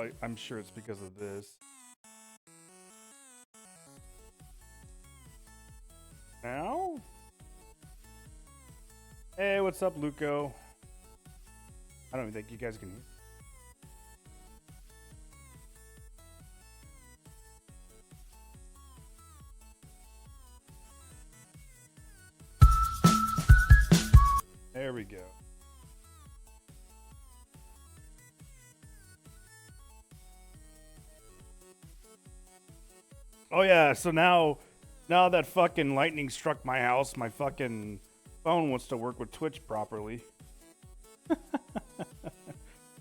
Well, I'm sure it's because of this. Now? Hey, what's up, Luco? I don't even think you guys can hear. There we go. Oh yeah, so now that fucking lightning struck my house, my fucking phone wants to work with Twitch properly.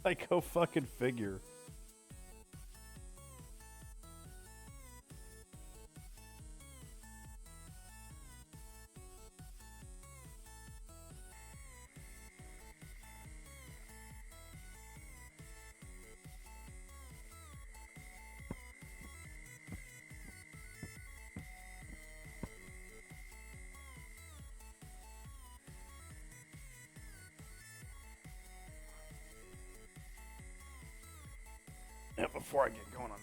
Like, go fucking figure. Yeah, before I get going on that.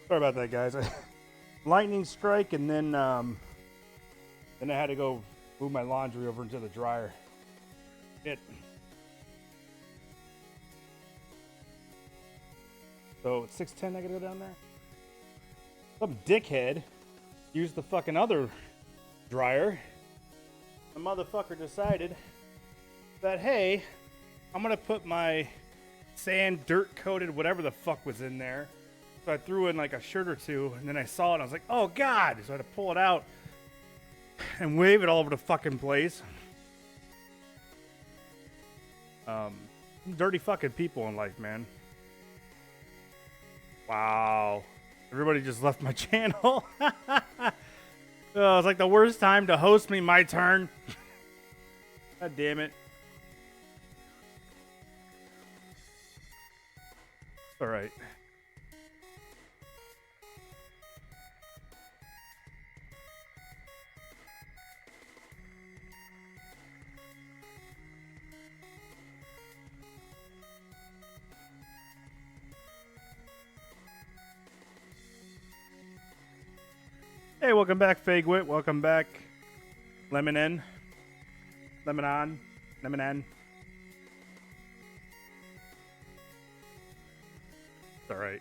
Sorry about that, guys. Lightning strike, and then I had to go move my laundry over into the dryer. It So it's 6:10. I gotta go down there. Some dickhead used the fucking other dryer. The motherfucker decided that, hey, I'm gonna put my sand, dirt coated, whatever the fuck was in there. So I threw in like a shirt or two, and then I saw it, and I was like, oh god! So I had to pull it out and wave it all over the fucking place. Dirty fucking people in life, man. Wow. Everybody just left my channel. It's like the worst time to host me. My turn. God damn it. All right. Hey, welcome back, Fagwit. Welcome back, Lemonin. Lemonon. Lemonan. It's all right.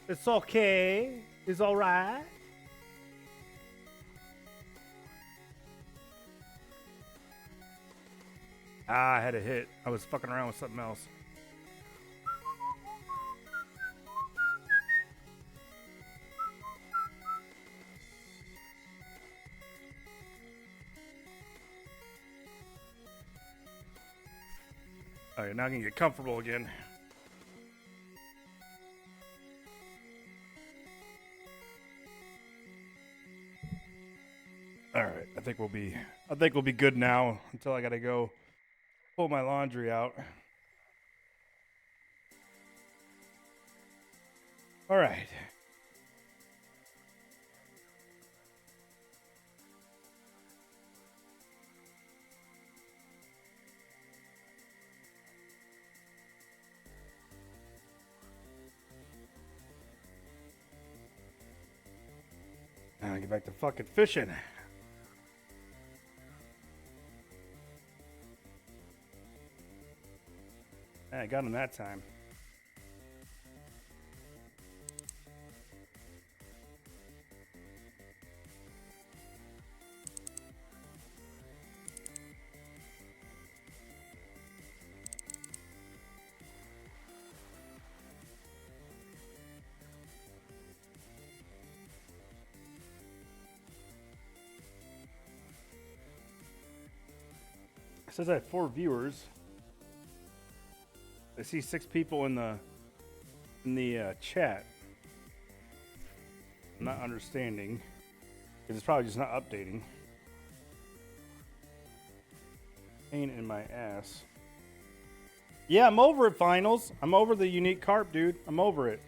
It's okay. It's all right. I had a hit. I was fucking around with something else. All right, now I can get comfortable again. All right, I think we'll be good now until I gotta go pull my laundry out. All right. Now I get back to fucking fishing. I got him that time. It says I have 4 viewers. I see 6 people in the chat. I'm not understanding because it's probably just not updating. Pain in my ass. Yeah, I'm over it, finals. I'm over the unique carp, dude. I'm over it.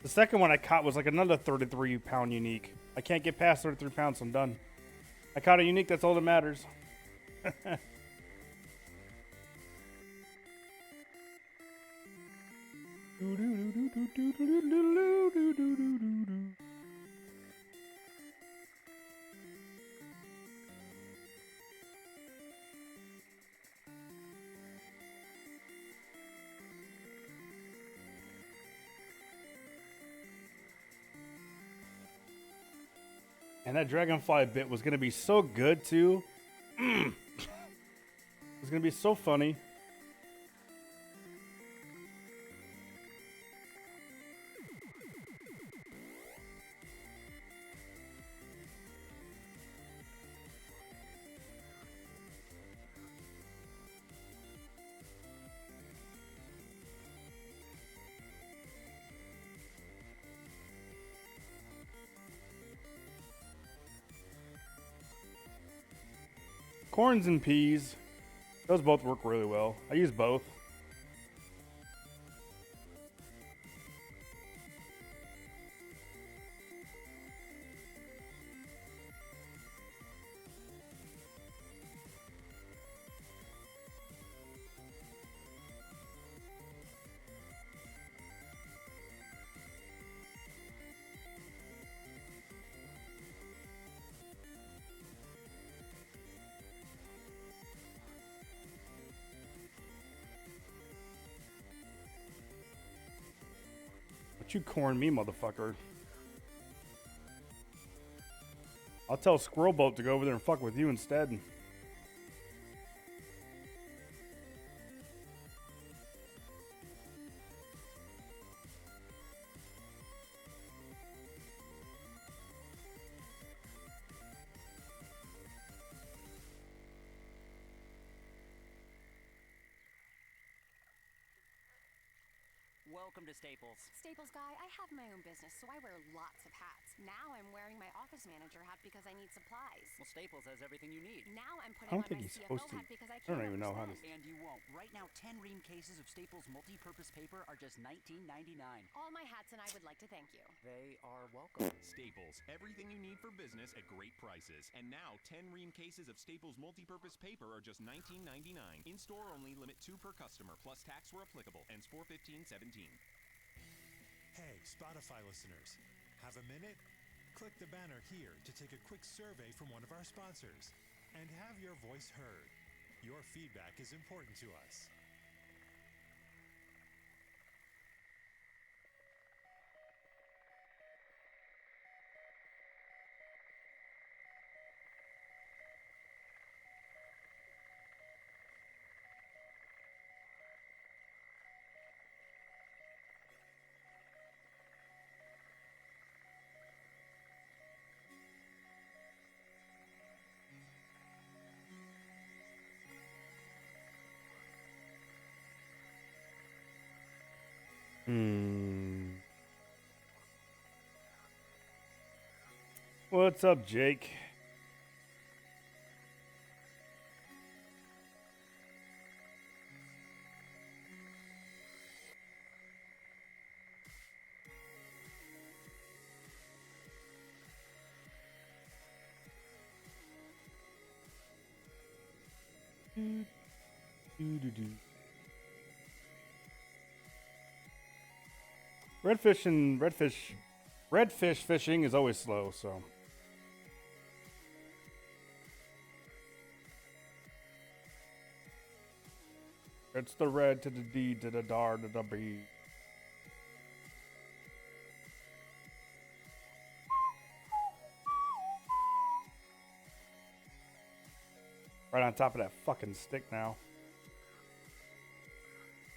The second one I caught was like another 33-pound unique. I can't get past 33 pounds, so I'm done. I caught a unique. That's all that matters. And that dragonfly bit was going to be so good, too. It was going to be so funny. Corns and peas. Those both work really well. I use both. Don't you corn me, motherfucker. I'll tell Squirrel Boat to go over there and fuck with you instead. Welcome to Staples. Staples guy, I have my own business, so I wear lots of hats. Now I'm wearing my office manager hat because I need supplies. Well, Staples has everything you need. Now I'm I putting don't on think my he's CFO supposed to. hat because I I can't don't even know how to. And you won't. Right now, 10 ream cases of Staples multi-purpose paper are just $19.99. All my hats, and I would like to thank you. They are welcome. Staples, everything you need for business at great prices. And now 10 ream cases of Staples multi-purpose paper are just $19.99. In-store only, limit 2 per customer, plus tax where applicable. Ends 4/15/17. Hey, Spotify listeners, have a minute? Click the banner here to take a quick survey from one of our sponsors and have your voice heard. Your feedback is important to us. What's up, Jake? Redfish fishing is always slow, so. It's the red to the D to the dar to the B. Right on top of that fucking stick now.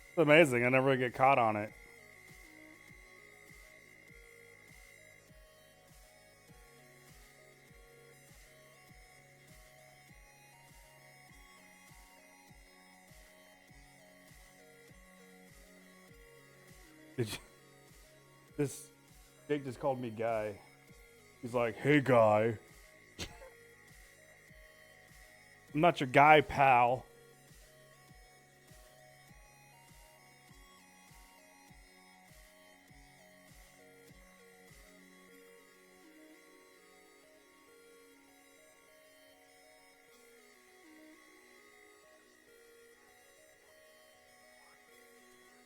It's amazing. I never get caught on it. This Jake just called me guy. He's like, hey guy. I'm not your guy, pal.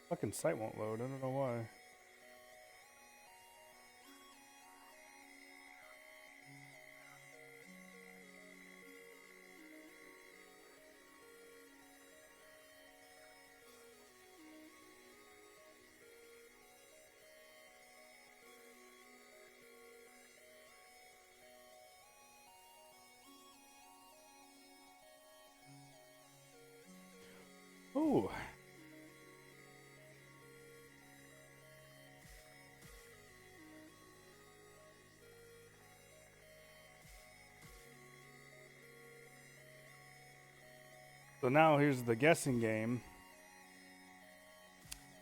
Fucking site won't load. I don't know why. Ooh. So now here's the guessing game.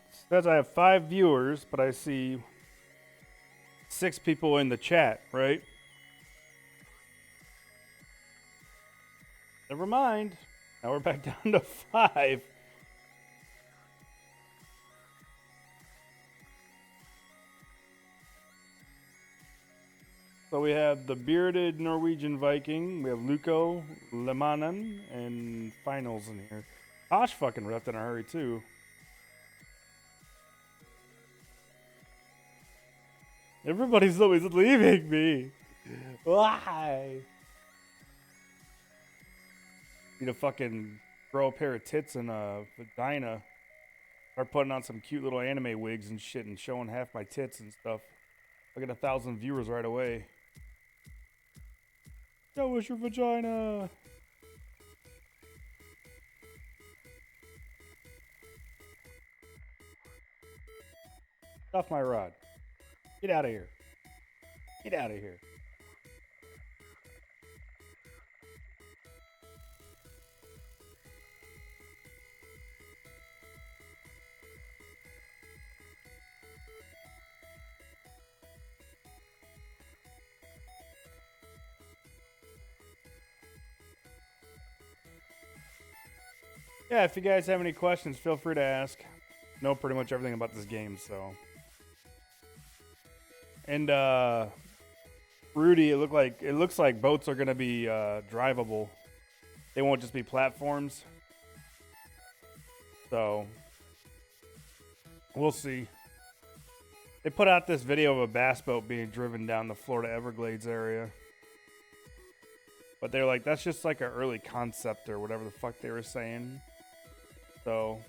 It says I have 5 viewers, but I see 6 people in the chat, right? Never mind. Now we're back down to 5. So we have the bearded Norwegian Viking. We have Luco, Lemanen, and Finals in here. Tosh fucking left in a hurry too. Everybody's always leaving me. Why? Need to fucking grow a pair of tits and a vagina. Start putting on some cute little anime wigs and shit and showing half my tits and stuff. I get 1,000 viewers right away. Show us your vagina. Get off my rod. Get out of here. Get out of here. Yeah, if you guys have any questions, feel free to ask. Know pretty much everything about this game, so. And Rudy, it looks like boats are gonna be drivable. They won't just be platforms. So we'll see. They put out this video of a bass boat being driven down the Florida Everglades area. But they're like, that's just like an early concept or whatever the fuck they were saying. So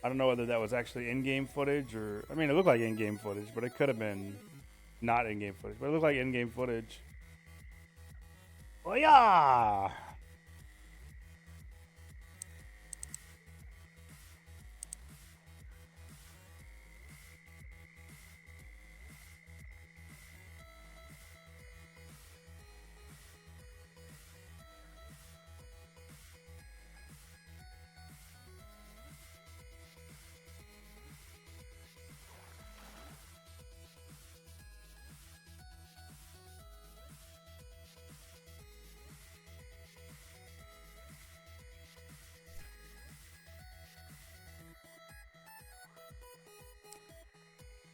I don't know whether that was actually in-game footage or... I mean, it looked like in-game footage, but it could have been not in-game footage. But it looked like in-game footage. Oh, yeah!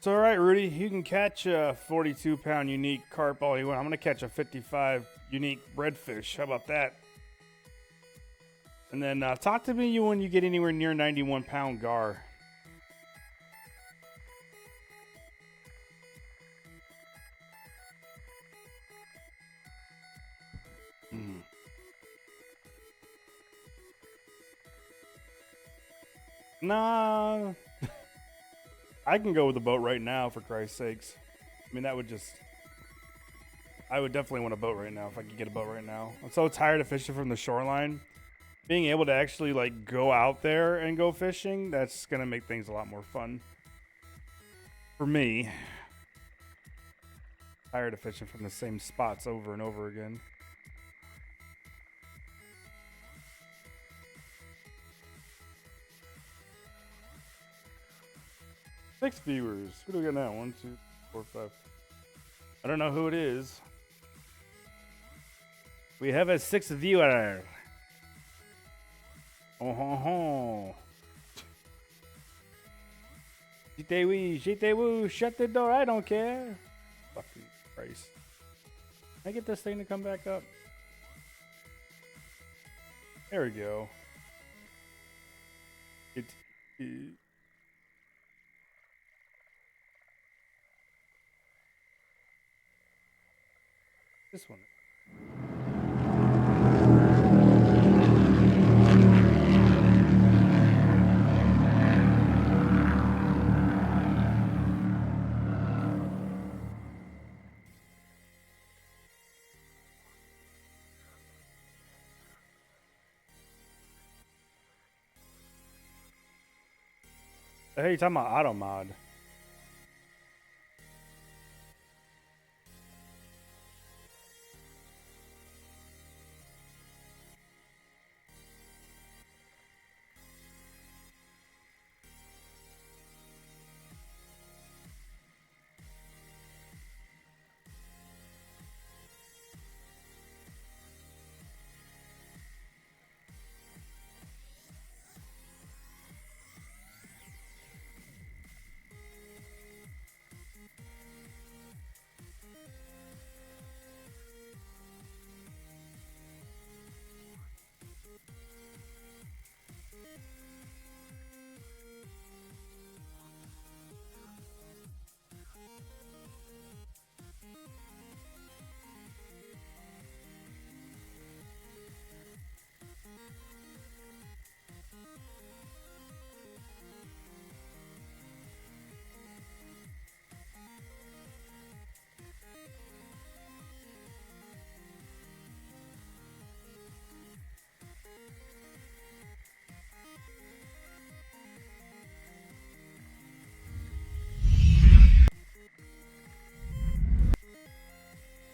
So, all right, Rudy, you can catch a 42-pound unique carp all you want. I'm going to catch a 55 unique redfish. How about that? And then talk to me when you get anywhere near 91-pound gar. Nah. I can go with the boat right now, for Christ's sakes. I mean, that would just... I would definitely want a boat right now if I could get a boat right now. I'm so tired of fishing from the shoreline. Being able to actually, like, go out there and go fishing, that's going to make things a lot more fun. For me. Tired of fishing from the same spots over and over again. 6 viewers. Who do we got now? 1, 2, 4, 5. I don't know who it is. We have a 6th viewer. Oh ho ho. Jitei-wee, shut the door, I don't care. Fucking Christ. Can I get this thing to come back up? There we go. This one. Hey, you talking about auto mod?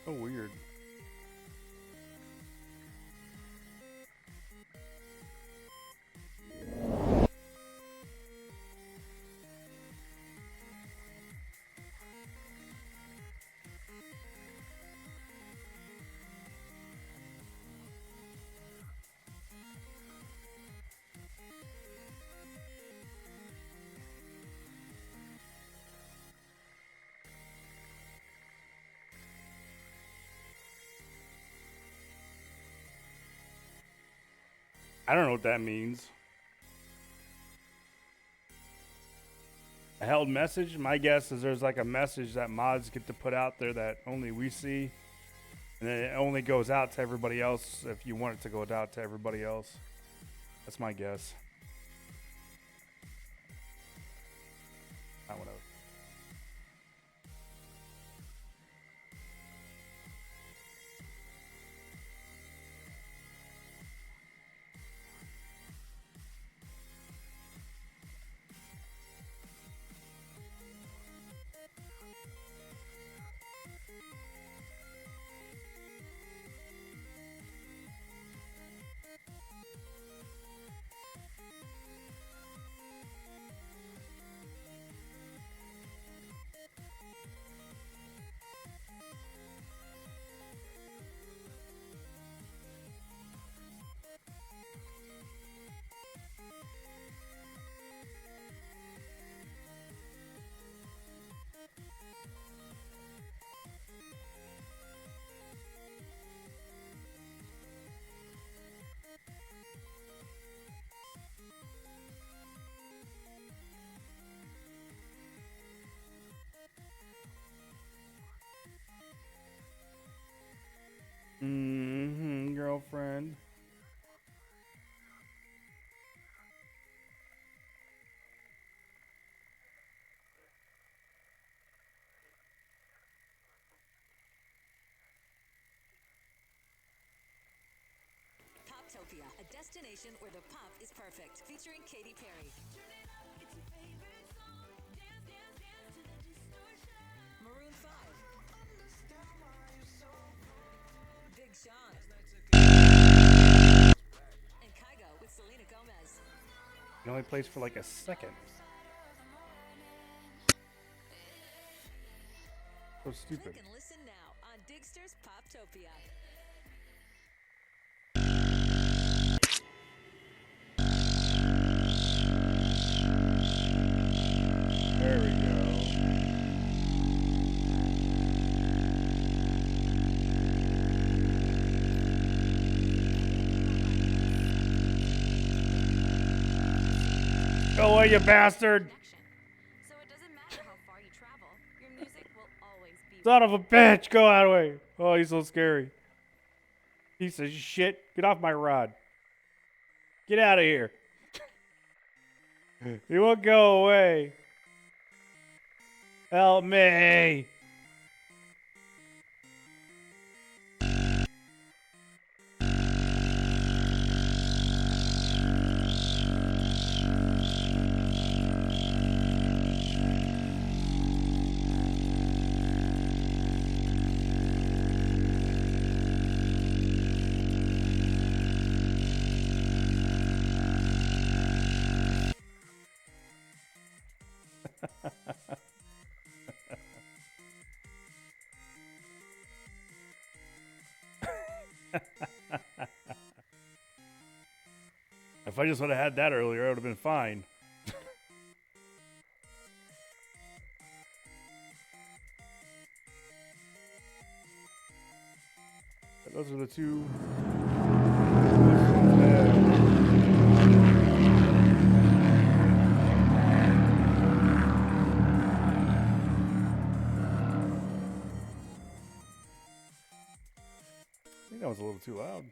So weird. I don't know what that means. A held message? My guess is there's like a message that mods get to put out there that only we see. And then it only goes out to everybody else if you want it to go out to everybody else. That's my guess. Not whatever. Girlfriend. Poptopia, a destination where the pop is perfect, featuring Katy Perry. Maroon 5. Big Sean. And Kygo with Selena Gomez. It only plays for like a second. So stupid. Click and listen now on Digster's Poptopia. There we go. Go away, you bastard! So it doesn't matter how far you travel, your music will always be. Son of a bitch! Go out of the way! Oh, he's so scary. Piece of shit. Get off my rod. Get out of here. He won't go away. Help me! If I just would have had that earlier, I would have been fine. Those are the two. I think that was a little too loud.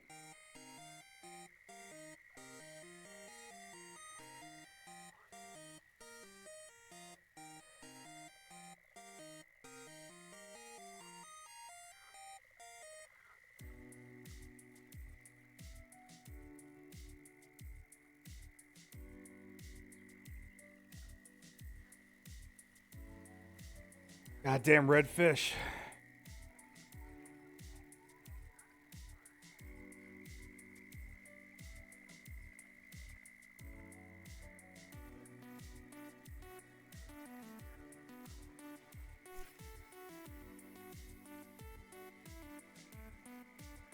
Goddamn redfish.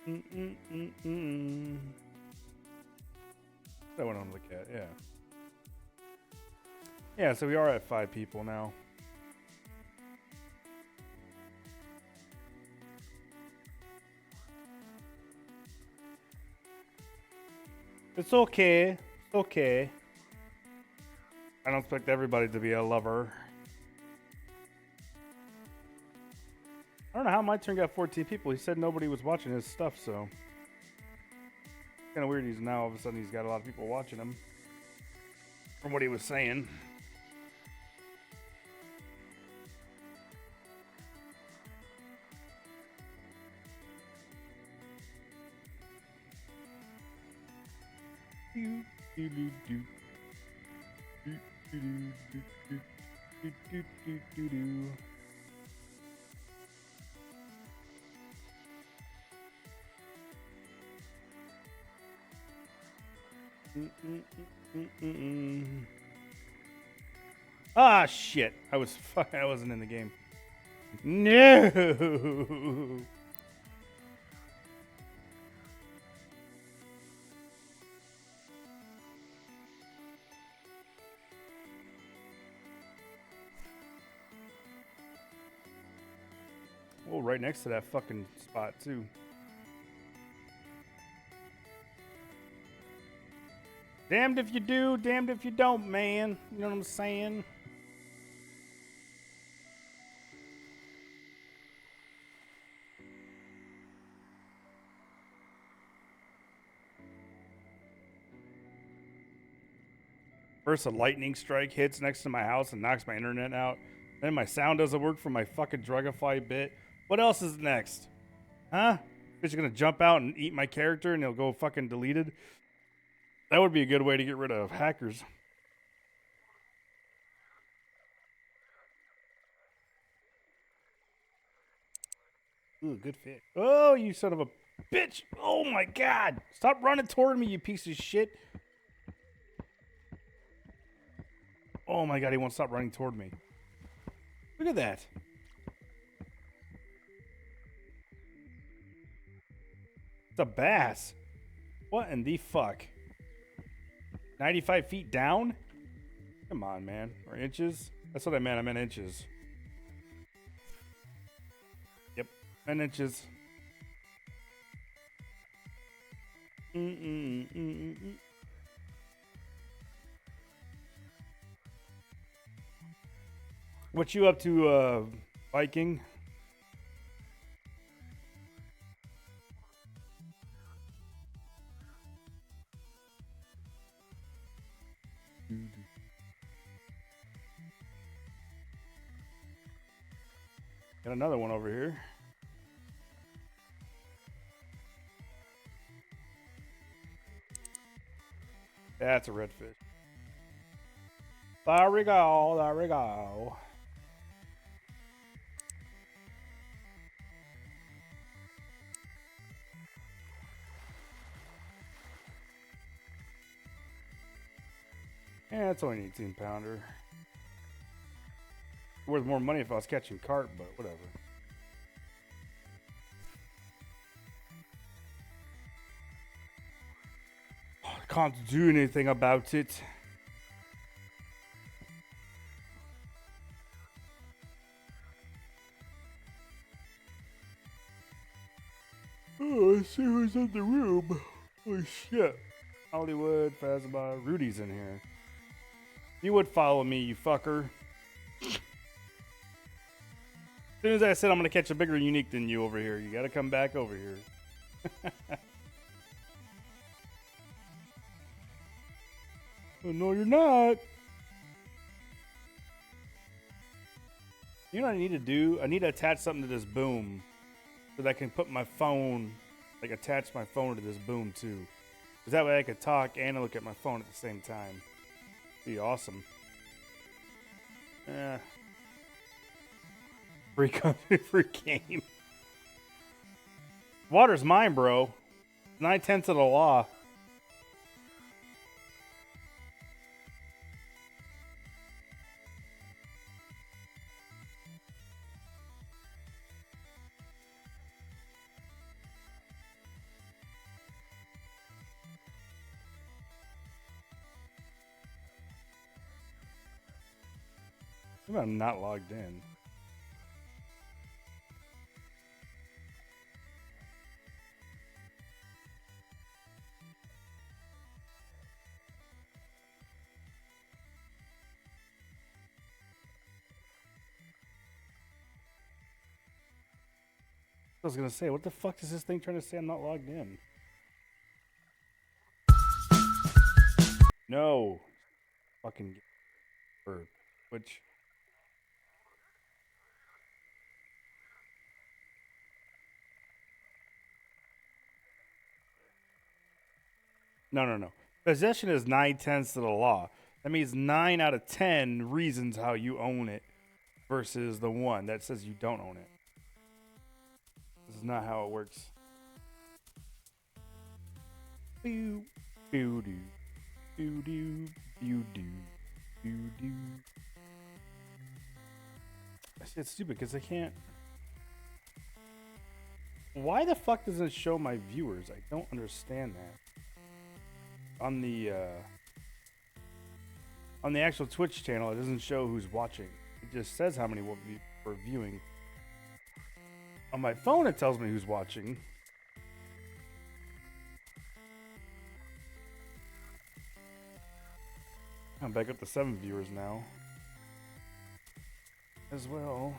That went on the cat, yeah. Yeah, so we are at 5 people now. It's okay. It's okay. I don't expect everybody to be a lover. I don't know how my turn got 14 people. He said nobody was watching his stuff, so. Kind of weird he's now all of a sudden he's got a lot of people watching him. From what he was saying. Ah, shit. I wasn't in the game. No. Oh, right next to that fucking spot, too. Damned if you do, damned if you don't, man. You know what I'm saying? First, a lightning strike hits next to my house and knocks my internet out. Then my sound doesn't work for my fucking Drugify bit. What else is next? Huh? Fish are gonna jump out and eat my character and he'll go fucking deleted? That would be a good way to get rid of hackers. Ooh, good fish. Oh, you son of a bitch. Oh my god. Stop running toward me, you piece of shit. Oh my god, he won't stop running toward me. Look at that. It's a bass. What in the fuck? 95 feet down? Come on, man. Or inches? That's what I meant. I meant inches. Yep. 10 inches. What you up to, Viking? Got another one over here. That's a redfish. There we go. There we go. Yeah, it's only an 18 pounder. Worth more money if I was catching carp, but whatever. I can't do anything about it. Oh, let's see who's in the room. Oh shit. Hollywood, Phasma, Rudy's in here. You would follow me, you fucker. As soon as I said I'm gonna catch a bigger unique than you over here, you gotta come back over here. Oh, no, you're not. You know what I need to do? I need to attach something to this boom so that I can put my phone, like attach my phone to this boom too. Because that way I could talk and look at my phone at the same time. Be awesome. Free country, free game. Water's mine, bro. 9/10 of the law. Maybe I'm not logged in. I was gonna say, what the fuck is this thing trying to say I'm not logged in? No. Fucking or which no. Possession is 9/10 of the law. That means 9 out of 10 reasons how you own it versus the one that says you don't own it. This is not how it works. Boo, boo, doo, boo, doo, boo, doo, boo, doo. It's stupid because I can't. Why the fuck doesn't it show my viewers? I don't understand that. On the actual Twitch channel, it doesn't show who's watching. It just says how many were viewing. On my phone, it tells me who's watching. I'm back up to 7 viewers now. As well.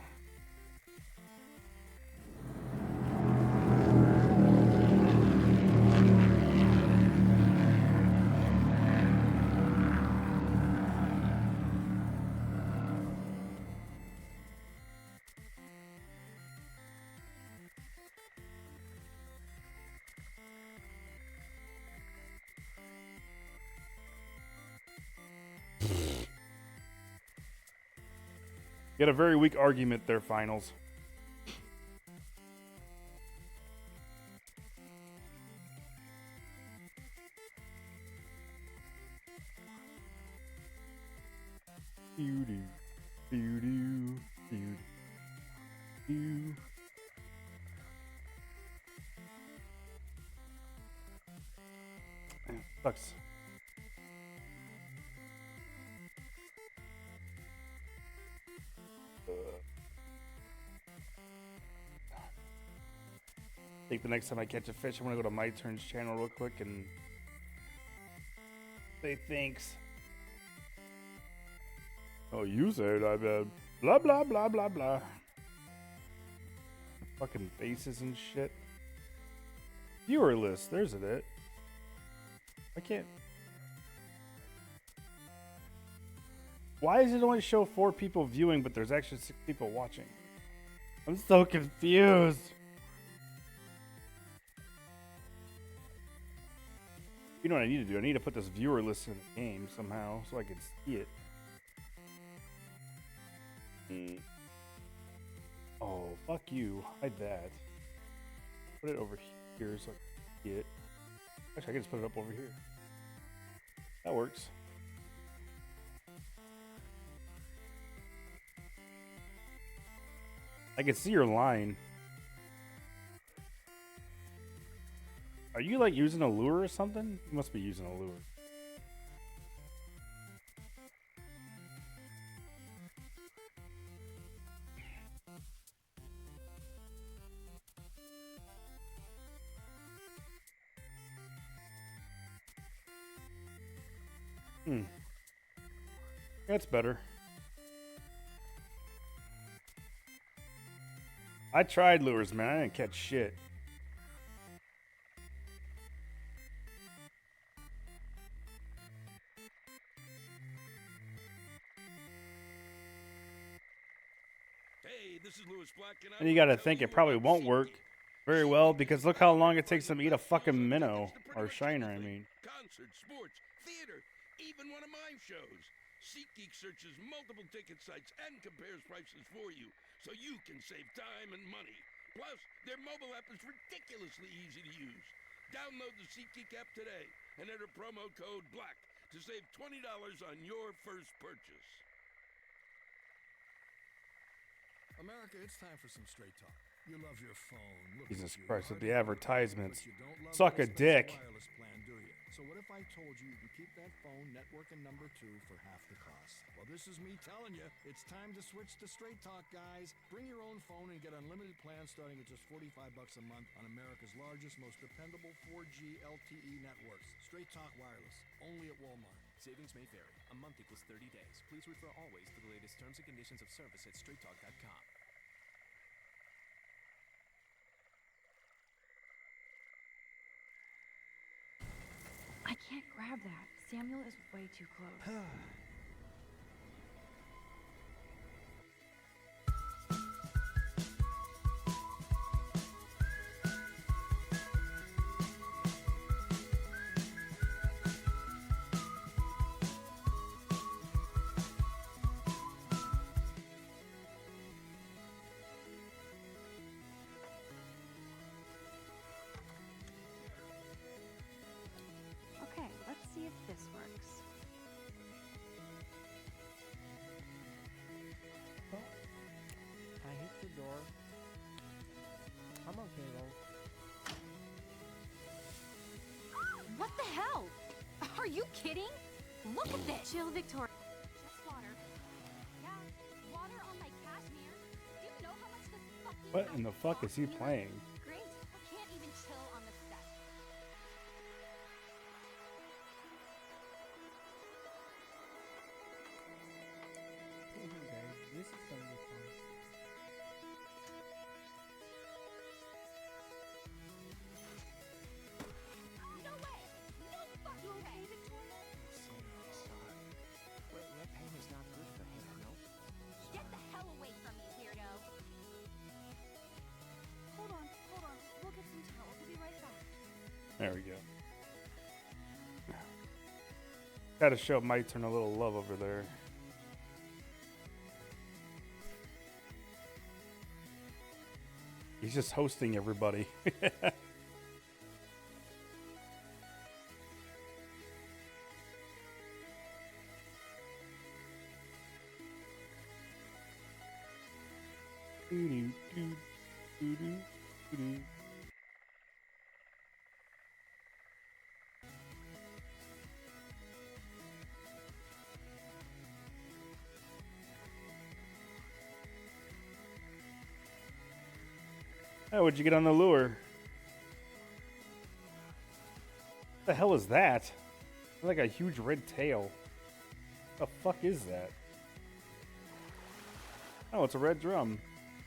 You had a very weak argument there, Finals. Doo-doo, doo-doo, doo-doo. Sucks. I think the next time I catch a fish, I'm gonna go to My Turn's channel real quick and say thanks. Oh, you said I bet blah blah blah blah blah. Fucking faces and shit. Viewer list, there's it. I can't. Why does it only show 4 people viewing, but there's actually 6 people watching? I'm so confused. You know what I need to do? I need to put this viewer list in the game somehow so I can see it. Oh, fuck you. Hide that. Put it over here so I can see it. Actually, I can just put it up over here. That works. I can see your line. Are you like using a lure or something? You must be using a lure. That's better. I tried lures, man. I didn't catch shit. Hey, this is Lewis Black, And you gotta think it probably won't work very well because look how long it takes them to eat a fucking minnow. Or shiner, I mean. Concerts, sports, theater, even one of my shows. SeatGeek searches multiple ticket sites and compares prices for you, so you can save time and money. Plus, their mobile app is ridiculously easy to use. Download the SeatGeek app today and enter promo code BLACK to save $20 on your first purchase. America, it's time for some straight talk. You love your phone. Look Jesus at you. Christ, with Hard the to work, advertisements. but you don't love Suck that a dick. expensive wireless plan, do you? So what if I I told you you can keep that phone, network, and number 2 for half the cost? Well, this is me telling you, it's time to switch to Straight Talk, guys. Bring your own phone and get unlimited plans starting at just $45 a month on America's largest, most dependable 4G LTE networks. Straight Talk Wireless, only at Walmart. Savings may vary. A month equals 30 days. Please refer always to the latest terms and conditions of service at straighttalk.com. I can't grab that. Samuel is way too close. Okay, let's see if this works. I hit the door. I'm okay though. What the hell? Are you kidding? Look at this. Chill, Victoria. Just water. Yeah, water on my cashmere. Do you know how much this fucking What in house the fuck is costs he me? playing? Great. I can't even chill on the set. Guys, this is gonna be fun. No way! No fucking way! Victoria? Wait, red paint is not good for hair, no? Get the hell away from me, weirdo! Hold on. We'll get some towels. We'll be right back. There we go. Gotta show my turn a little love over there. He's just hosting everybody. Oh, what'd you get on the lure? What the hell is that? Like a huge red tail. What the fuck is that? Oh, it's a red drum.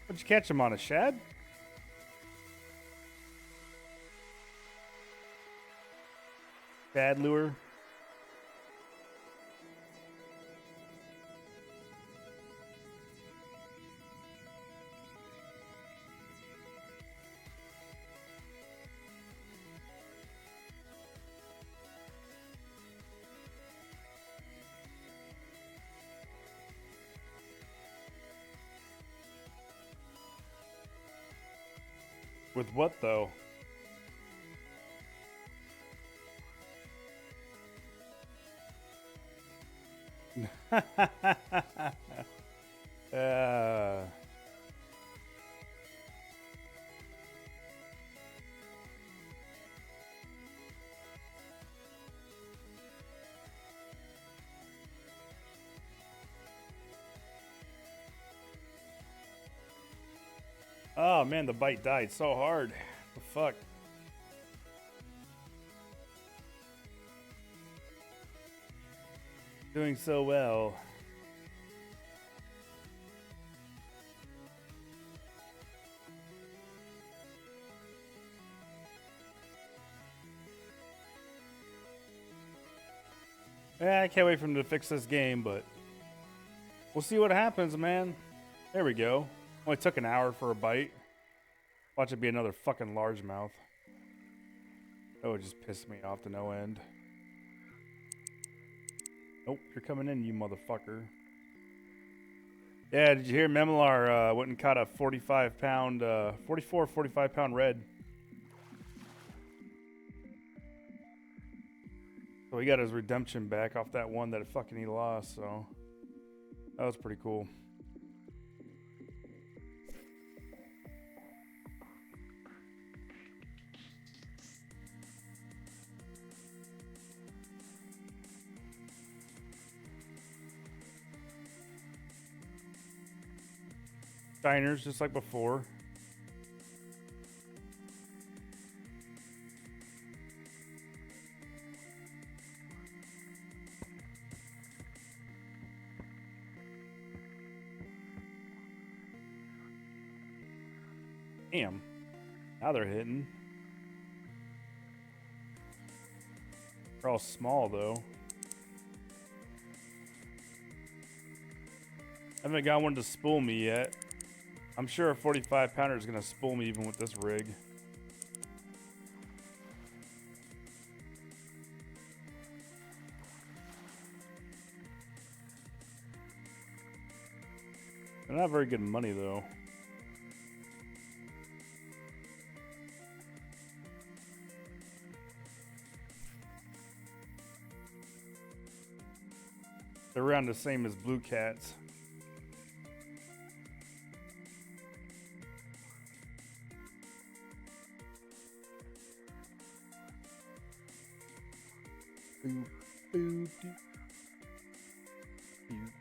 What'd you catch him on, a shad? Bad lure. With what though? uh, oh man, the bite died so hard. The fuck. Doing so well. Yeah, I can't wait for him to fix this game, but we'll see what happens, man. There we go. Only took an hour for a bite. Watch it be another fucking largemouth. That would just piss me off to no end. Nope, you're coming in, you motherfucker. Yeah, did you hear Memelar went and caught a 45-pound, 45-pound red. So he got his redemption back off that one that fucking he lost, so that was pretty cool. Shiners just like before. Damn. Now they're hitting. They're all small though. I haven't got one to spool me yet. I'm sure a 45 pounder is gonna spool me even with this rig. They're not very good money though. They're around the same as blue cats. Boop, boop, doop. Boop.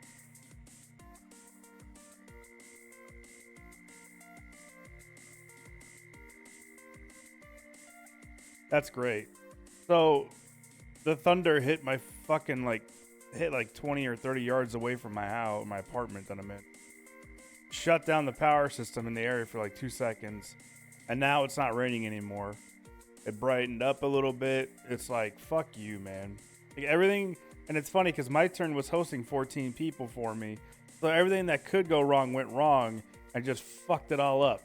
That's great. So the thunder hit my fucking hit like 20 or 30 yards away from my house, my apartment that I'm in. Shut down the power system in the area for like 2 seconds. And now it's not raining anymore. It brightened up a little bit. It's like, fuck you, man. Like everything, and it's funny because my turn was hosting 14 people for me. So everything that could go wrong went wrong and just fucked it all up.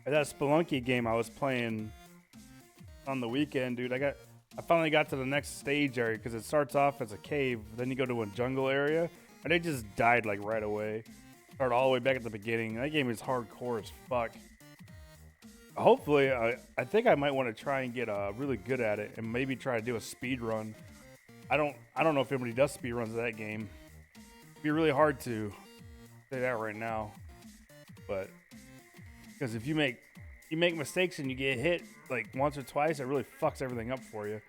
That Spelunky game I was playing on the weekend, dude, I finally got to the next stage area because it starts off as a cave, then you go to a jungle area, and it just died like right away. Start all the way back at the beginning. That game is hardcore as fuck. Hopefully, I think I might want to try and get really good at it and maybe try to do a speed run. I don't know if anybody does speed runs of that game. It'd be really hard to say that right now, but because if you make mistakes and you get hit like once or twice, it really fucks everything up for you.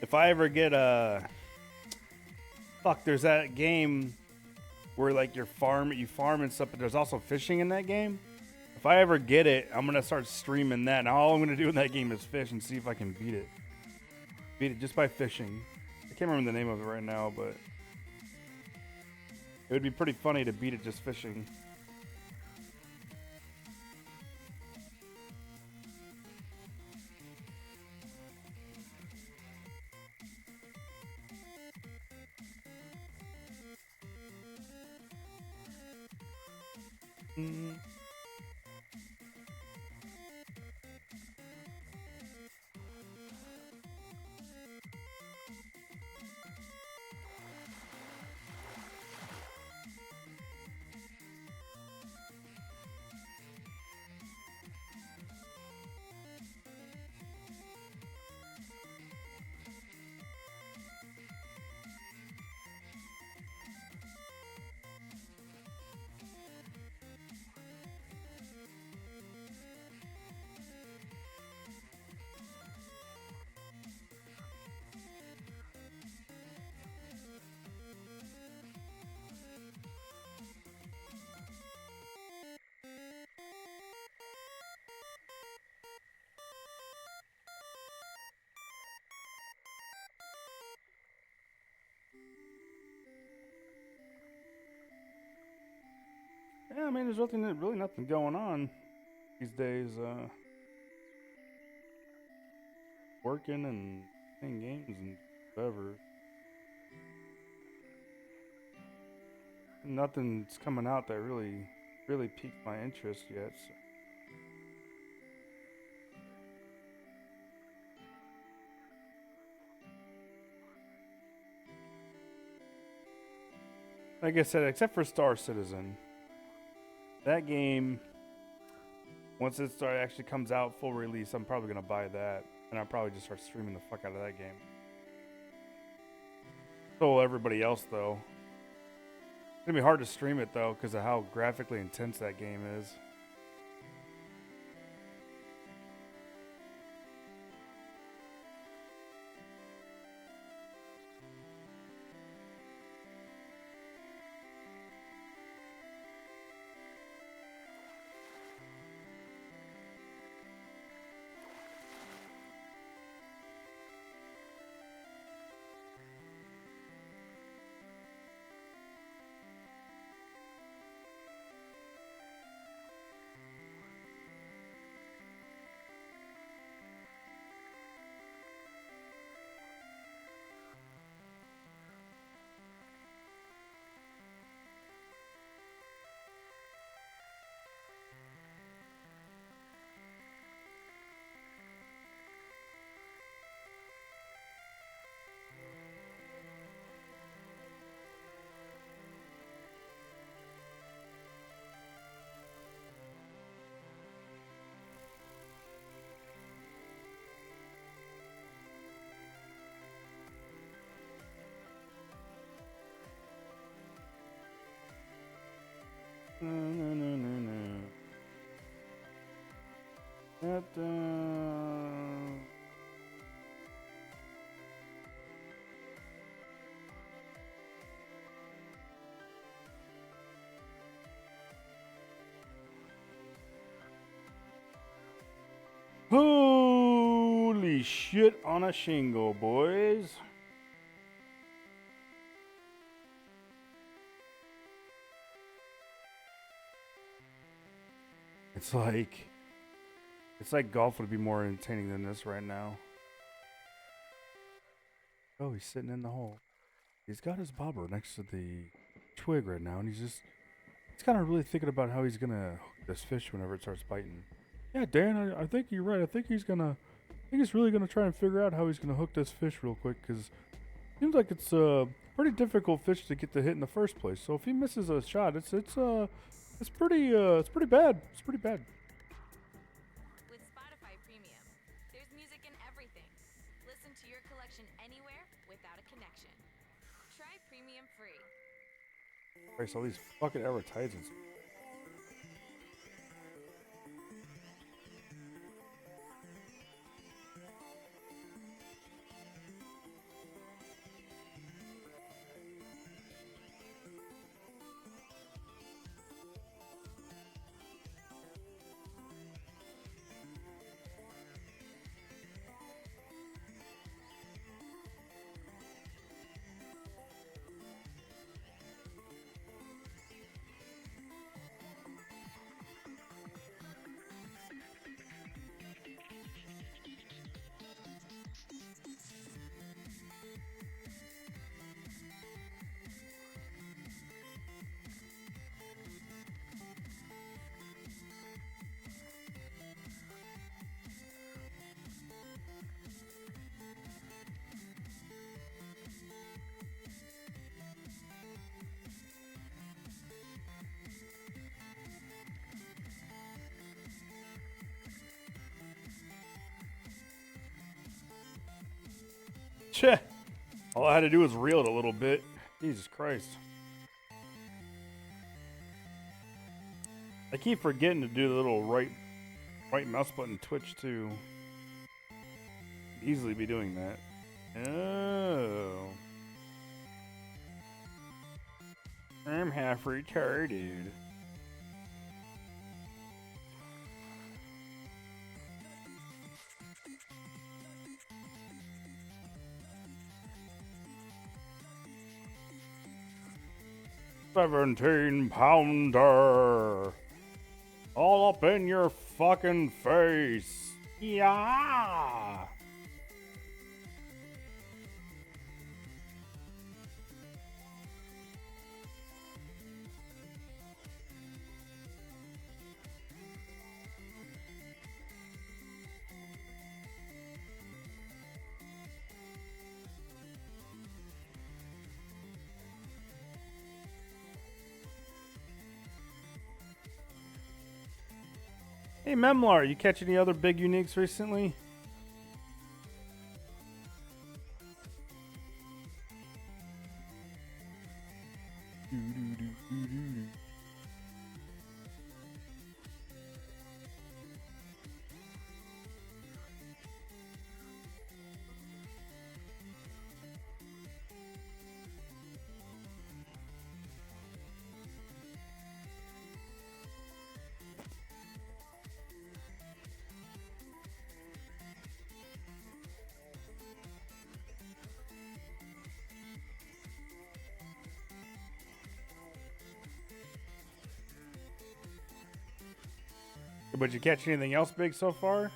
If I ever get there's that game where like you farm and stuff, but there's also fishing in that game. If I ever get it, I'm gonna start streaming that. And all I'm gonna do in that game is fish and see if I can beat it. Beat it just by fishing. I can't remember the name of it right now, but it would be pretty funny to beat it just fishing. Yeah, I mean, there's really nothing going on these days. Working and playing games and whatever. Nothing's coming out that really piqued my interest yet. So. Like I said, except for Star Citizen, that game, once it actually comes out full release, I'm probably gonna buy that, and I'll probably just start streaming the fuck out of that game. So will everybody else, though. It's gonna be hard to stream it though, because of how graphically intense that game is. No. Holy shit on a shingle, boys. It's like golf would be more entertaining than this right now. Oh, he's sitting in the hole. He's got his bobber next to the twig right now, and he's kind of really thinking about how he's gonna hook this fish whenever it starts biting. Yeah, Dan, I think you're right. I think he's really gonna try and figure out how he's gonna hook this fish real quick, because it seems like it's a pretty difficult fish to get to hit in the first place. So if he misses a shot, it's pretty bad. It's pretty bad. With Spotify Premium, there's music in everything. Listen to your collection anywhere without a connection. Try Premium free. Christ, all these fucking advertisements. Cheh. All I had to do was reel it a little bit. Jesus Christ. I keep forgetting to do the little right mouse button twitch too. Easily be doing that. Oh. I'm half retarded. 17-pounder. All up in your fucking face. Yeah. Hey Memlar, you catch any other big uniques recently? But you catch anything else big so far?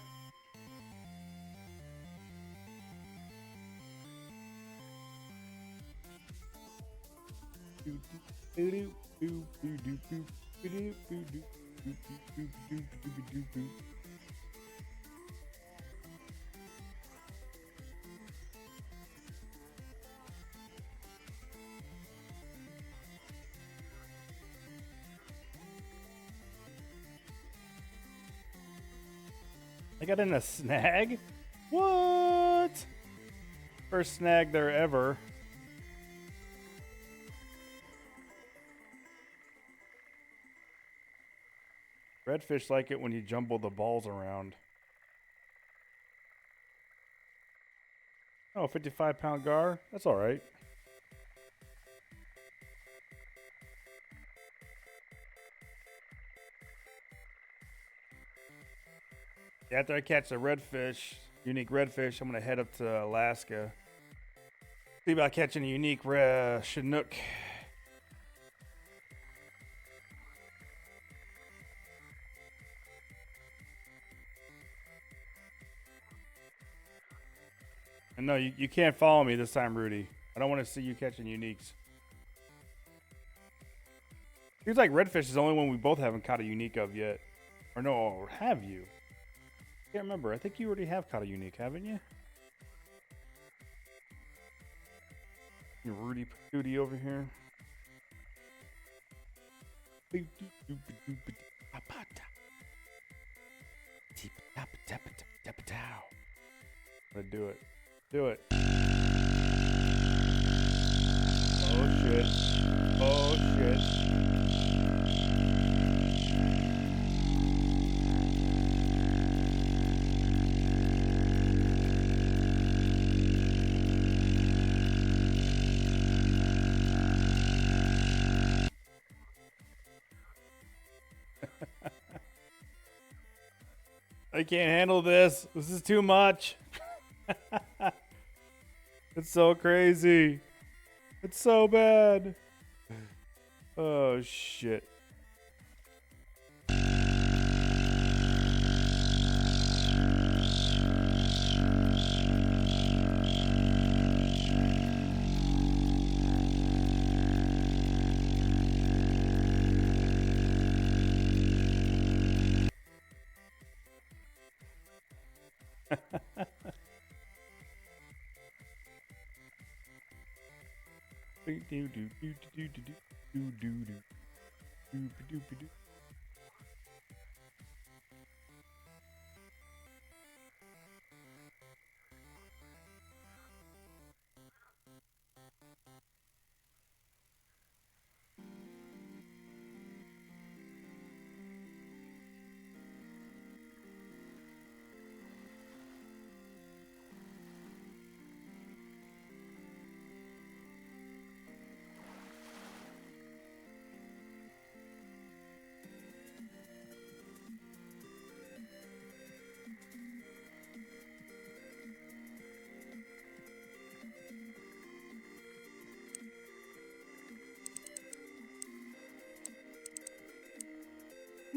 I got in a snag? What? First snag there ever. Redfish like it when you jumble the balls around. Oh, 55-pound gar? That's all right. After I catch a redfish, unique redfish, I'm going to head up to Alaska. See about catching a unique snook. And no, you can't follow me this time, Rudy. I don't want to see you catching uniques. Seems like redfish is the only one we both haven't caught a unique of yet. Or no, or have you? Can't remember. I think you already have caught a unique, haven't you? You Rudy Patootie over here. Let's do it. Do it. Oh shit. Oh shit. I can't handle this. This is too much. It's so crazy. It's so bad. Oh shit.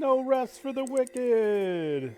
No rest for the wicked.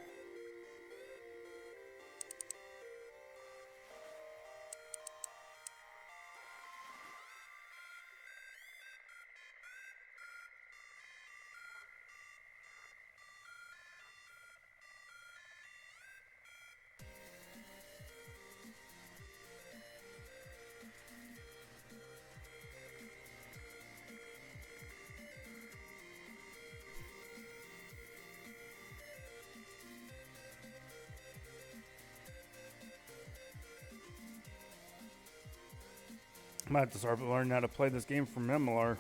I might have to start learning how to play this game from MMR.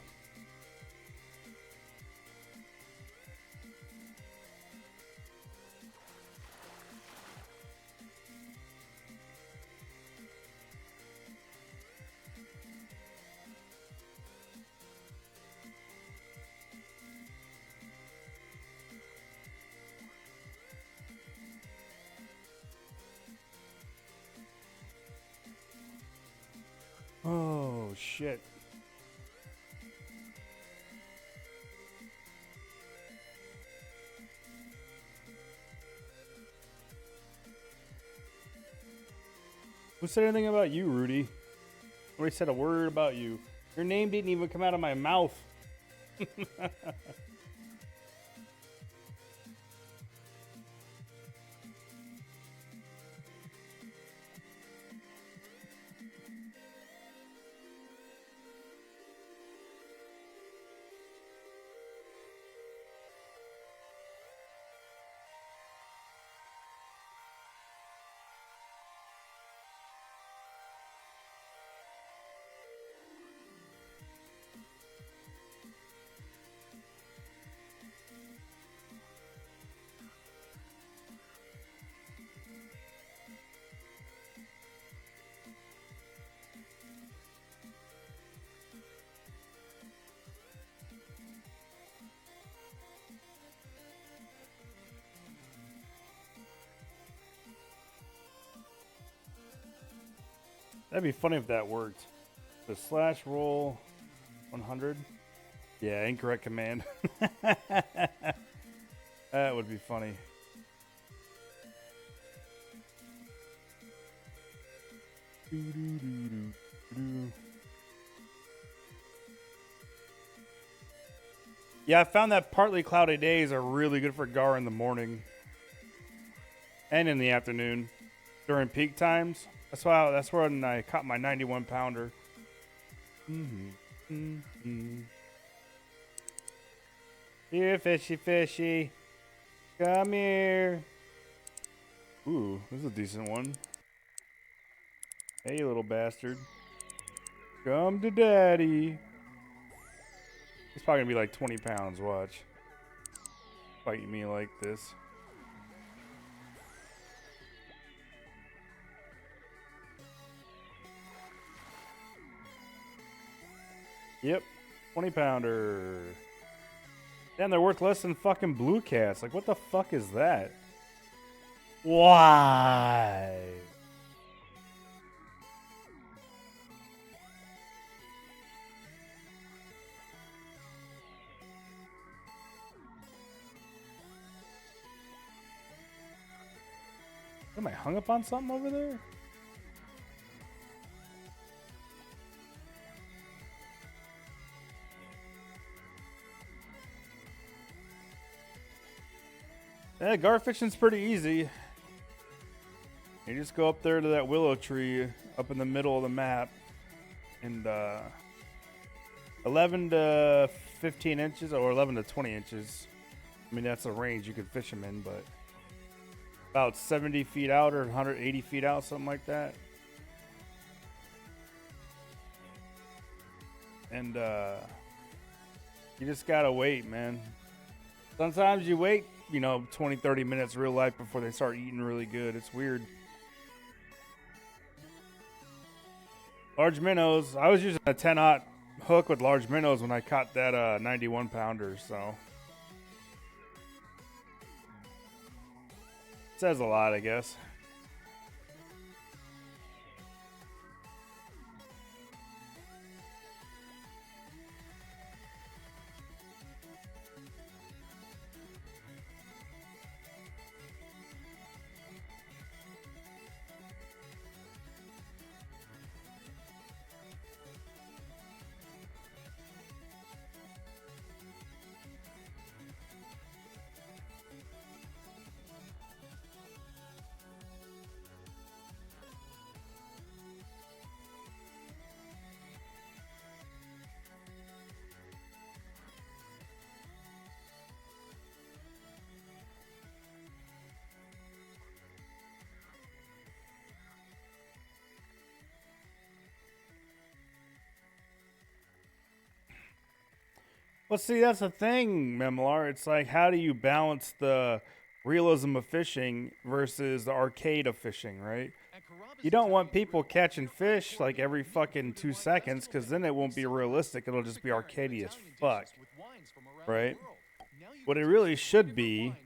Oh, shit. Who said anything about you, Rudy? Nobody said a word about you. Your name didn't even come out of my mouth. That'd be funny if that worked. The slash roll 100. Yeah, incorrect command. That would be funny. Yeah, I found that partly cloudy days are really good for Gar in the morning and in the afternoon during peak times. That's when I caught my 91 pounder. Here, fishy, fishy. Come here. Ooh, this is a decent one. Hey, little bastard. Come to daddy. It's probably gonna be like 20 pounds, watch. Fighting me like this. Yep, 20 pounder. Damn, they're worth less than fucking blue cats. Like, what the fuck is that? Why? Am I hung up on something over there? Yeah, gar fishing's pretty easy. You just go up there to that willow tree up in the middle of the map, and 11 to 15 inches or 11 to 20 inches. I mean, that's the range you could fish them in, but about 70 feet out or 180 feet out, something like that. And you just gotta wait, man. Sometimes you wait, 20, 30 minutes real life before they start eating really good. It's weird. Large minnows. I was using a 10-aught hook with large minnows when I caught that 91 pounder, so. Says a lot, I guess. Well, see, that's the thing, Memlar. It's like, how do you balance the realism of fishing versus the arcade of fishing, right? You don't want people catching fish like every fucking 2 seconds, because then it won't be realistic. It'll just be arcadey as fuck, right? What it really should be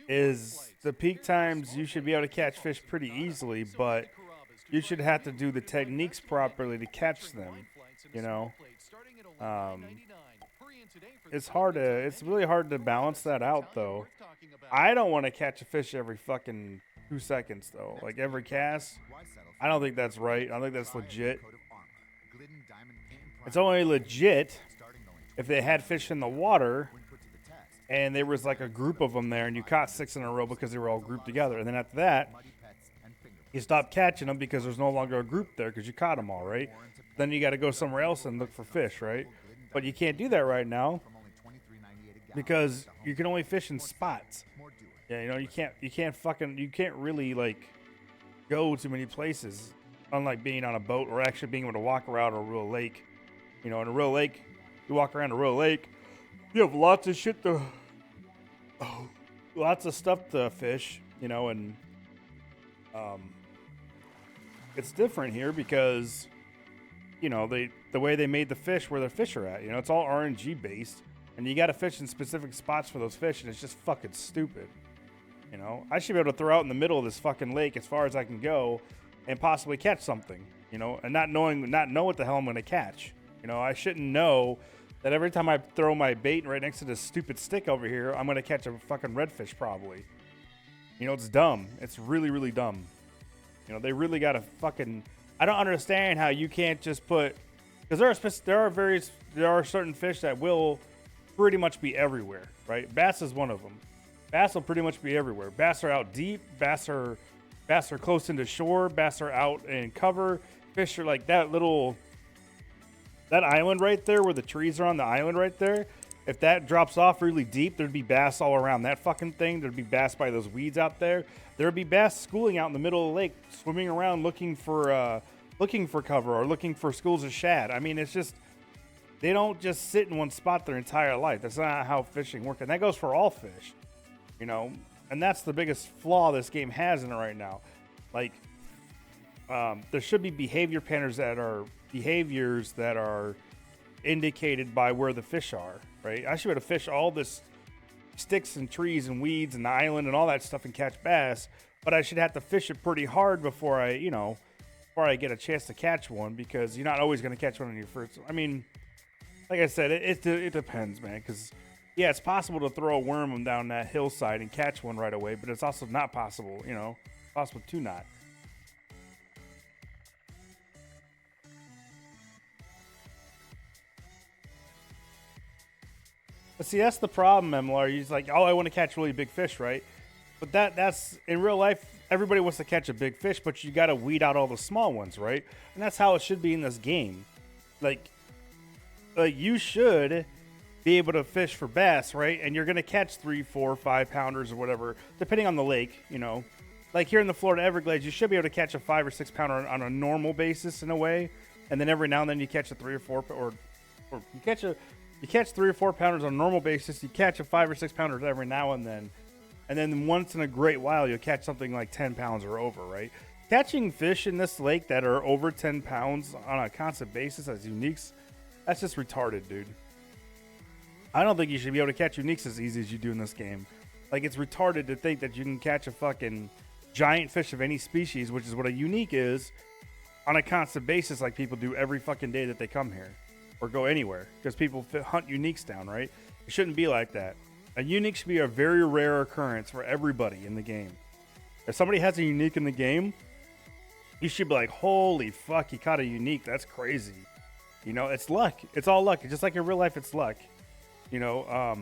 is the peak times you should be able to catch fish pretty easily, but you should have to do the techniques properly to catch them, you know? It's really hard to balance that out, though. I don't want to catch a fish every fucking 2 seconds, though. Like, every cast, I don't think that's right. I don't think that's legit. It's only legit if they had fish in the water and there was like a group of them there and you caught 6 in a row because they were all grouped together. And then after that, you stop catching them because there's no longer a group there because you caught them all, right? Then you got to go somewhere else and look for fish, right? But you can't do that right now because you can only fish in spots. Yeah, you know, you can't really like go to many places, unlike being on a boat or actually being able to walk around a real lake. You know, in a real lake, you walk around a real lake, you have lots of shit to, lots of stuff to fish, you know, and it's different here because, you know, the way they made the fish where the fish are at, you know, it's all RNG based, and you got to fish in specific spots for those fish, and it's just fucking stupid. You know, I should be able to throw out in the middle of this fucking lake as far as I can go and possibly catch something, you know, and not know what the hell I'm going to catch. You know, I shouldn't know that every time I throw my bait right next to this stupid stick over here, I'm going to catch a fucking redfish probably. You know, it's dumb. It's really, really dumb. You know, they really got to fucking... I don't understand how you can't just put... Because there are certain fish that will pretty much be everywhere, right? Bass is one of them. Bass will pretty much be everywhere. Bass are out deep. Bass are close into shore. Bass are out in cover. Fish are like that island right there where the trees are on the island right there. If that drops off really deep, there'd be bass all around that fucking thing. There'd be bass by those weeds out there. There'd be bass schooling out in the middle of the lake, swimming around looking for cover or looking for schools of shad. I mean, it's just, they don't just sit in one spot their entire life. That's not how fishing works. And that goes for all fish, you know? And that's the biggest flaw this game has in it right now. Like, there should be behaviors that are indicated by where the fish are, right? I should be able to fish all this sticks and trees and weeds and the island and all that stuff and catch bass, but I should have to fish it pretty hard before I get a chance to catch one, because you're not always going to catch one on your first. I mean, like I said, it depends, man, because yeah, it's possible to throw a worm down that hillside and catch one right away, but it's also not possible, you know, possible to not. But see, that's the problem, MLR. You're like, oh, I want to catch really big fish, right? But that's in real life, everybody wants to catch a big fish, but you got to weed out all the small ones, right? And that's how it should be in this game. Like you should be able to fish for bass, right? And you're going to catch 3, 4, 5 pounders or whatever, depending on the lake, you know. Like here in the Florida Everglades, you should be able to catch a 5 or 6 pounder on a normal basis in a way. And then every now and then you catch a 3 or 4, or you catch 3 or 4 pounders on a normal basis. You catch a 5 or 6 pounder every now and then. And then once in a great while, you'll catch something like 10 pounds or over, right? Catching fish in this lake that are over 10 pounds on a constant basis as uniques, that's just retarded, dude. I don't think you should be able to catch uniques as easy as you do in this game. Like, it's retarded to think that you can catch a fucking giant fish of any species, which is what a unique is, on a constant basis like people do every fucking day that they come here. Or go anywhere, because people hunt uniques down, right? It shouldn't be like that. A unique should be a very rare occurrence for everybody in the game. If somebody has a unique in the game, you should be like, holy fuck, he caught a unique. That's crazy. You know, it's luck. It's all luck. Just like in real life, it's luck. You know,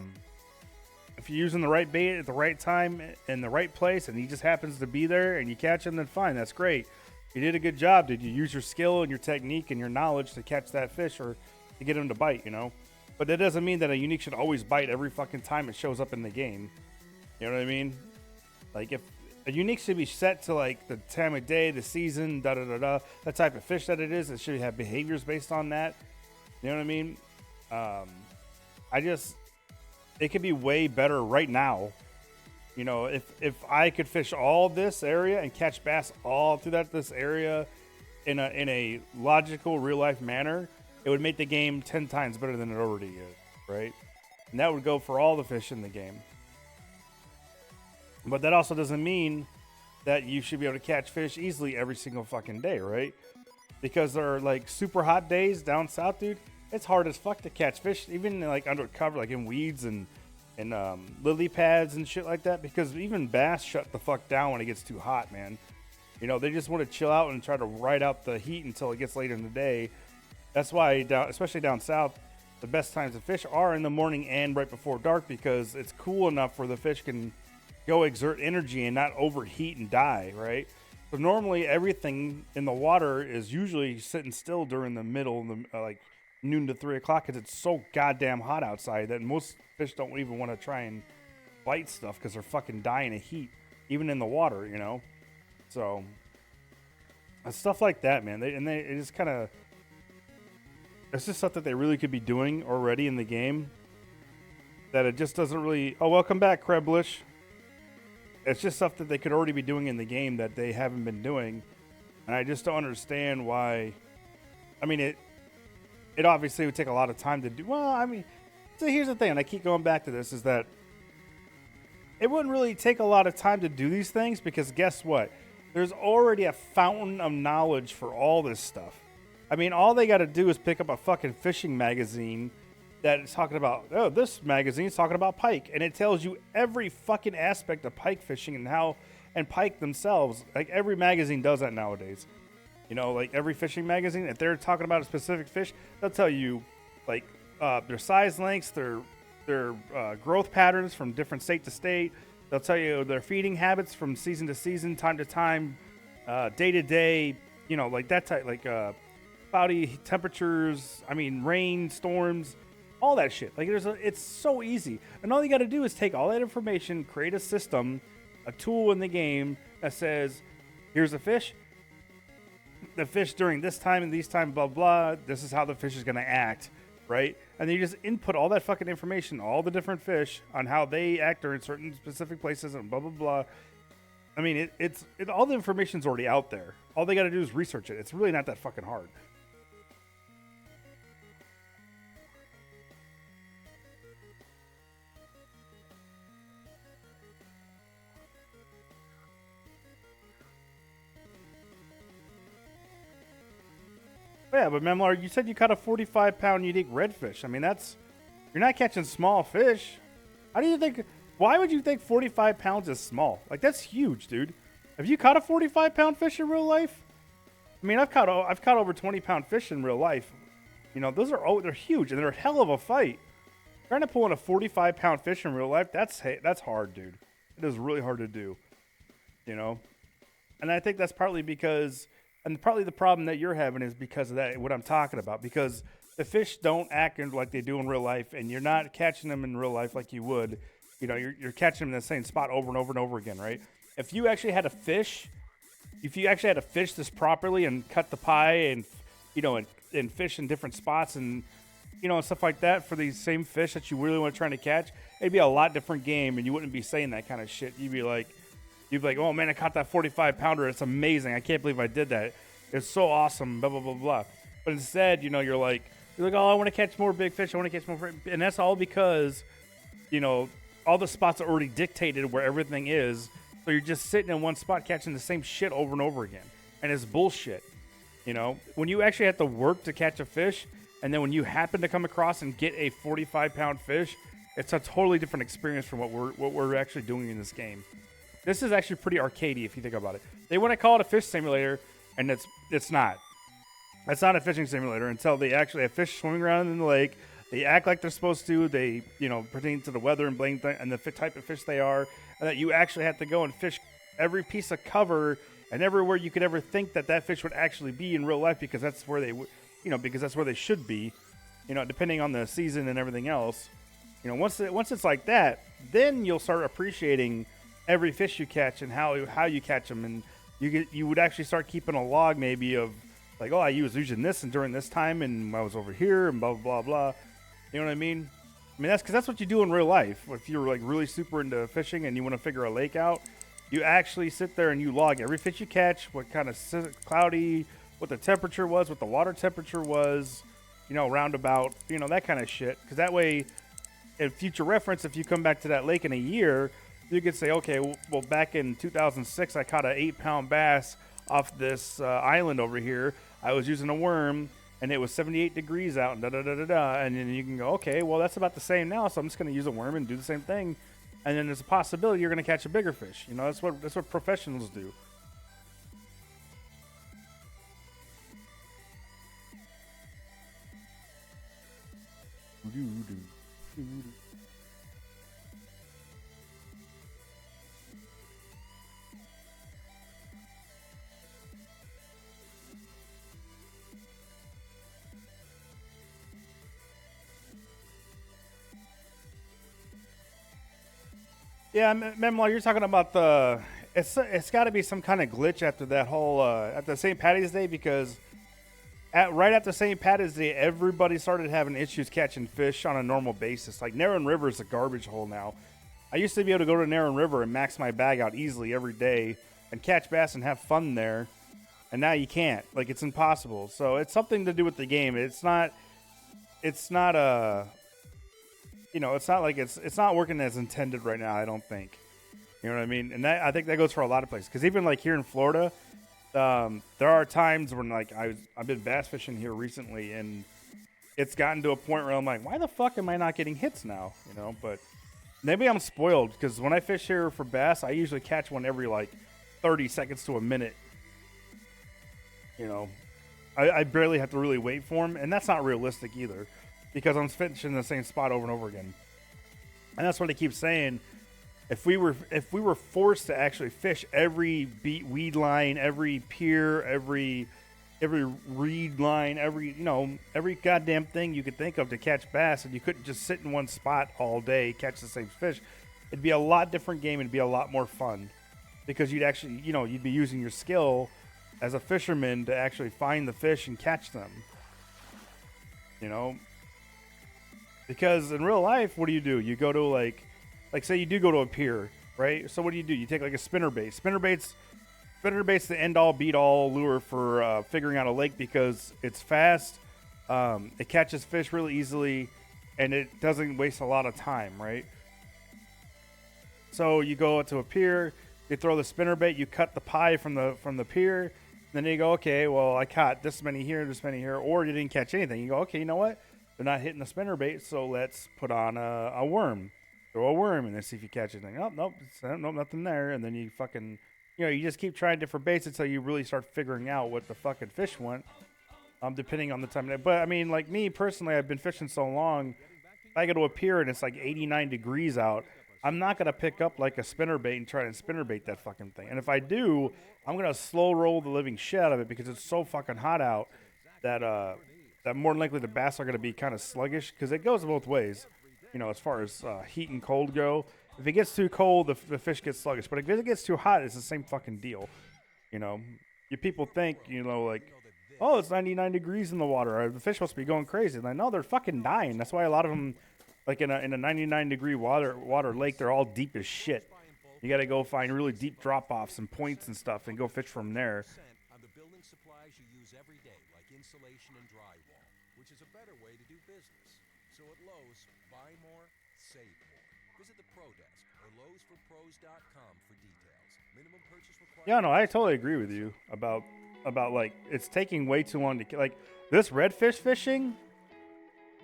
if you're using the right bait at the right time in the right place and he just happens to be there and you catch him, then fine, that's great. You did a good job. Did you use your skill and your technique and your knowledge to catch that fish or to get him to bite, you know? But that doesn't mean that a unique should always bite every fucking time it shows up in the game. You know what I mean? Like, if a unique should be set to, like, the time of day, the season, the type of fish that it is. It should have behaviors based on that. You know what I mean? it could be way better right now. You know, if I could fish all this area and catch bass all through this area in a logical, real life manner, it would make the game 10 times better than it already is, right? And that would go for all the fish in the game. But that also doesn't mean that you should be able to catch fish easily every single fucking day, right? Because there are like super hot days down south, dude. It's hard as fuck to catch fish, even like under cover, like in weeds and lily pads and shit like that, because even bass shut the fuck down when it gets too hot, man. You know, they just want to chill out and try to ride out the heat until it gets later in the day. That's why, especially down south, the best times to fish are in the morning and right before dark, because it's cool enough where the fish can go exert energy and not overheat and die, right? So normally everything in the water is usually sitting still during the middle, like noon to 3 o'clock, because it's so goddamn hot outside that most fish don't even want to try and bite stuff because they're fucking dying of heat, even in the water, you know? So, stuff like that, man. It just kind of, it's just stuff that they really could be doing already in the game that it just doesn't really, oh, welcome back, Kreblish. It's just stuff that they could already be doing in the game that they haven't been doing. And I just don't understand why. I mean, it obviously would take a lot of time to do. Well, I mean, so here's the thing, and I keep going back to this, is that it wouldn't really take a lot of time to do these things, because guess what? There's already a fountain of knowledge for all this stuff. I mean, all they got to do is pick up a fucking fishing magazine that is talking about, oh, this magazine is talking about pike, and it tells you every fucking aspect of pike fishing and pike themselves. Like, every magazine does that nowadays. You know, like every fishing magazine, if they're talking about a specific fish, they'll tell you, like, their size lengths, their growth patterns from different state to state. They'll tell you their feeding habits from season to season, time to time, day to day. You know, like that type, like cloudy temperatures. I mean, rain, storms, all that shit. Like, it's so easy, and all you got to do is take all that information, create a system, a tool in the game that says, here's a fish. The fish during this time and these time, blah blah. This is how the fish is going to act. Right? And then you just input all that fucking information, all the different fish, on how they act in certain specific places and blah, blah, blah. I mean, all the information's already out there. All they got to do is research it. It's really not that fucking hard. Yeah, but Memlar, you said you caught a 45-pound unique redfish. I mean, you're not catching small fish. Why would you think 45 pounds is small? Like, that's huge, dude. Have you caught a 45-pound fish in real life? I mean, I've caught over 20-pound fish in real life. You know, they're huge, and they're a hell of a fight. Trying to pull in a 45-pound fish in real life, that's hard, dude. It is really hard to do, you know? And I think that's partly because... And probably the problem that you're having is because of that, what I'm talking about. Because the fish don't act like they do in real life, and you're not catching them in real life like you would. You know, you're catching them in the same spot over and over and over again, right? If you actually had to fish this properly and cut the pie and, you know, and fish in different spots and, you know, and stuff like that for these same fish that you really want to try to catch, it'd be a lot different game, and you wouldn't be saying that kind of shit. You'd be like, oh, man, I caught that 45-pounder. It's amazing. I can't believe I did that. It's so awesome, blah, blah, blah, blah. But instead, you know, you're like, oh, I want to catch more big fish. I want to catch more. And that's all because, you know, all the spots are already dictated where everything is. So you're just sitting in one spot catching the same shit over and over again. And it's bullshit. You know, when you actually have to work to catch a fish, and then when you happen to come across and get a 45-pound fish, it's a totally different experience from what we're actually doing in this game. This is actually pretty arcadey if you think about it. They want to call it a fish simulator, and it's not. It's not a fishing simulator until they actually have fish swimming around in the lake. They act like they're supposed to. They, you know, pertain to the weather and blame and the type of fish they are, and that you actually have to go and fish every piece of cover and everywhere you could ever think that fish would actually be in real life, because that's where because that's where they should be, you know, depending on the season and everything else. You know, once it's like that, then you'll start appreciating every fish you catch and how you catch them, and you would actually start keeping a log maybe of like, oh, I was using this and during this time, and I was over here and blah blah blah blah. You know what I mean? I mean, that's because that's what you do in real life. If you're like really super into fishing and you want to figure a lake out, you actually sit there and you log every fish you catch, what kind of cloudy, what the temperature was, what the water temperature was, you know, roundabout, you know, that kind of shit. Because that way, in future reference, if you come back to that lake in a year, you could say, okay, well, back in 2006, I caught an 8-pound bass off this island over here. I was using a worm, and it was 78 degrees out, and da-da-da-da-da. And then you can go, okay, well, that's about the same now, so I'm just going to use a worm and do the same thing. And then there's a possibility you're going to catch a bigger fish. You know, that's what professionals do. Yeah, Memoir, you're talking about the. It's got to be some kind of glitch after that whole after St. Patty's Day, because right after St. Patty's Day, everybody started having issues catching fish on a normal basis. Like Narran River is a garbage hole now. I used to be able to go to Narran River and max my bag out easily every day and catch bass and have fun there, and now you can't. Like, it's impossible. So it's something to do with the game. It's not a. You know, it's not like it's not working as intended right now, I don't think. You know what I mean? And I think that goes for a lot of places. Because even like here in Florida, there are times when like I've been bass fishing here recently, and it's gotten to a point where I'm like, why the fuck am I not getting hits now? You know, but maybe I'm spoiled, because when I fish here for bass, I usually catch one every like 30 seconds to a minute. You know, I barely have to really wait for them, and that's not realistic either, because I'm fishing the same spot over and over again. And that's what I keep saying. If we were forced to actually fish every weed line, every pier, every reed line, every goddamn thing you could think of to catch bass, and you couldn't just sit in one spot all day, catch the same fish, it'd be a lot different game. It'd be a lot more fun, because you'd actually, you'd be using your skill as a fisherman to actually find the fish and catch them. You know? Because in real life, what do? You go to like say you do go to a pier, right? So what do? You take like a spinnerbait. Spinnerbait's the end-all, beat-all lure for figuring out a lake, because it's fast, it catches fish really easily, and it doesn't waste a lot of time, right? So you go to a pier, you throw the spinnerbait, you cut the pie from the pier, then you go, okay, well, I caught this many here, or you didn't catch anything. You go, okay, you know what? They're not hitting the spinnerbait, so let's put on a worm. Throw a worm and then see if you catch anything. Oh, nope, nothing there. And then you fucking, you just keep trying different baits until you really start figuring out what the fucking fish want, depending on the time of day. But, I mean, like me personally, I've been fishing so long, if I go to a pier and it's like 89 degrees out, I'm not going to pick up like a spinnerbait and try and spinnerbait that fucking thing. And if I do, I'm going to slow roll the living shit out of it, because it's so fucking hot out that more than likely the bass are going to be kind of sluggish, because it goes both ways, as far as heat and cold go. If it gets too cold, the fish gets sluggish. But if it gets too hot, it's the same fucking deal. You people think, like, oh, it's 99 degrees in the water, or the fish must be going crazy. And I know they're fucking dying. That's why a lot of them, like in a 99 degree water lake, they're all deep as shit. You got to go find really deep drop-offs and points and stuff and go fish from there. On the building supplies you use every day, like insulation and drywall, which is a better way to do business. So at Lowe's, buy more, save more. Visit the Pro Desk or LowesForPros.com for details. Minimum purchase required. Yeah, no, I totally agree with you about like it's taking way too long to like this redfish fishing.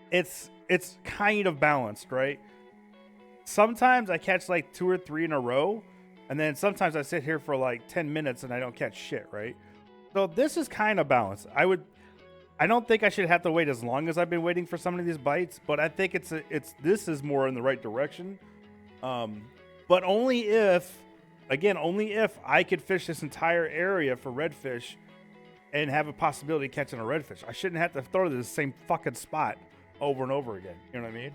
It's kind of balanced, right? Sometimes I catch like 2 or 3 in a row, and then sometimes I sit here for like 10 minutes and I don't catch shit, right? So this is kind of balanced. I don't think I should have to wait as long as I've been waiting for some of these bites, but I think this is more in the right direction. But only if I could fish this entire area for redfish and have a possibility of catching a redfish. I shouldn't have to throw to the same fucking spot over and over again. You know what I mean?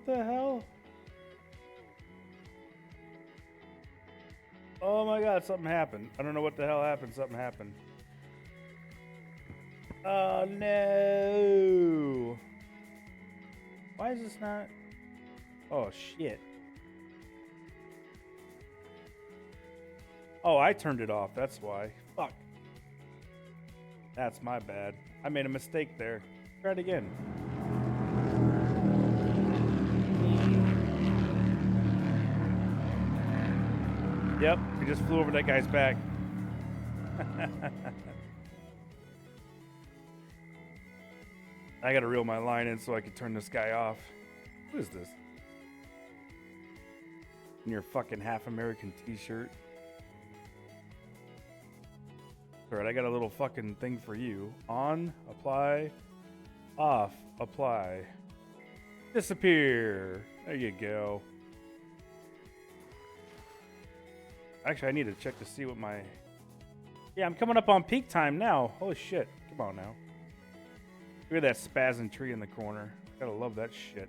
What the hell? Oh my god, something happened. I don't know what the hell happened. Something happened. Oh no. Why is this not? Oh shit. Oh, I turned it off. That's why. Fuck. That's my bad. I made a mistake there. Try it again. Yep, we just flew over that guy's back. I gotta reel my line in so I can turn this guy off. Who is this? In your fucking half American t-shirt. Alright, I got a little fucking thing for you. On, apply, off, apply. Disappear. There you go. Actually, I need to check to see what my... Yeah, I'm coming up on peak time now. Holy shit. Come on now. Look at that spazzing tree in the corner. Gotta love that shit.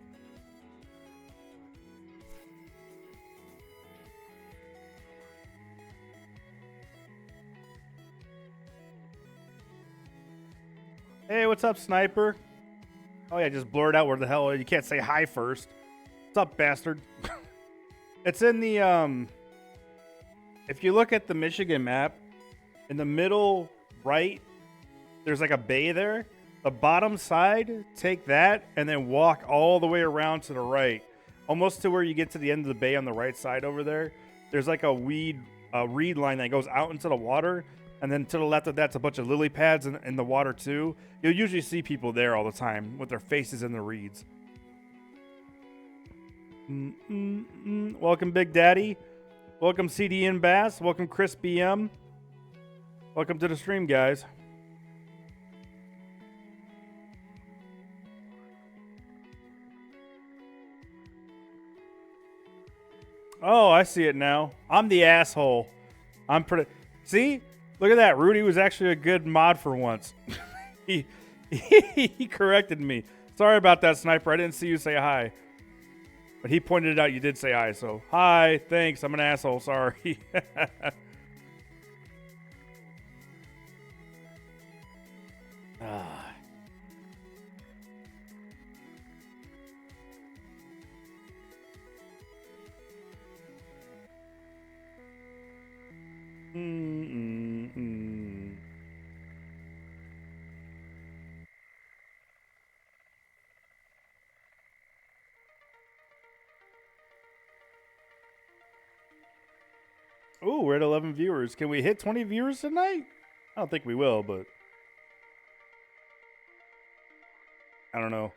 Hey, what's up, Sniper? Oh yeah, just blur it out where the hell... You can't say hi first. What's up, bastard? It's in the, If you look at the Michigan map, in the middle right, there's like a bay there. The bottom side, take that and then walk all the way around to the right. Almost to where you get to the end of the bay on the right side over there. There's like a reed line that goes out into the water. And then to the left of that's a bunch of lily pads in the water too. You'll usually see people there all the time with their faces in the reeds. Welcome, Big Daddy. Welcome, CDN Bass. Welcome, Chris BM. Welcome to the stream, guys. Oh, I see it now. I'm the asshole. I'm pretty... See? Look at that. Rudy was actually a good mod for once. he corrected me. Sorry about that, Sniper. I didn't see you say hi. But he pointed it out. You did say hi, so... Hi. Thanks. I'm an asshole. Sorry. Ooh, we're at 11 viewers. Can we hit 20 viewers tonight? I don't think we will, but... I don't know.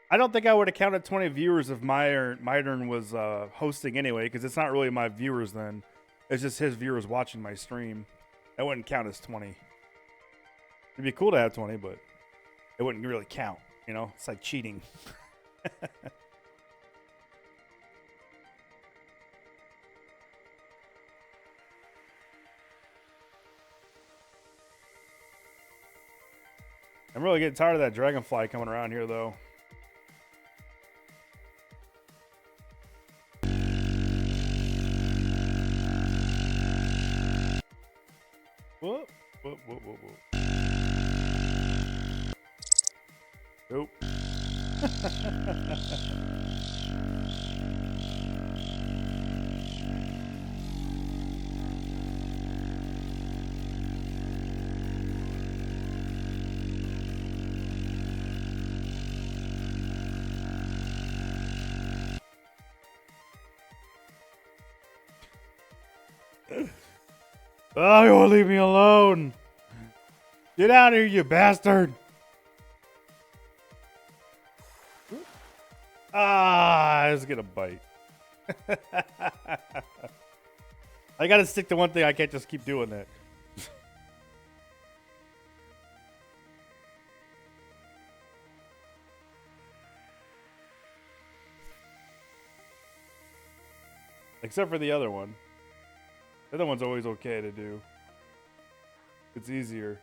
I don't think I would have counted 20 viewers if Mydern was hosting anyway, because it's not really my viewers then. It's just his viewers watching my stream. That wouldn't count as 20. It'd be cool to have 20, but it wouldn't really count. You know, it's like cheating. I'm really getting tired of that dragonfly coming around here, though. Whoa, whoa, whoa, whoa, whoa. Nope. Oh, you won't leave me alone. Get out of here, you bastard. Ah, let's get a bite. I gotta stick to one thing. I can't just keep doing that. Except for the other one. The other one's always okay to do. It's easier.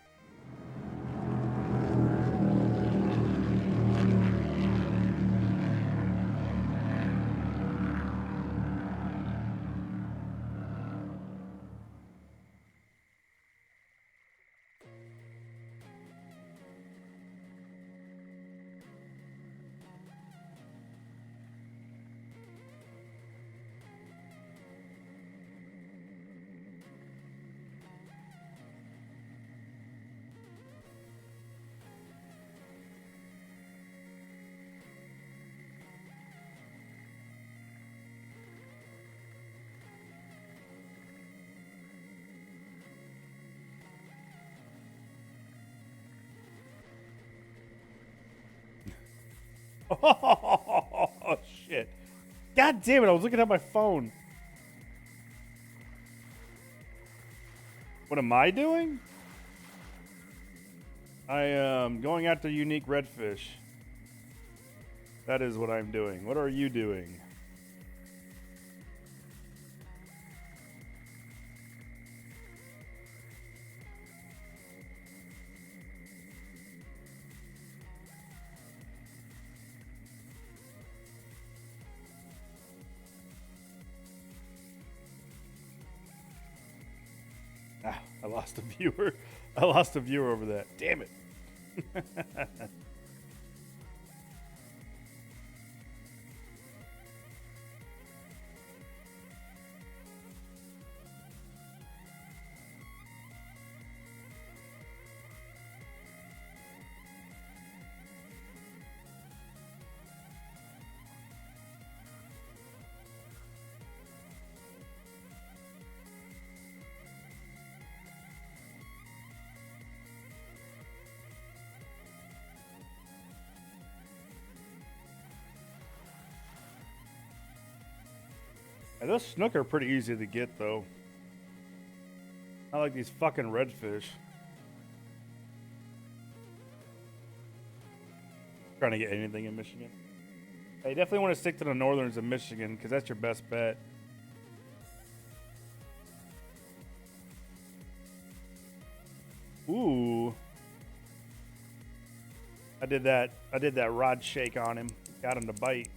Oh, shit. God damn it, I was looking at my phone. What am I doing? I am going after unique redfish. That is what I'm doing. What are you doing? Ah, I lost a viewer. I lost a viewer over that. Damn it. And those snook are pretty easy to get, though. Not like these fucking redfish. Trying to get anything in Michigan. I definitely want to stick to the northerns of Michigan because that's your best bet. Ooh. I did that rod shake on him. Got him to bite.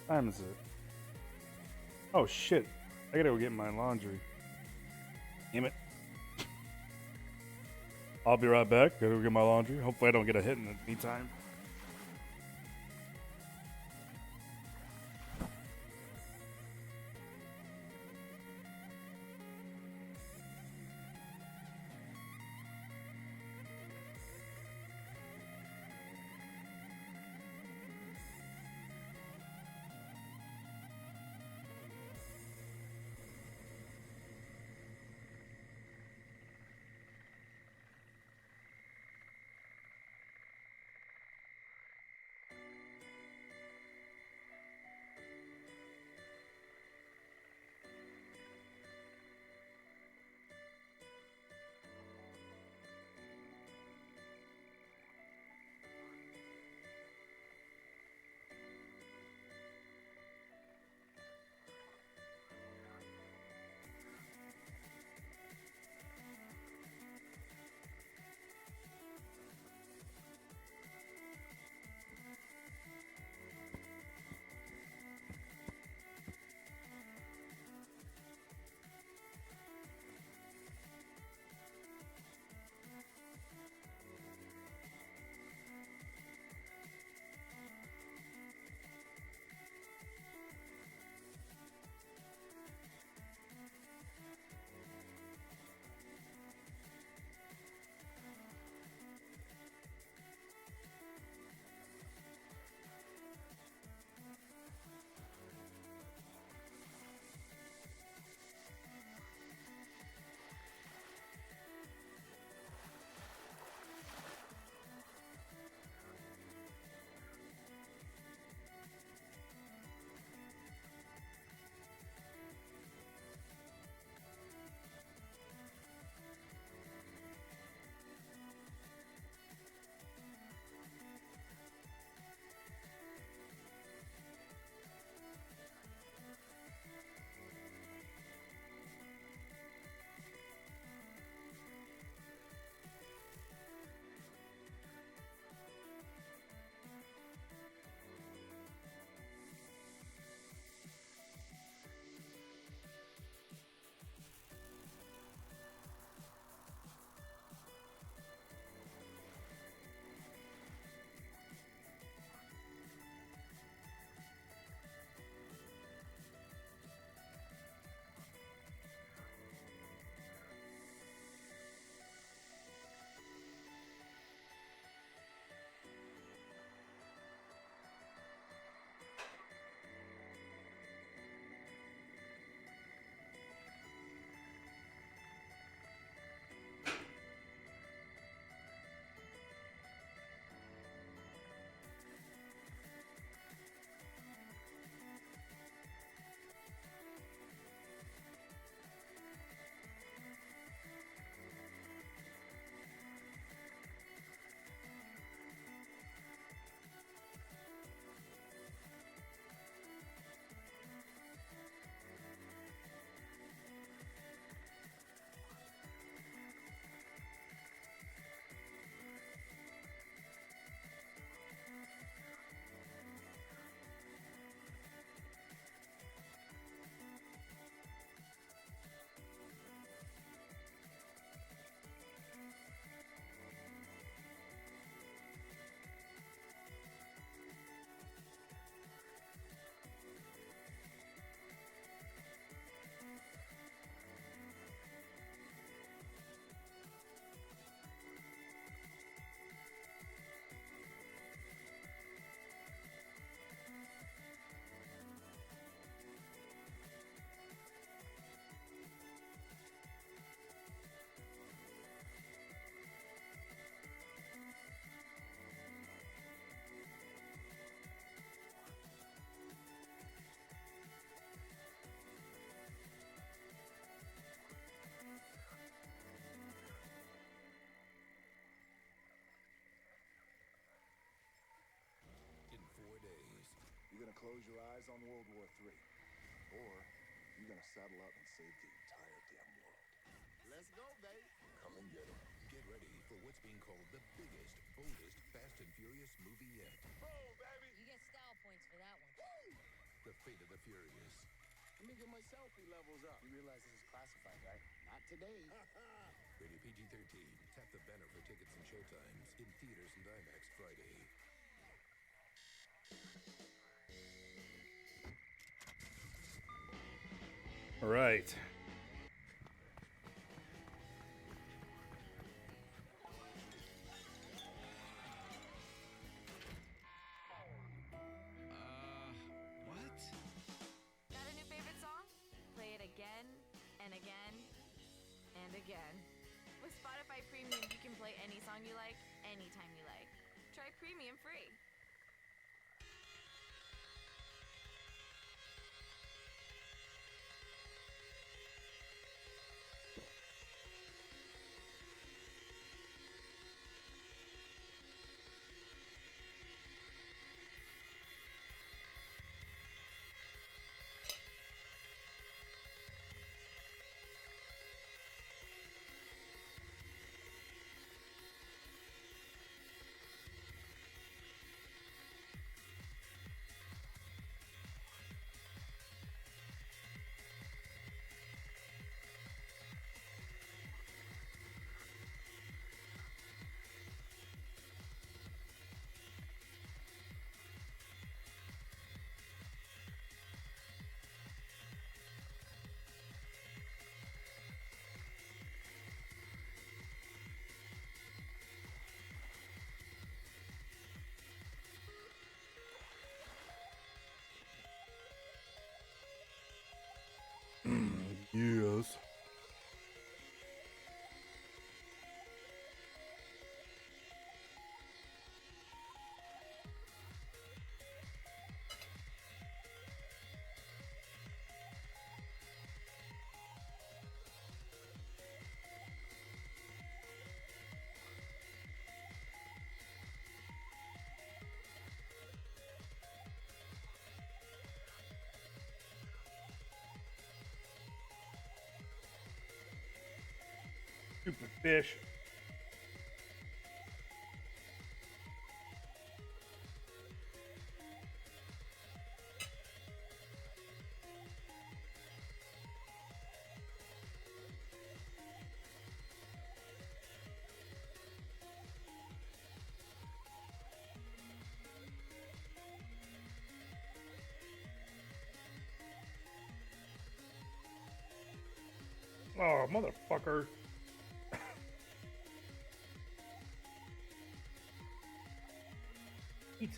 What time is it? Oh shit. I gotta go get my laundry. Damn it. I'll be right back. Gotta go get my laundry. Hopefully I don't get a hit in the meantime. You're gonna close your eyes on World War III, or you're gonna saddle up and save the entire damn world. Let's go, babe. Come and get 'em. Get ready for what's being called the biggest, boldest Fast and Furious movie yet. Roll, baby. You get style points for that one. Woo! The Fate of the Furious. Let me get my selfie levels up. You realize this is classified, right? Not today. Rated PG-13. Tap the banner for tickets and showtimes. In theaters and IMAX Friday. All right. What? Got a new favorite song? Play it again and again and again. With Spotify Premium, you can play any song you like, anytime you like. Try Premium free. Yes. Stupid fish. Oh, motherfucker. Eat.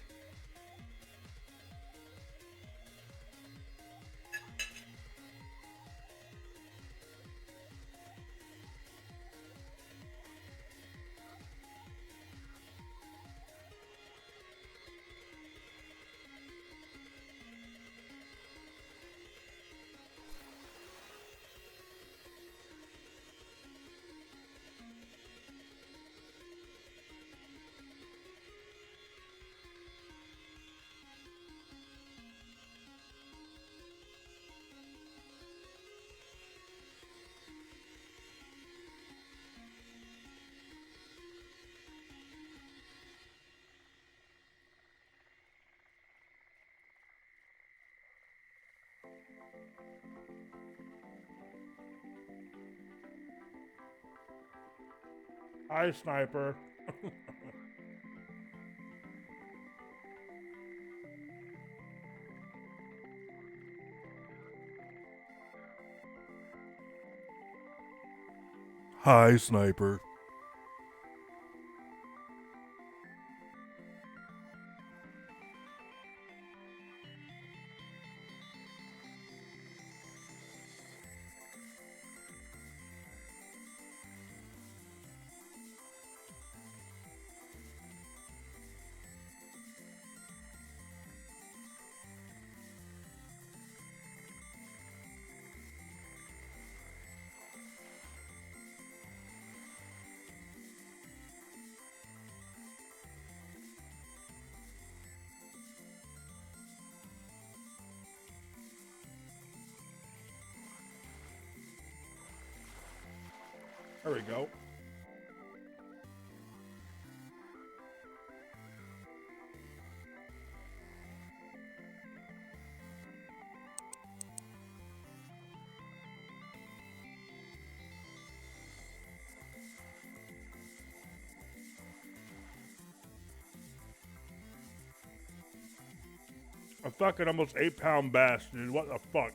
Hi, sniper. Hi, sniper. There we go. A fucking almost 8-pound bass, dude. What the fuck?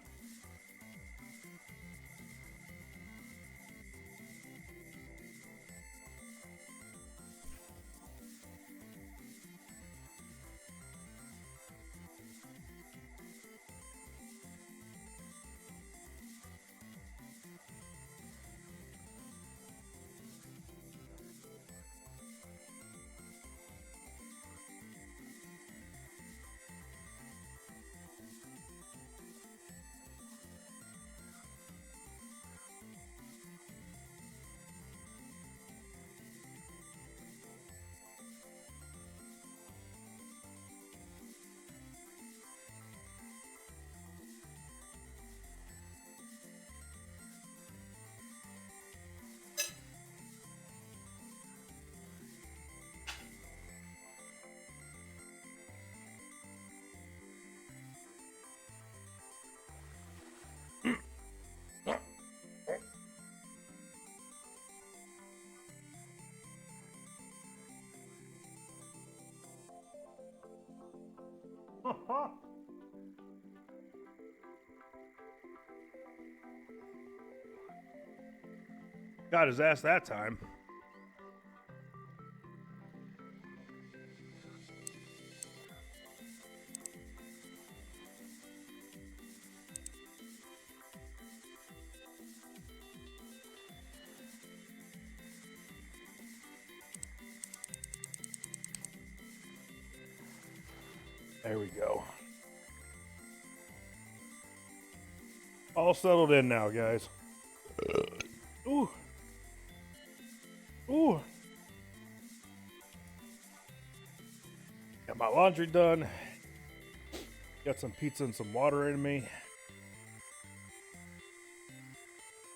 Got his ass that time. There we go. All settled in now, guys. Ooh. Ooh. Got my laundry done. Got some pizza and some water in me.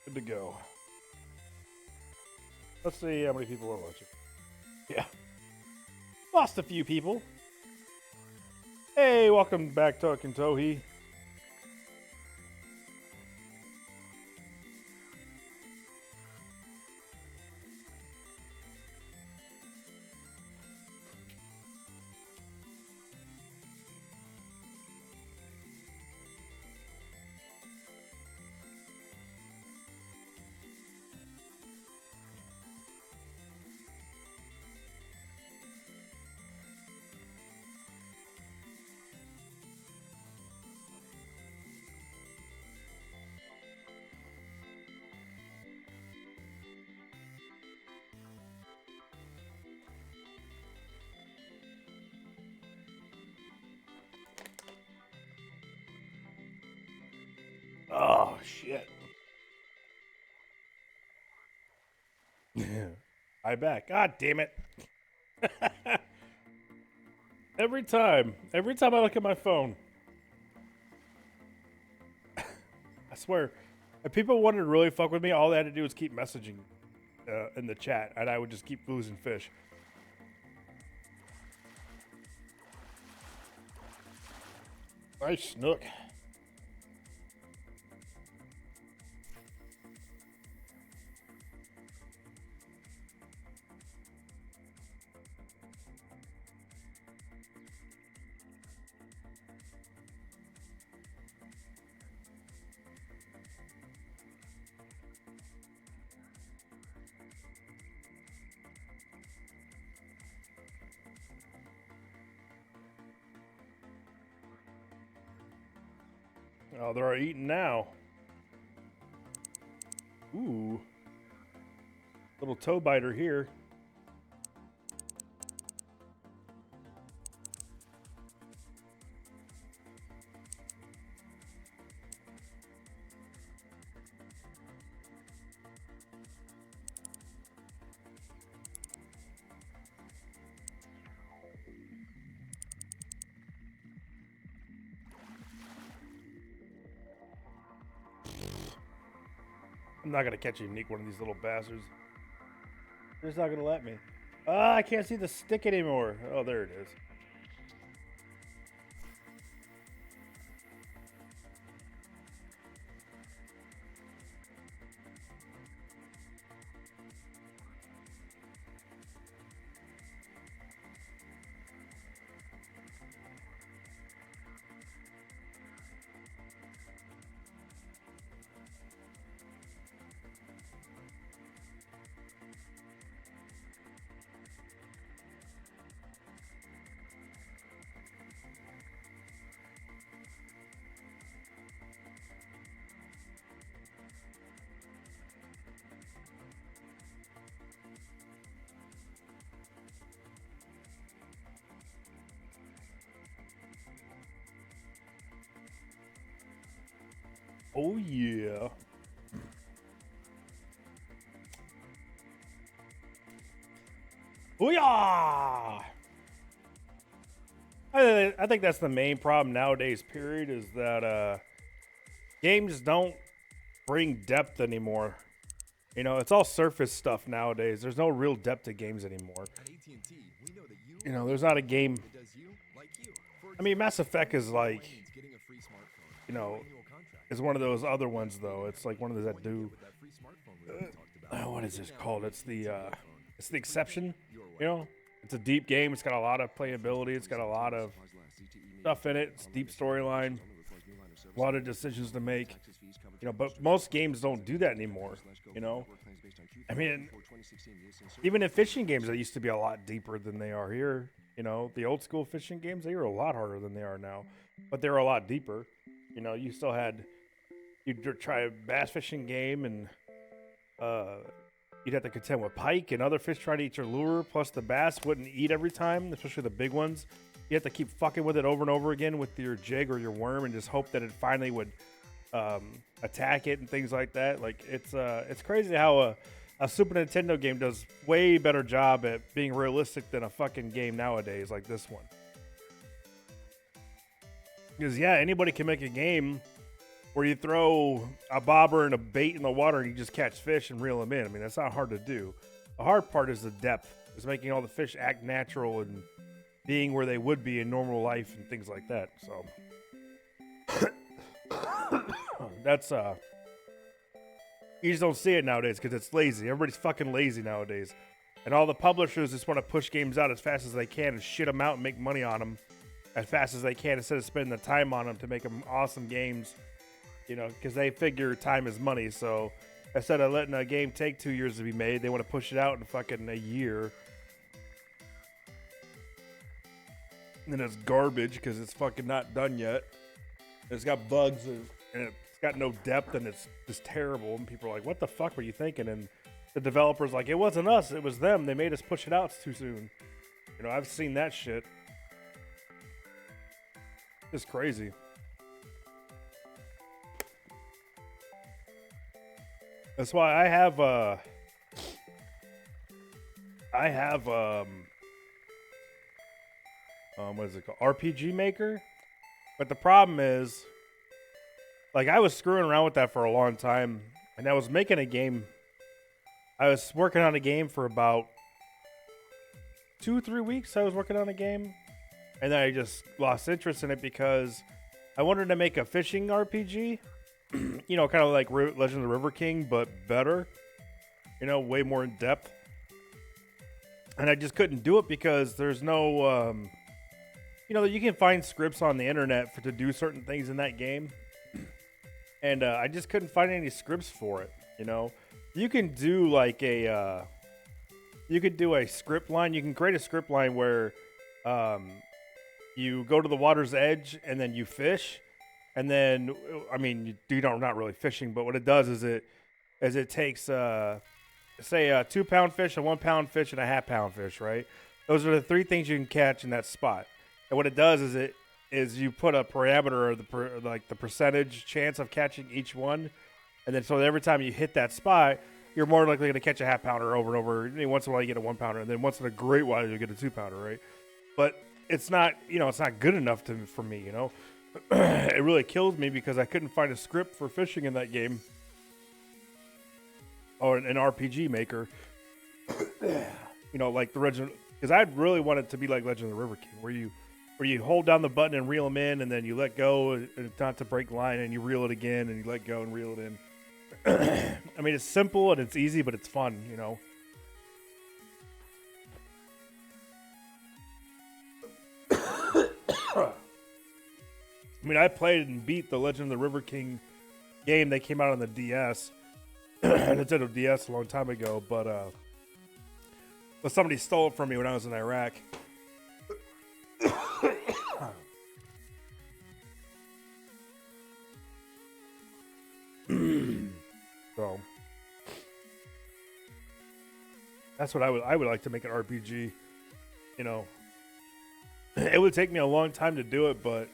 Good to go. Let's see how many people are watching. Yeah. Lost a few people. Hey, welcome back, Talking Tohi. Oh, shit. I back. God damn it. Every time I look at my phone, I swear, if people wanted to really fuck with me, all they had to do was keep messaging in the chat, and I would just keep losing fish. Nice snook. Oh, they're eating now. Ooh. Little toe biter here. I'm not gonna catch a unique one of these little bastards. They're just not gonna let me. Ah, I can't see the stick anymore. Oh, there it is. Oh yeah. Booyah! I think that's the main problem nowadays, period, is that games don't bring depth anymore. You know, it's all surface stuff nowadays. There's no real depth to games anymore. You know, there's not a game. I mean, Mass Effect is like, you know, is one of those other ones though. It's like one of those that do. What is this called? It's the exception. You know, it's a deep game. It's got a lot of playability. It's got a lot of stuff in it. It's deep storyline. A lot of decisions to make. You know, but most games don't do that anymore. You know, I mean, even in fishing games, they used to be a lot deeper than they are here. You know, the old school fishing games, they were a lot harder than they are now, but they were a lot deeper. You know, you still had, you'd try a bass fishing game and you'd have to contend with pike and other fish trying to eat your lure, plus the bass wouldn't eat every time, especially the big ones. You have to keep fucking with it over and over again with your jig or your worm and just hope that it finally would attack it and things like that. Like, it's crazy how a Super Nintendo game does way better job at being realistic than a fucking game nowadays like this one. Because, yeah, anybody can make a game where you throw a bobber and a bait in the water and you just catch fish and reel them in. I mean, that's not hard to do. The hard part is the depth. Is making all the fish act natural and being where they would be in normal life and things like that. So, that's, you just don't see it nowadays because it's lazy. Everybody's fucking lazy nowadays. And all the publishers just want to push games out as fast as they can and shit them out and make money on them as fast as they can instead of spending the time on them to make them awesome games. You know, because they figure time is money. So instead of letting a game take 2 years to be made, they want to push it out in fucking a year. And then it's garbage because it's fucking not done yet. It's got bugs and it's got no depth and it's just terrible. And people are like, what the fuck were you thinking? And the developer's like, it wasn't us, it was them. They made us push it out too soon. You know, I've seen that shit. It's crazy. That's why I have what is it called? RPG Maker. But the problem is, like, I was screwing around with that for a long time, and I was making a game. I was working on a game for about 2-3 weeks. I was working on a game, and then I just lost interest in it because I wanted to make a fishing RPG. You know, kind of like Legend of the River King, but better. You know, way more in depth. And I just couldn't do it because there's no, you know, you can find scripts on the internet to do certain things in that game. And I just couldn't find any scripts for it, you know. You can do like a, you could do a script line. You can create a script line where you go to the water's edge and then you fish. And then, I mean, not really fishing, but what it does is it takes, say a 2-pound fish, a 1-pound fish, and a half-pound fish, right? Those are the 3 things you can catch in that spot. And what it does is you put a parameter of the percentage chance of catching each one, and then so every time you hit that spot, you're more likely going to catch a half-pounder over and over. And once in a while you get a 1-pounder, and then once in a great while you get a 2-pounder, right? But it's not, you know, it's not good enough for me, you know. It really killed me because I couldn't find a script for fishing in that game or an RPG Maker. you know, like the original, because I'd really want it to be like Legend of the River King, where you hold down the button and reel them in, and then you let go, and it's not to break line, and you reel it again, and you let go and reel it in. I mean, it's simple and it's easy, but it's fun, you know. I mean, I played and beat the Legend of the River King game. They came out on the DS, Nintendo DS a long time ago, but somebody stole it from me when I was in Iraq. So that's what I would like to make an RPG. You know, it would take me a long time to do it, but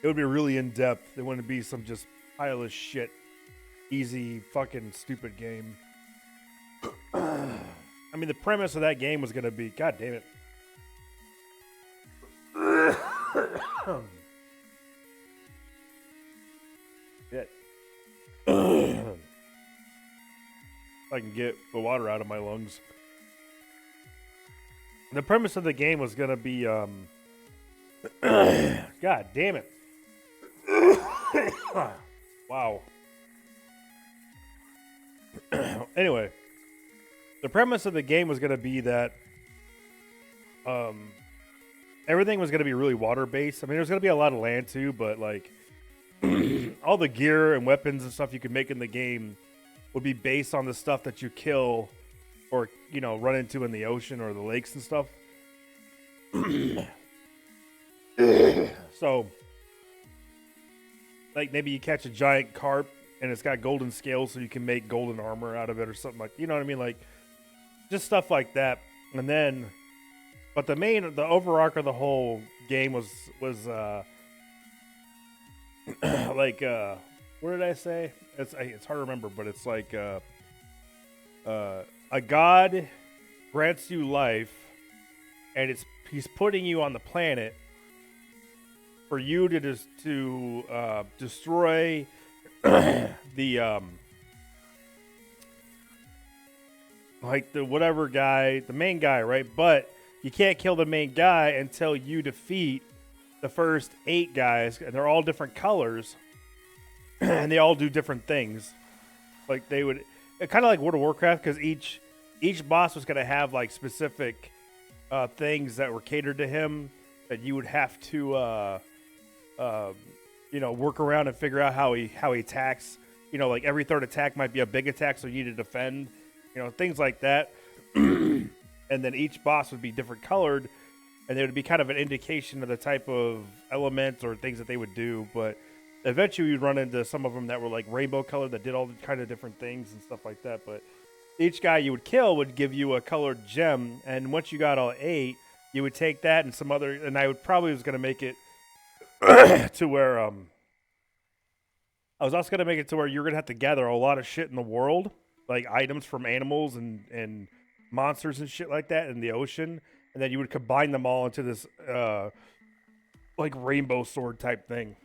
it would be really in depth. It wouldn't be some just pile of shit, easy fucking stupid game. I mean, the premise of that game was gonna be, god damn it. Shit. I can get the water out of my lungs. The premise of the game was gonna be, god damn it. Wow. Anyway, the premise of the game was gonna be that, everything was gonna be really water based. I mean, there's gonna be a lot of land too, but like, all the gear and weapons and stuff you could make in the game would be based on the stuff that you kill or, you know, run into in the ocean or the lakes and stuff. So, like, maybe you catch a giant carp and it's got golden scales so you can make golden armor out of it or something like, you know what I mean? Like, just stuff like that. And then, but the overarch of the whole game was like, what did I say? It's hard to remember, but it's like a god grants you life, and he's putting you on the planet for you to destroy the like the whatever guy, the main guy, right? But you can't kill the main guy until you defeat the first 8 guys, and they're all different colors, and they all do different things. Like they would, kind of like World of Warcraft, because each boss was going to have like specific things that were catered to him that you would have to, you know, work around and figure out how he attacks. You know, like every third attack might be a big attack, so you need to defend. You know, things like that. And then each boss would be different colored, and there would be kind of an indication of the type of element or things that they would do. But eventually you'd run into some of them that were like rainbow colored that did all the kind of different things and stuff like that. But each guy you would kill would give you a colored gem. And once you got all 8, you would take that and some other, and I would probably was going to make it to where, I was also going to make it to where you're going to have to gather a lot of shit in the world, like items from animals and monsters and shit like that in the ocean. And then you would combine them all into this, like rainbow sword type thing.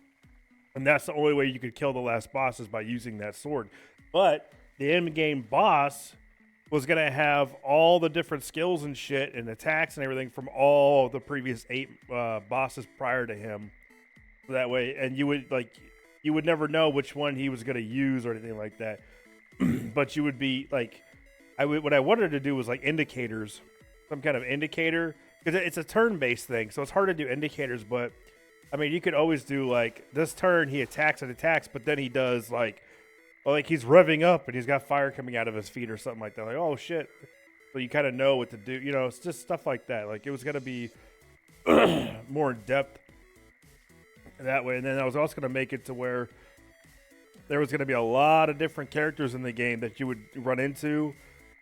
And that's the only way you could kill the last boss is by using that sword. But the end game boss was going to have all the different skills and shit and attacks and everything from all the previous 8 bosses prior to him. That way, and you would never know which one he was going to use or anything like that. But you would be like, what I wanted to do was like indicators. Some kind of indicator, because it's a turn-based thing, so it's hard to do indicators. But I mean, you could always do like this turn he attacks, but then he does like he's revving up and he's got fire coming out of his feet or something like that. Like, oh shit! So you kind of know what to do. You know, it's just stuff like that. Like it was gonna be more in depth that way, and then I was also gonna make it to where there was gonna be a lot of different characters in the game that you would run into.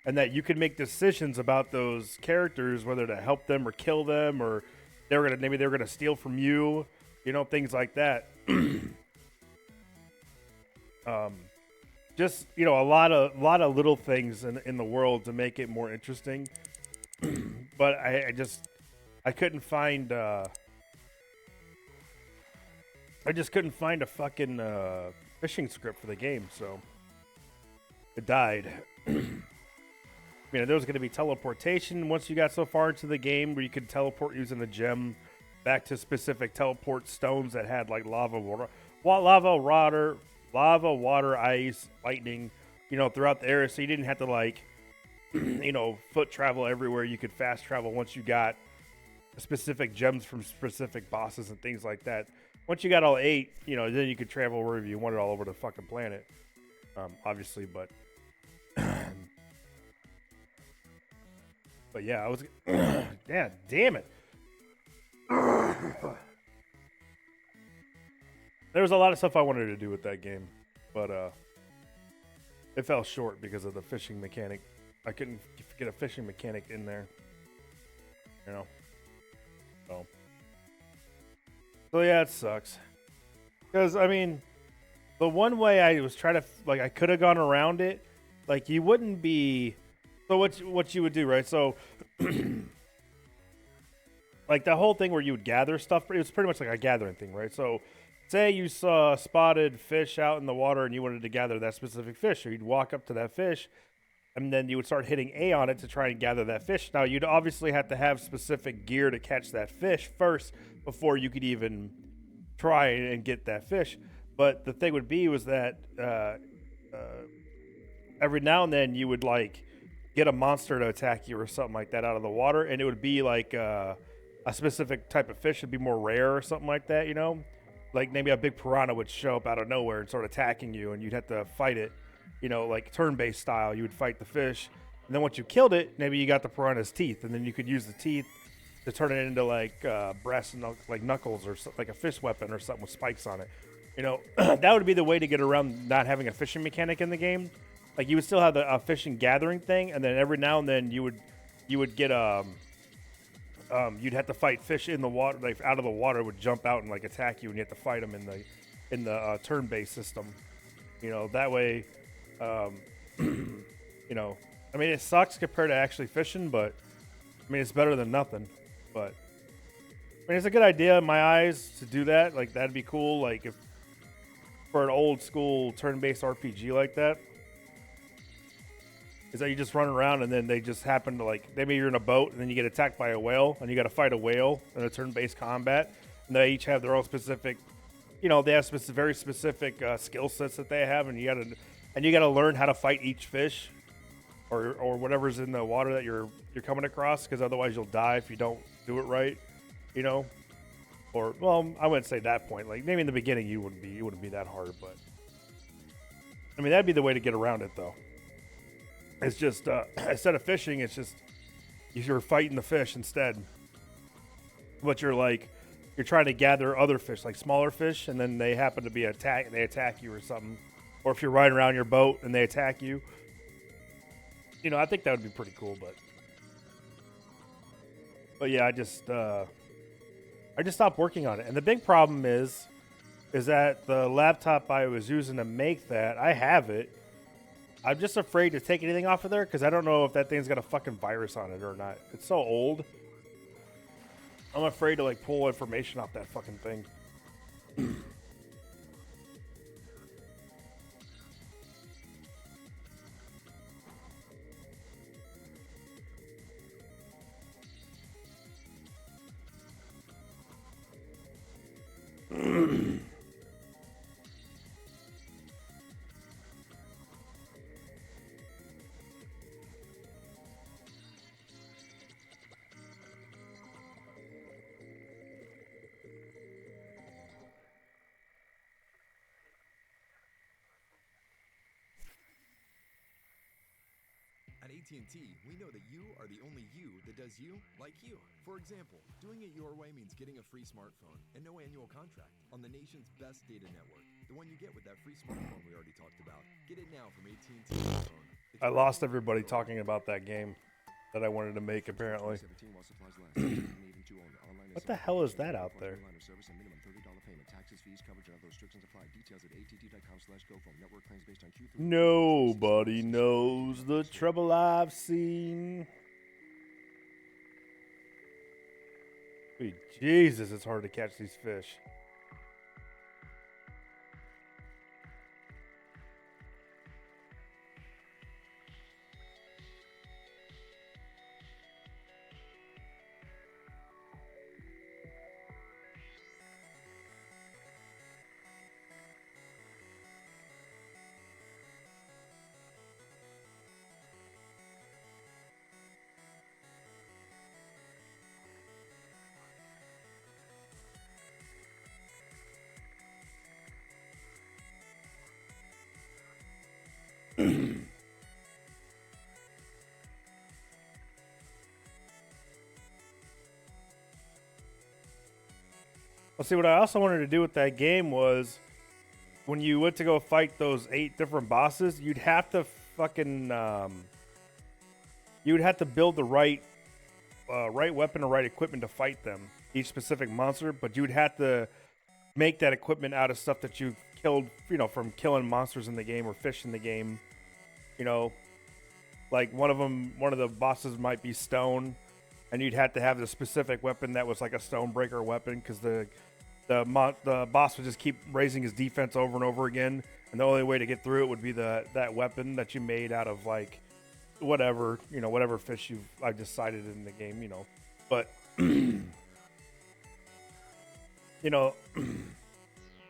And that you could make decisions about those characters, whether to help them or kill them, or maybe they were gonna steal from you, you know, things like that. Just, you know, a lot of little things in the world to make it more interesting. But I couldn't find I just couldn't find a fucking fishing script for the game, so it died. there was going to be teleportation once you got so far into the game where you could teleport using a gem back to specific teleport stones that had like lava, water, ice, lightning, throughout the area. So you didn't have to like, foot travel everywhere. You could fast travel once you got specific gems from specific bosses and things like that. Once you got all 8, then you could travel wherever you wanted all over the fucking planet. Obviously, but but yeah, I was yeah, damn it. There was a lot of stuff I wanted to do with that game, but it fell short because of the fishing mechanic. I couldn't get a fishing mechanic in there, So yeah, it sucks. Because the one way I was trying to I could have gone around it, you wouldn't be. So what you would do, right? So the whole thing where you would gather stuff, it was pretty much like a gathering thing, right? So say you saw spotted fish out in the water and you wanted to gather that specific fish, or you'd walk up to that fish and then you would start hitting A on it to try and gather that fish. Now, you'd obviously have to have specific gear to catch that fish first before you could even try and get that fish. But the thing would be was that every now and then you would get a monster to attack you or something like that out of the water, and it would be a specific type of fish. It'd be more rare or something like that, Like maybe a big piranha would show up out of nowhere and start attacking you, and you'd have to fight it. Turn-based style, you would fight the fish. And then once you killed it, maybe you got the piranha's teeth, and then you could use the teeth to turn it into brass knuckles or like a fish weapon or something with spikes on it. That would be the way to get around not having a fishing mechanic in the game. You would still have a fishing gathering thing, and then every now and then you would get you'd have to fight fish in the water, out of the water would jump out and attack you, and you have to fight them in the turn-based system. That way. It sucks compared to actually fishing, but it's better than nothing. But it's a good idea in my eyes to do that. That'd be cool. If for an old school turn-based RPG like that, is that you just run around and then they just happen to maybe you're in a boat and then you get attacked by a whale and you got to fight a whale in a turn-based combat, and they each have their own specific, they have very specific skill sets that they have, and you got to learn how to fight each fish or whatever's in the water that you're coming across, because otherwise you'll die if you don't do it right, Or I wouldn't say that point. Maybe in the beginning it wouldn't be that hard, but that'd be the way to get around it though. It's just instead of fishing, it's just you're fighting the fish instead. But you're trying to gather other fish, smaller fish, and then they happen to be they attack you or something. Or if you're riding around your boat and they attack you. I think that would be pretty cool, but yeah, I just stopped working on it. And the big problem is that the laptop I was using to make that, I have it. I'm just afraid to take anything off of there because I don't know if that thing's got a fucking virus on it or not. It's so old. I'm afraid to pull information off that fucking thing. At AT&T, we know that you are the only you that does you like you. For example, doing it your way means getting a free smartphone and no annual contract on the nation's best data network. The one you get with that free smartphone we already talked about. Get it now from AT&T phone. I lost everybody talking about that game that I wanted to make, apparently. What the hell is that out there? Nobody knows the trouble I've seen. Sweet Jesus, it's hard to catch these fish. Well, see, what I also wanted to do with that game was when you went to go fight those 8 different bosses, you'd have to fucking you would have to build the right weapon or right equipment to fight them, each specific monster. But you would have to make that equipment out of stuff that you killed, from killing monsters in the game or fish in the game. Like one of the bosses might be stone, and you'd have to have the specific weapon that was like a stone breaker weapon, because the boss would just keep raising his defense over and over again, and the only way to get through it would be that weapon that you made out of like whatever fish I've decided in the game, But I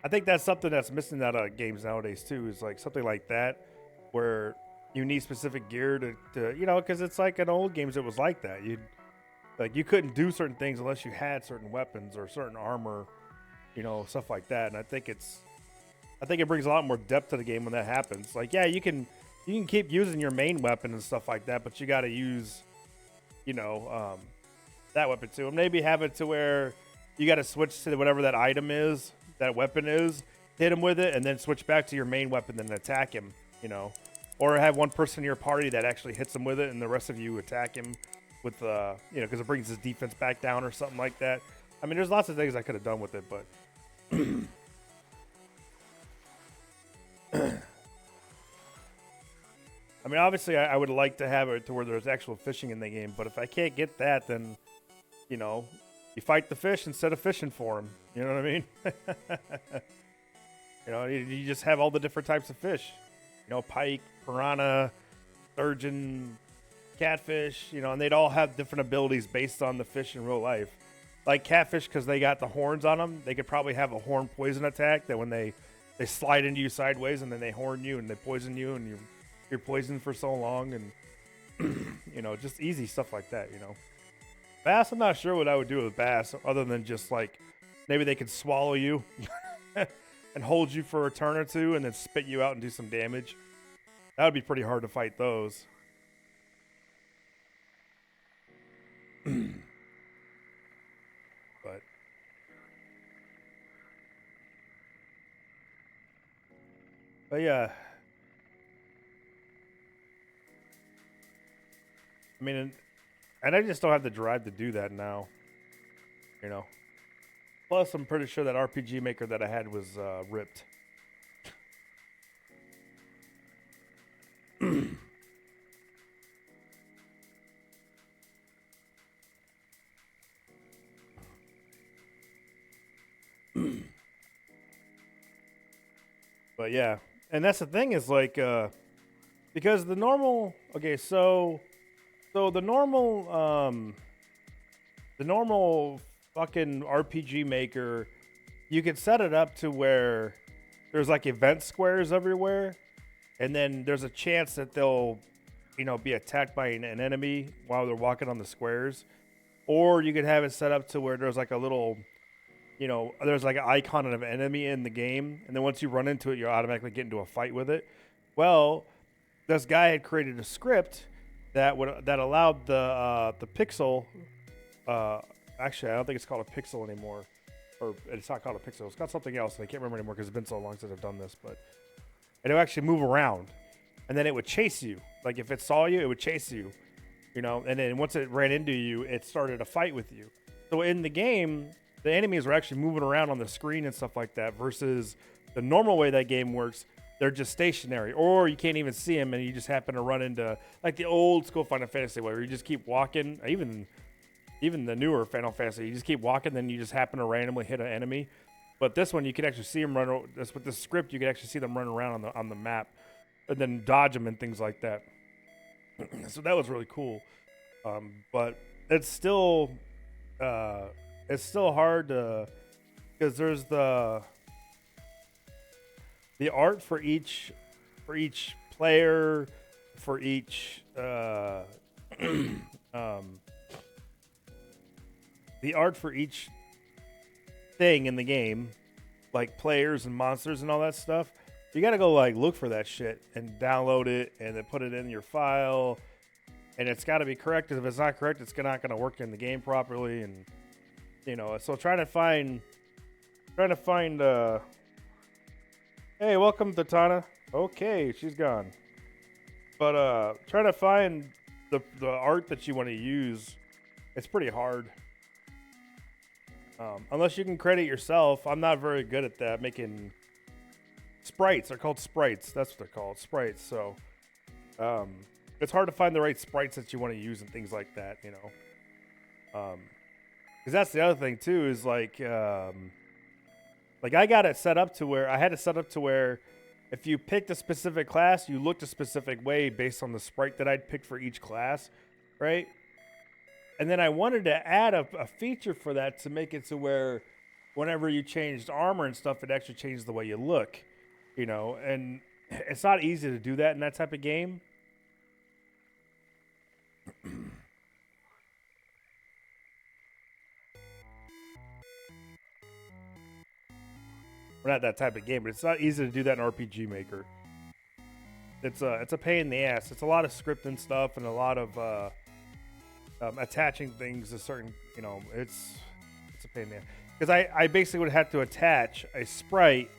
think that's something that's missing out of games nowadays too, is like something like that where you need specific gear to because it's like in old games it was like that. You couldn't do certain things unless you had certain weapons or certain armor, stuff like that. And I think it brings a lot more depth to the game when that happens. Like, yeah, you can keep using your main weapon and stuff like that, but you got to use, that weapon too. And maybe have it to where you got to switch to whatever that item is, that weapon is, hit him with it, and then switch back to your main weapon and attack him, Or have one person in your party that actually hits him with it, and the rest of you attack him with, because it brings his defense back down or something like that. I mean, there's lots of things I could have done with it, but I mean, obviously, I would like to have it to where there's actual fishing in the game, but if I can't get that, then, you fight the fish instead of fishing for them. You know what I mean? You just have all the different types of fish. Pike, piranha, sturgeon, catfish, and they'd all have different abilities based on the fish in real life. Like catfish, because they got the horns on them, they could probably have a horn poison attack that when they slide into you sideways and then they horn you and they poison you and you're poisoned for so long, and just easy stuff like that. Bass, I'm not sure what I would do with bass other than just like maybe they could swallow you and hold you for a turn or two and then spit you out and do some damage. That would be pretty hard to fight those. But yeah, I mean, and I just don't have the drive to do that now, Plus, I'm pretty sure that RPG Maker that I had was ripped. But yeah, and that's the thing is like, because the normal, so the normal fucking RPG Maker, you can set it up to where there's like event squares everywhere, and then there's a chance that they'll, be attacked by an enemy while they're walking on the squares, or you could have it set up to where there's like a little, there's like an icon of an enemy in the game, and then once you run into it, you automatically get into a fight with it. Well, this guy had created a script that allowed the pixel. Actually, I don't think it's called a pixel anymore, or it's not called a pixel. It's got something else, and I can't remember anymore because it's been so long since I've done this. But it'll actually move around, and then it would chase you. Like if it saw you, it would chase you, And then once it ran into you, it started a fight with you. So in the game, the enemies are actually moving around on the screen and stuff like that, versus the normal way that game works. They're just stationary, or you can't even see them, and you just happen to run into like the old school Final Fantasy way, where you just keep walking. Even the newer Final Fantasy, you just keep walking, then you just happen to randomly hit an enemy. But this one, you can actually see them run. With the script, you can actually see them run around on the map, and then dodge them and things like that. So that was really cool. But it's still hard to, because there's the art for each player, for each the art for each thing in the game, like players and monsters and all that stuff, You gotta go like look for that shit and download it and then put it in your file. And it's got to be correct. If it's not correct, it's not going to work in the game properly. And you know, so trying to find. Hey, welcome to Tana. Okay, she's gone. But trying to find the art that you want to use, it's pretty hard. Unless you can create it yourself. I'm not very good at that. Making sprites. They're called sprites. That's what they're called, sprites. So. It's hard to find the right sprites that you want to use and things like that, you know. Because that's the other thing too is like I got it set up to where I had it set up to where if you picked a specific class, you looked a specific way based on the sprite that I'd picked for each class, right? And then I wanted to add a feature for that to make it to where whenever you changed armor and stuff, it actually changed the way you look, you know. And it's not easy to do that in that type of game. We're not that type of game, but it's not easy to do that in RPG Maker. It's a pain in the ass. It's a lot of scripting stuff and a lot of attaching things to certain, you know, it's a pain in the ass. Because I basically would have to attach a sprite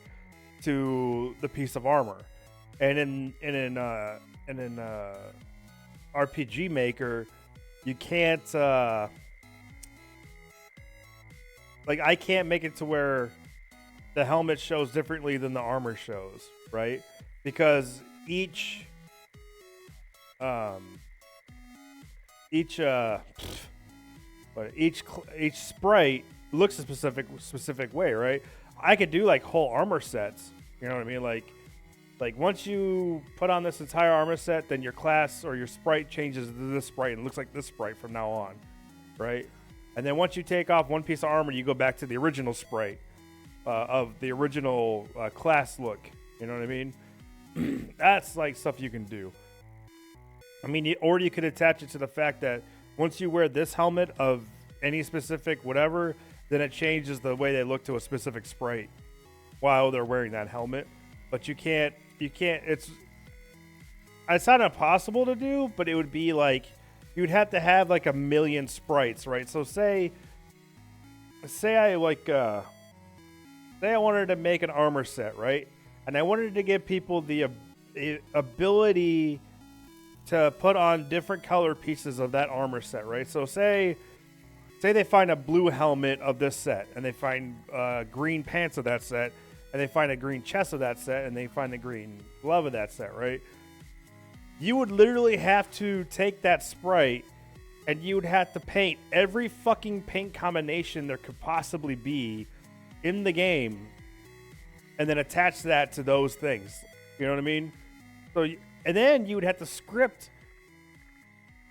to the piece of armor, and in RPG Maker, you can't like I can't make it to where the helmet shows differently than the armor shows, right? Because each sprite looks a specific way, right? I could do like whole armor sets, you know what I mean? Like once you put on this entire armor set, then your class or your sprite changes to this sprite and looks like this sprite from now on, right? And then once you take off one piece of armor, you go back to the original sprite of the original class look. You know what I mean? That's like stuff you can do. I mean, or you could attach it to the fact that once you wear this helmet of any specific whatever, then it changes the way they look to a specific sprite while they're wearing that helmet. But you can't, it's not impossible to do, but it would be like, you'd have to have like 1 million sprites, right? So say I wanted to make an armor set, right? And I wanted to give people the ability to put on different color pieces of that armor set, right? So say they find a blue helmet of this set, and they find green pants of that set, and they find a green chest of that set, and they find a green glove of that set, right? You would literally have to take that sprite, and you would have to paint every fucking paint combination there could possibly be in the game, and then attach that to those things. You know what I mean? So, and then you would have to script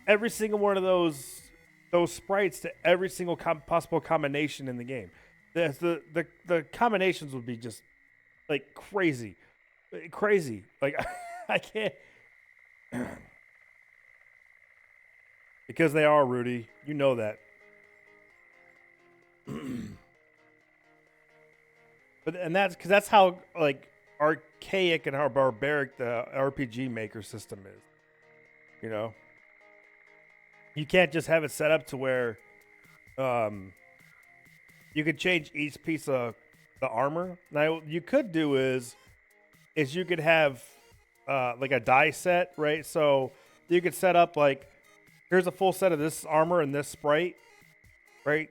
every single one of those sprites to every single possible combination in the game. The combinations would be just like crazy. Like I can't. Because they are, Rudy. You know that. And that's because that's how like archaic and how barbaric the RPG Maker system is. You know, you can't just have it set up to where you could change each piece of the armor. Now, you could do is you could have like a die set, right? So you could set up like, here's a full set of this armor and this sprite, right?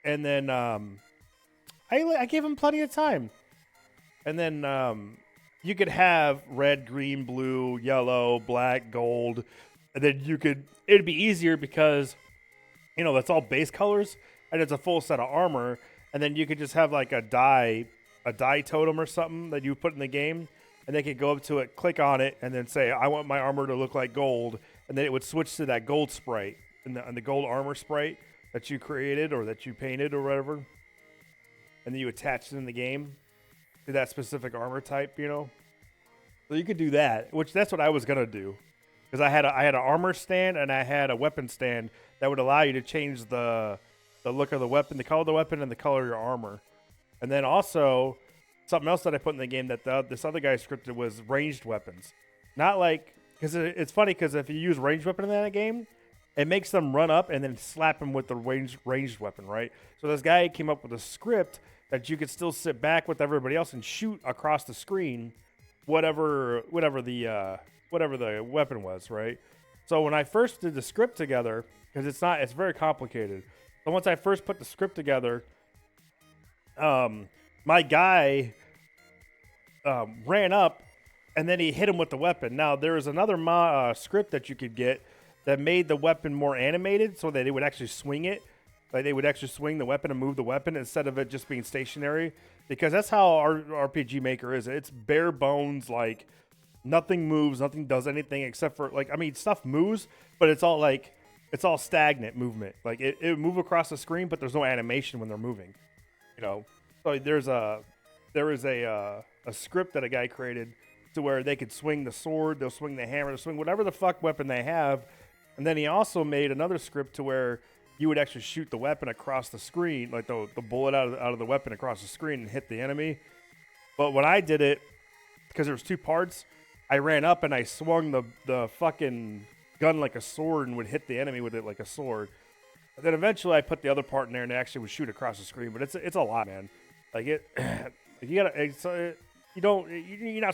And then I gave him plenty of time. And then you could have red, green, blue, yellow, black, gold. And then it'd be easier because, you know, that's all base colors and it's a full set of armor. And then you could just have like a die totem or something that you put in the game. And they could go up to it, click on it, and then say, I want my armor to look like gold. And then it would switch to that gold sprite and the gold armor sprite that you created or that you painted or whatever. And then you attach it in the game to that specific armor type, you know? So you could do that, which that's what I was going to do. Because I had an armor stand and I had a weapon stand that would allow you to change the look of the weapon, the color of the weapon, and the color of your armor. And then also something else that I put in the game that this other guy scripted was ranged weapons. Not like, because it's funny because if you use ranged weapon in that game, it makes them run up and then slap him with the ranged weapon, right? So this guy came up with a script that you could still sit back with everybody else and shoot across the screen, whatever the weapon was, right? So when I first did the script together, because it's very complicated. So once I first put the script together, my guy ran up and then he hit him with the weapon. Now there was another script that you could get that made the weapon more animated, so that it would actually swing it. Like they would actually swing the weapon and move the weapon instead of it just being stationary. Because that's how our RPG Maker is. It's bare bones, like nothing moves, nothing does anything except for stuff moves, but it's all stagnant movement. Like it would move across the screen, but there's no animation when they're moving. You know. So there is a script that a guy created to where they could swing the sword, they'll swing the hammer, they'll swing whatever the fuck weapon they have. And then he also made another script to where you would actually shoot the weapon across the screen, like the bullet out of the weapon across the screen and hit the enemy. But when I did it, because there was two parts, I ran up and I swung the fucking gun like a sword and would hit the enemy with it like a sword. And then eventually I put the other part in there and it actually would shoot across the screen. But it's a lot, man. Like you're not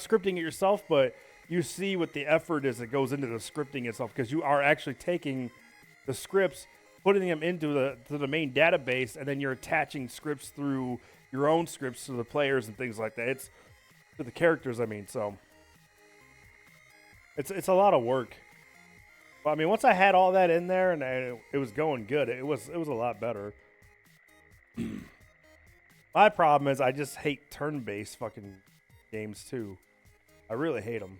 scripting it yourself, but you see what the effort is that goes into the scripting itself, because you are actually taking the scripts, putting them into the main database, and then you're attaching scripts through your own scripts to the players and things like that. It's to the characters, I mean. So it's a lot of work. But I mean, once I had all that in there and it was going good, it was a lot better. My problem is I just hate turn-based fucking games too. I really hate them.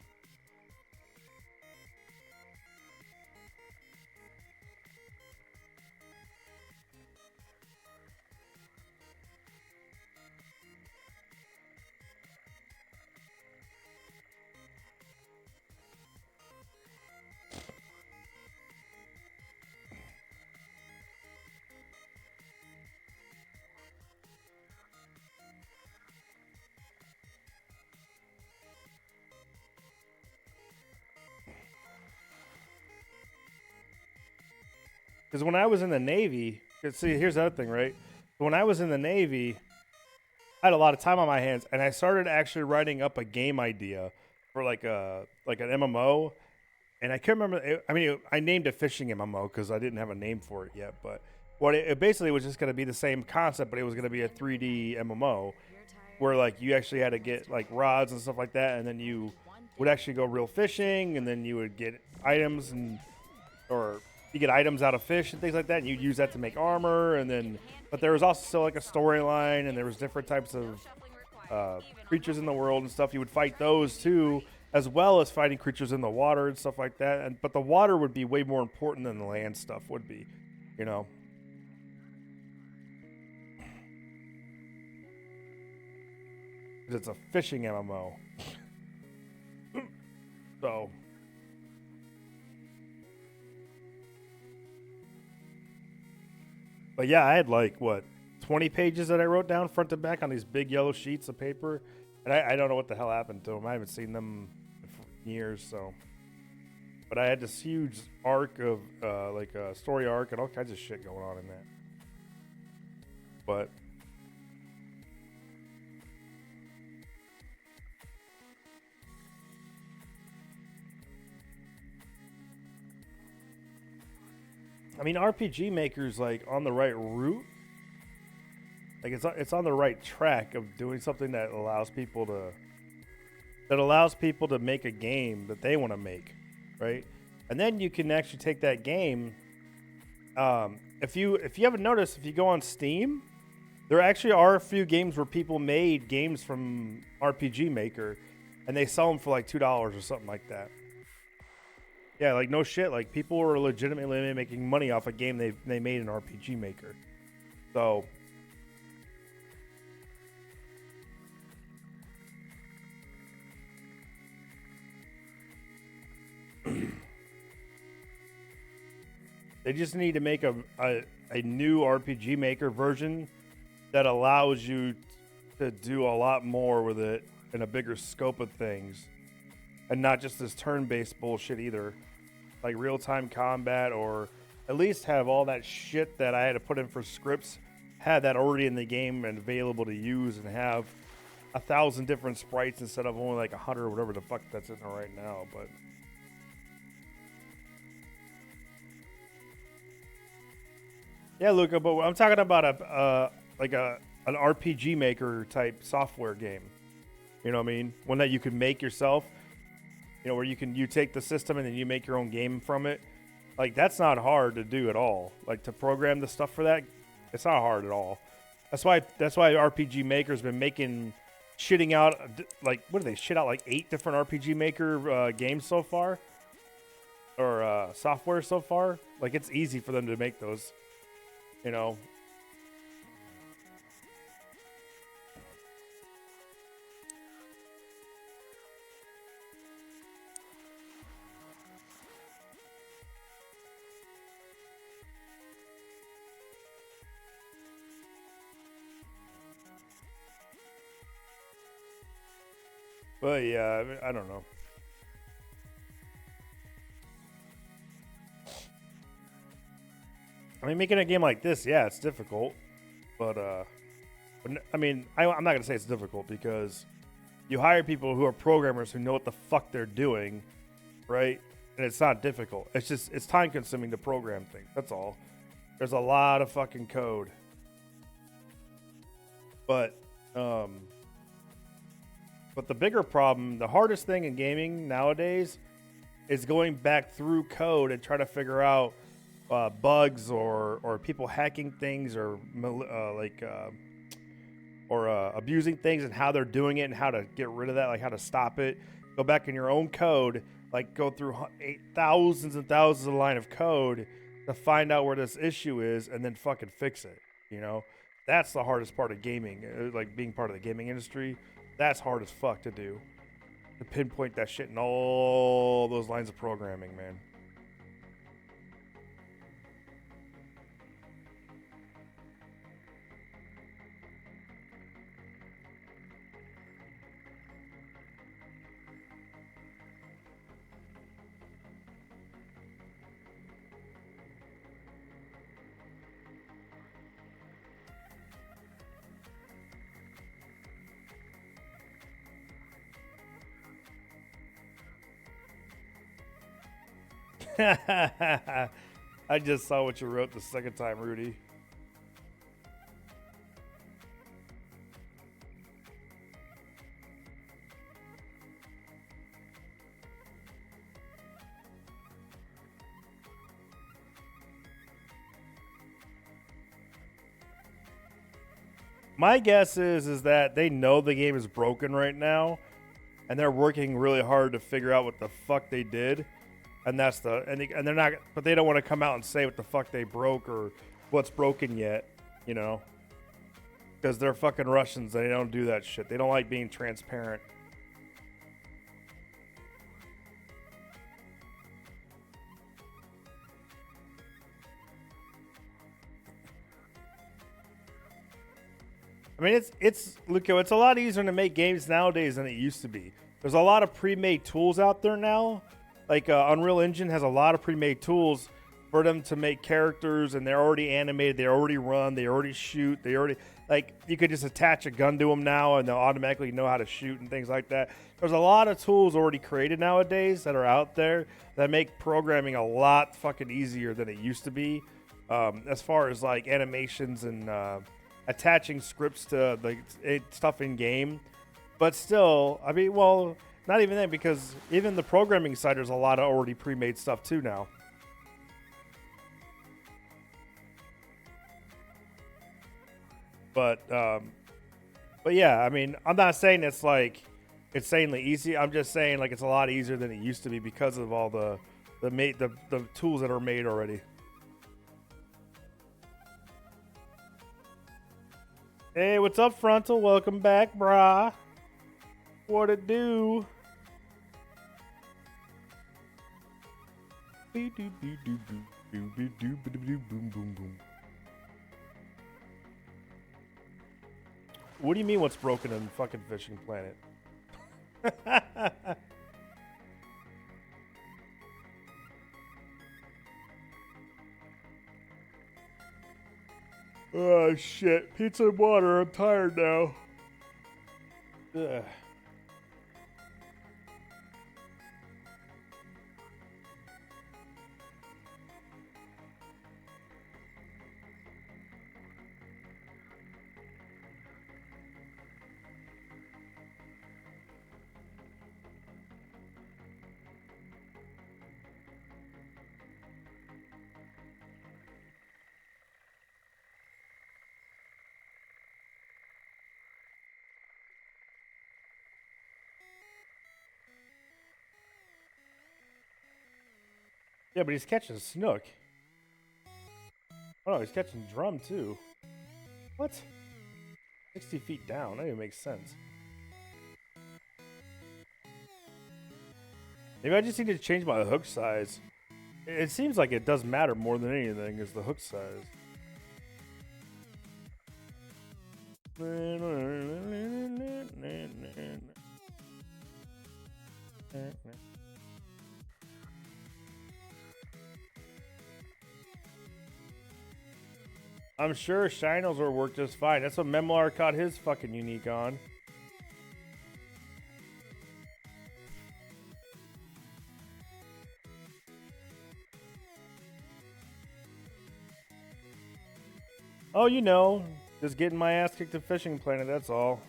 Because when I was in the Navy, see, here's the other thing, right? When I was in the Navy, I had a lot of time on my hands, and I started actually writing up a game idea for like an MMO. And I can't remember. I named it Fishing MMO because I didn't have a name for it yet. But it basically was just going to be the same concept, but it was going to be a 3D MMO where like you actually had to get like rods and stuff like that, and then you would actually go real fishing, and then you would get items or you get items out of fish and things like that, and you'd use that to make armor. And then, but there was also still like a storyline, and there was different types of creatures in the world and stuff. You would fight those too, as well as fighting creatures in the water and stuff like that. But the water would be way more important than the land stuff would be, you know. Because it's a fishing MMO. So. But yeah, I had like, 20 pages that I wrote down front to back on these big yellow sheets of paper. And I don't know what the hell happened to them. I haven't seen them in years, so. But I had this huge arc of, like a story arc and all kinds of shit going on in that. But. I mean, RPG Maker's like on the right route. Like it's on the right track of doing something that allows people to make a game that they want to make, right? And then you can actually take that game. If you haven't noticed, if you go on Steam, there actually are a few games where people made games from RPG Maker, and they sell them for like $2 or something like that. Yeah, like no shit. Like people were legitimately making money off a game they made in RPG Maker. So they just need to make a new RPG Maker version that allows you to do a lot more with it in a bigger scope of things, and not just this turn-based bullshit either, like real-time combat, or at least have all that shit that I had to put in for scripts, had that already in the game and available to use, and have 1,000 different sprites instead of only like 100 or whatever the fuck that's in there right now. But yeah, Luca, but I'm talking about an RPG maker type software game. You know what I mean? One that you can make yourself. You know, where you take the system and then you make your own game from it. Like, that's not hard to do at all. Like, to program the stuff for that, it's not hard at all. That's why RPG Maker's been shitting out, like, what do they shit out, like 8 different RPG Maker games so far? Or software so far? Like, it's easy for them to make those, you know. But yeah, I don't know. I mean, making a game like this, yeah, it's difficult. But I mean, I'm not gonna say it's difficult because you hire people who are programmers who know what the fuck they're doing, right? And it's not difficult. It's just it's time consuming to program things. That's all. There's a lot of fucking code. But the bigger problem, the hardest thing in gaming nowadays is going back through code and try to figure out bugs or people hacking things or abusing things and how they're doing it and how to get rid of that, like how to stop it. Go back in your own code, like go through thousands and thousands of line of code to find out where this issue is and then fucking fix it. You know, that's the hardest part of gaming, like being part of the gaming industry. That's hard as fuck to do. To pinpoint that shit in all those lines of programming, man. I just saw what you wrote the second time, Rudy. My guess is that they know the game is broken right now, and they're working really hard to figure out what the fuck they did. And that's they're not, but they don't want to come out and say what the fuck they broke or what's broken yet, you know, because they're fucking Russians. They don't do that shit. They don't like being transparent. I mean, Luco, it's a lot easier to make games nowadays than it used to be. There's a lot of pre-made tools out there now. Like Unreal Engine has a lot of pre-made tools for them to make characters, and they're already animated, they already run, they already shoot, you could just attach a gun to them now, and they'll automatically know how to shoot and things like that. There's a lot of tools already created nowadays that are out there that make programming a lot fucking easier than it used to be, as far as like animations and attaching scripts to like stuff in game. But still, I mean, well, not even that, because even the programming side, there's a lot of already pre-made stuff too now. But yeah, I mean, I'm not saying it's like insanely easy. I'm just saying like it's a lot easier than it used to be because of all the tools that are made already. Hey, what's up, Frontal? Welcome back, brah. What it do? What do you mean what's broken in fucking Fishing Planet? Oh shit. Pizza and water. I'm tired now. Ugh. Yeah, but he's catching snook. Oh no, he's catching drum too. What? 60 feet down. That even makes sense. Maybe I just need to change my hook size. It seems like it does matter more than anything is the hook size. I'm sure Shinos will work just fine. That's what Memlar caught his fucking unique on. Oh, you know, just getting my ass kicked at Fishing Planet, that's all.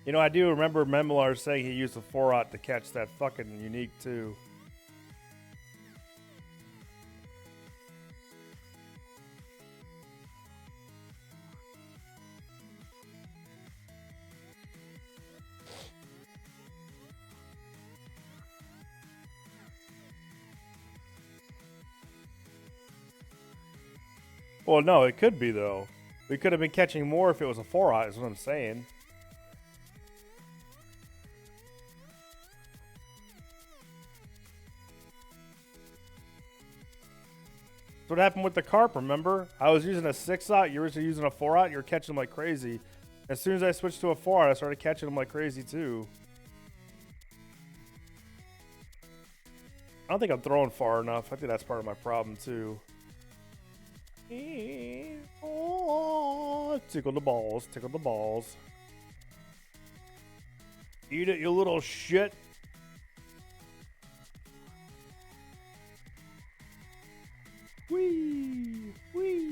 You know, I do remember Memlar saying he used a 4-aught to catch that fucking unique too. Well, no, it could be though. We could have been catching more if it was a 4-aught, is what I'm saying. That's what happened with the carp, remember? I was using a 6-aught, you were using a 4-aught, you were catching them like crazy. As soon as I switched to a 4-aught, I started catching them like crazy too. I don't think I'm throwing far enough. I think that's part of my problem too. Oh, tickle the balls, tickle the balls. Eat it, you little shit. Wee, wee.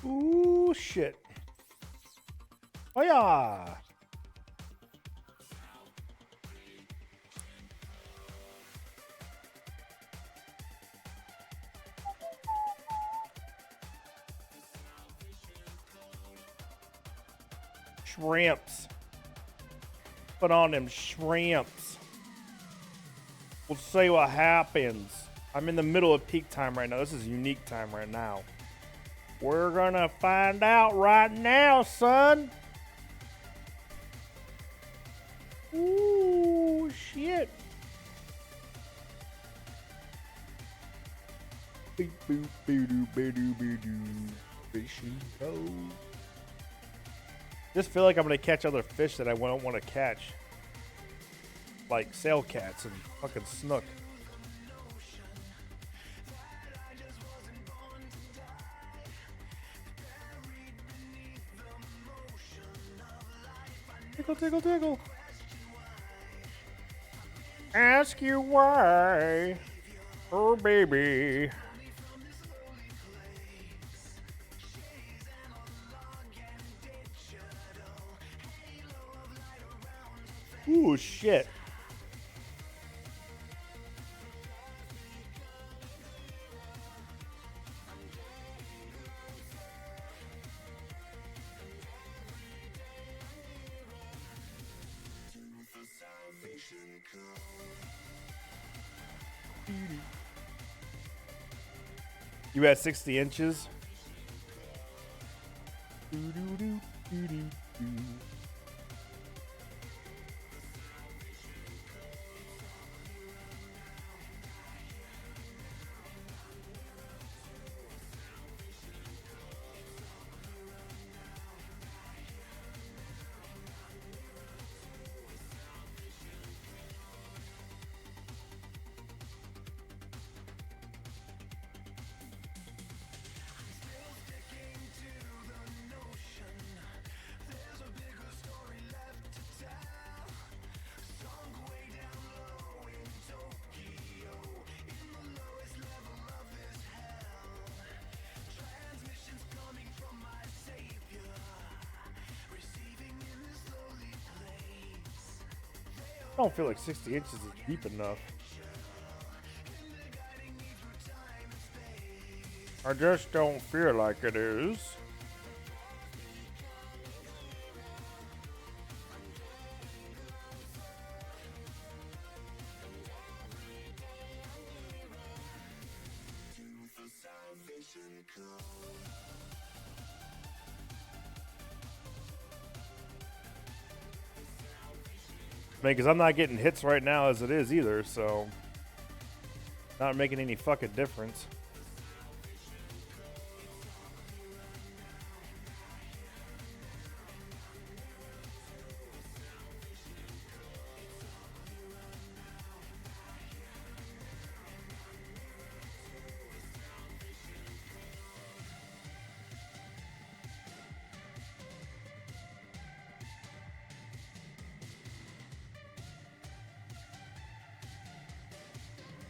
Ooh, shit. Oh, yeah. Shrimps. Put on them shrimps. We'll see what happens. I'm in the middle of peak time right now. This is unique time right now. We're gonna find out right now, son. Ooh, shit. Beep, boop, be-doo, be-doo, be-doo. Fishing cove. Just feel like I'm gonna catch other fish that I won't want to catch. Like sail cats and fucking snook. Tickle, tickle, tickle. Ask you why. Oh, baby. Ooh, shit. You at 60 inches? I don't feel like 60 inches is deep enough. I just don't feel like it is. I mean, because I'm not getting hits right now as it is either, so not making any fucking difference.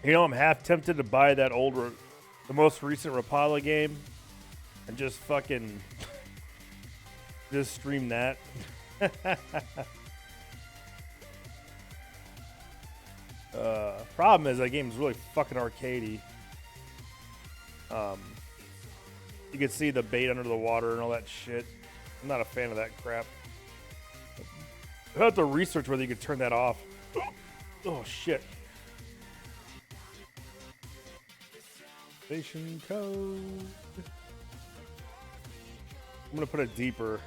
You know, I'm half tempted to buy that the most recent Rapala game and just fucking just stream that. Problem is that game's really fucking arcadey. You can see the bait under the water and all that shit. I'm not a fan of that crap. I have to research whether you could turn that off. Oh shit. Station code. I'm gonna put it deeper.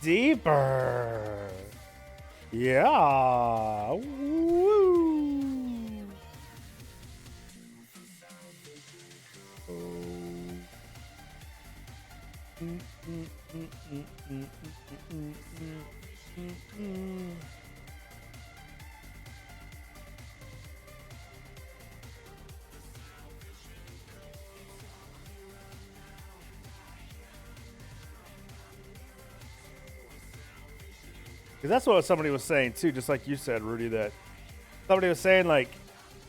Deeper. Yeah. Woo. Oh. Because that's what somebody was saying too, just like you said, Rudy, that somebody was saying like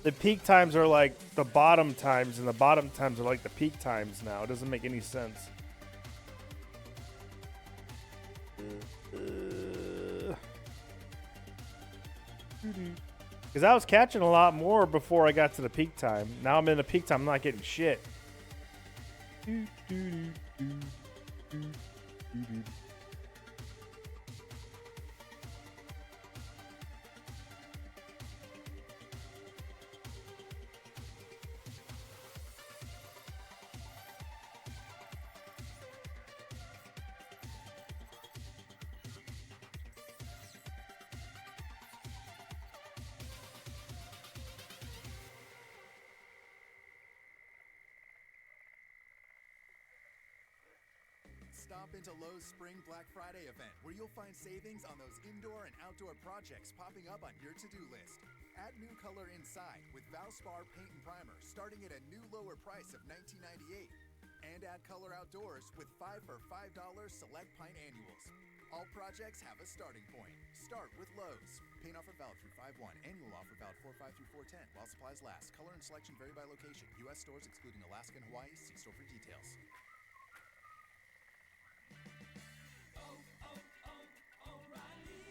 the peak times are like the bottom times and the bottom times are like the peak times now. It doesn't make any sense. Because I was catching a lot more before I got to the peak time. Now I'm in the peak time, I'm not getting shit. Stop into Lowe's Spring Black Friday event, where you'll find savings on those indoor and outdoor projects popping up on your to-do list. Add new color inside with Valspar paint and primer starting at a new lower price of $19.98. And add color outdoors with 5 for $5 select paint annuals. All projects have a starting point. Start with Lowe's. Paint offer valid through 5/1. Annual offer valid 4/5 through 4/10 while supplies last. Color and selection vary by location. U.S. stores excluding Alaska and Hawaii. See store for details.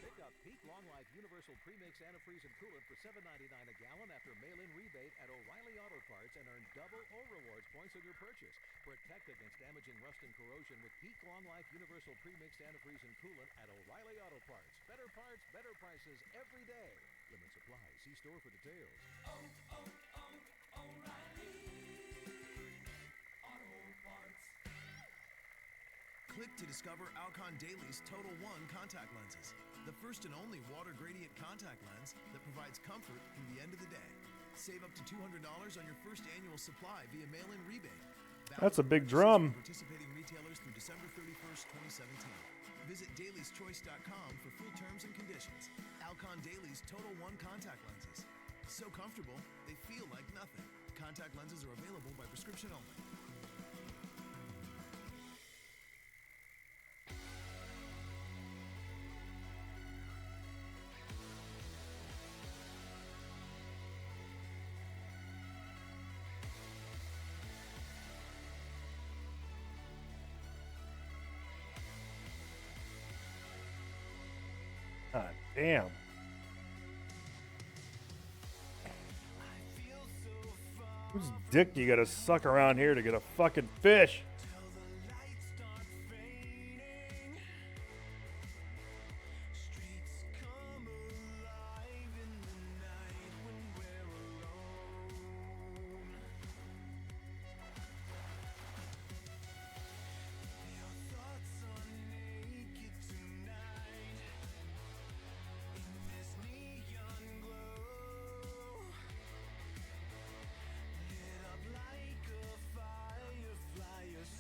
Pick up Peak Long Life Universal Premix Antifreeze and Coolant for $7.99 a gallon after mail-in rebate at O'Reilly Auto Parts and earn double O Rewards points on your purchase. Protect against damaging rust and corrosion with Peak Long Life Universal Premix Antifreeze and Coolant at O'Reilly Auto Parts. Better parts, better prices every day. Limit supply. See store for details. Click to discover Alcon Dailies Total One contact lenses. The first and only water gradient contact lens that provides comfort through the end of the day. Save up to $200 on your first annual supply via mail-in rebate. That's a big drum. Participating retailers through December 31st, 2017. Visit dailieschoice.com for full terms and conditions. Alcon Dailies Total One contact lenses. So comfortable, they feel like nothing. Contact lenses are available by prescription only. God damn. Whose dick you gotta suck around here to get a fucking fish? Like a firefly, you're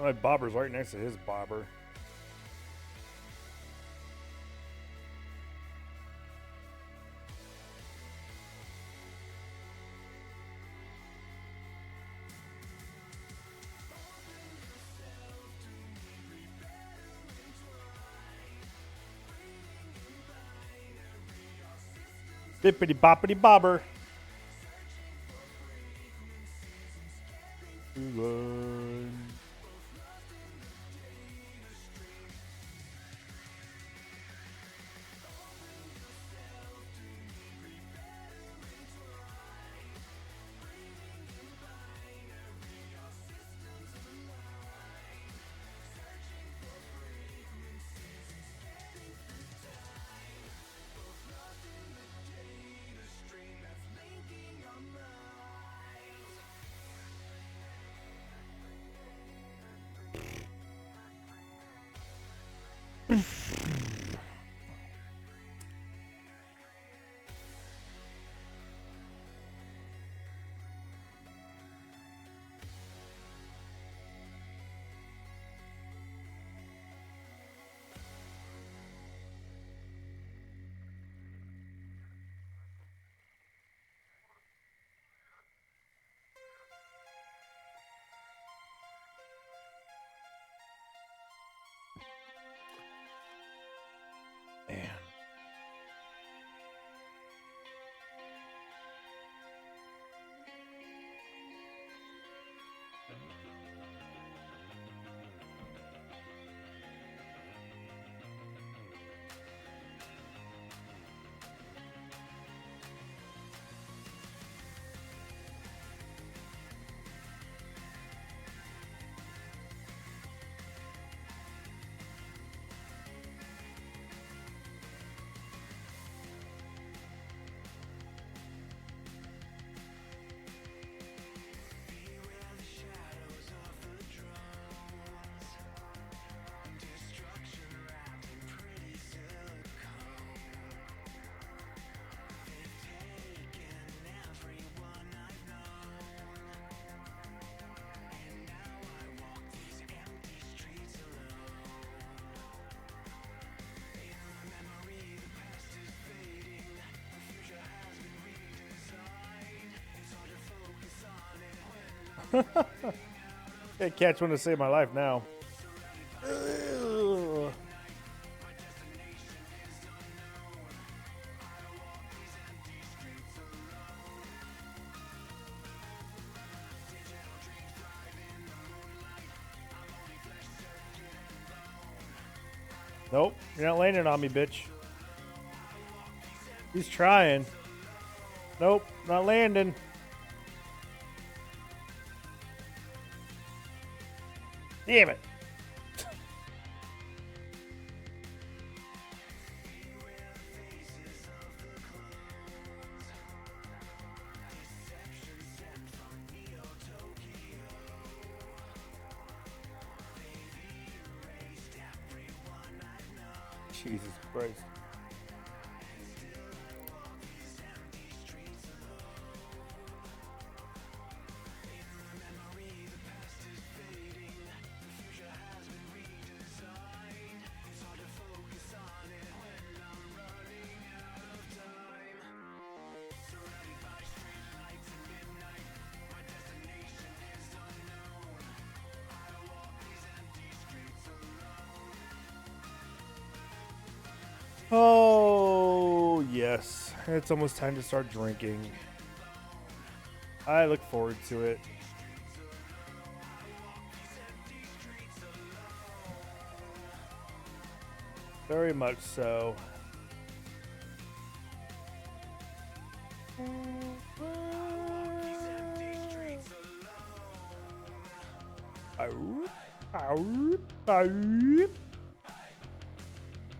My bobber's right next to his bobber. Bippity boppity bobber. Run. Man. Can't catch one to save my life now. Ugh. Nope, you're not landing on me, bitch. He's trying. Nope, not landing. Damn it. Jesus Christ. Oh, yes. It's almost time to start drinking. I look forward to it. Very much so.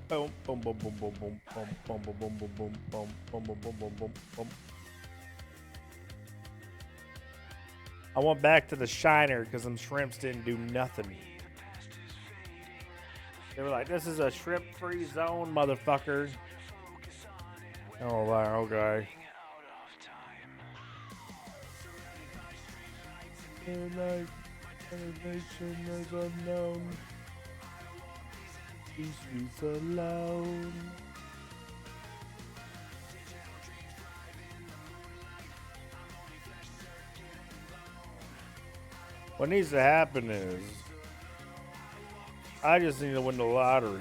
Boom, boom, boom, boom, boom, boom, boom, boom, boom, boom, boom, boom, boom, boom, boom, boom, boom, boom, boom. I went back to the Shiner because them shrimps didn't do nothing. They were like, "This is a shrimp-free zone, motherfucker." Oh wow, okay. Good night. Elevation is unknown. These streets alone. What needs to happen is I just need to win the lottery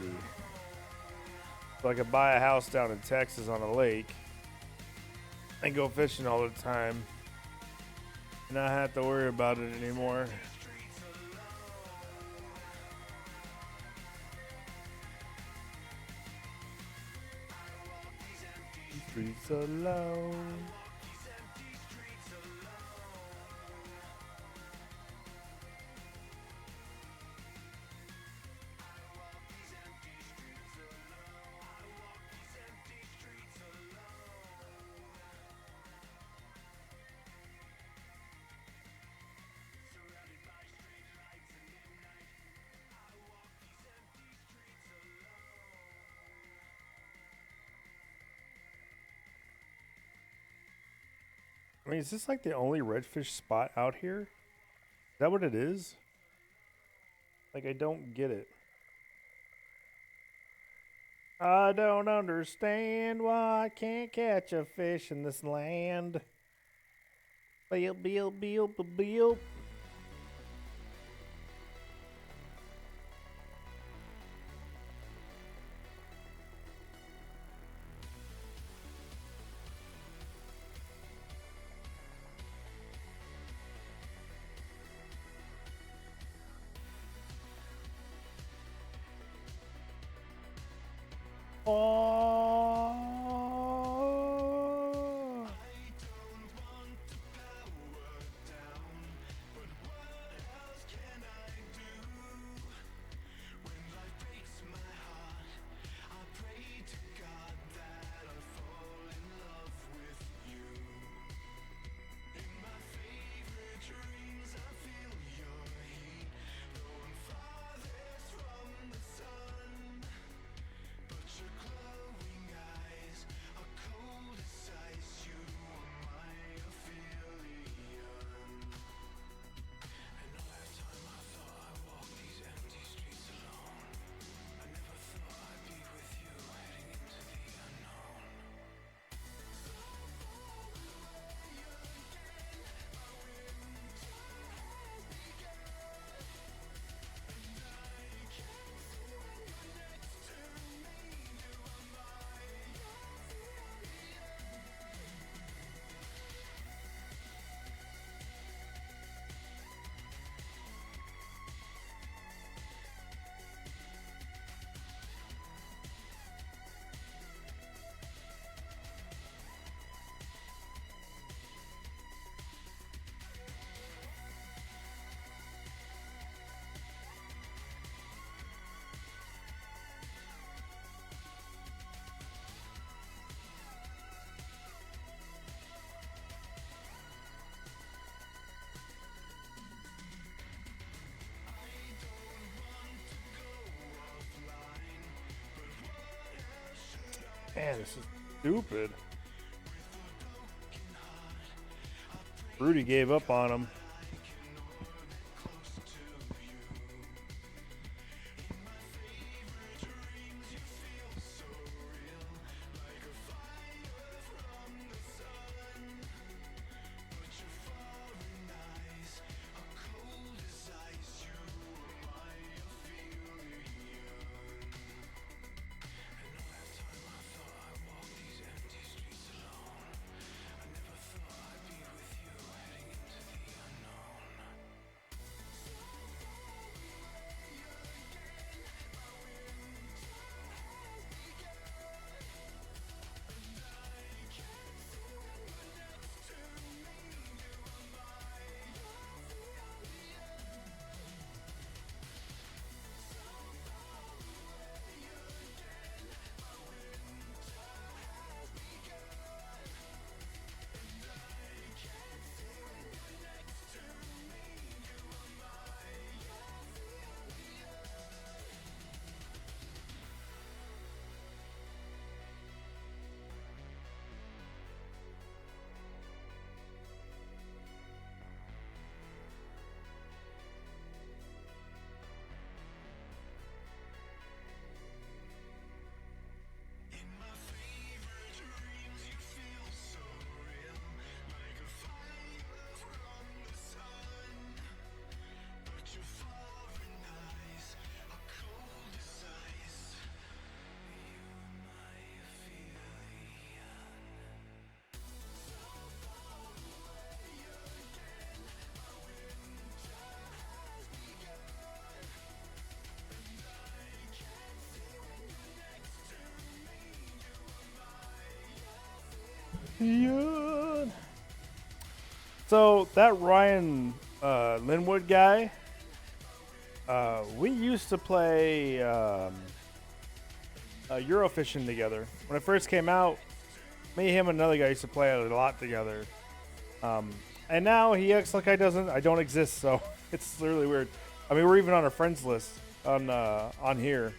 so I can buy a house down in Texas on a lake and go fishing all the time and not have to worry about it anymore. Streets alone. I mean, is this like the only redfish spot out here? Is that what it is? Like, I don't get it. I don't understand why I can't catch a fish in this land. Beep, beep, beep, beep. Oh. Man, this is stupid. Rudy gave up on him. Yeah. So that Ryan Linwood guy, we used to play Eurofishing together. When it first came out, me, him, and another guy used to play it a lot together. And now he acts like I don't exist. So it's really weird. I mean, we're even on our friends list on here.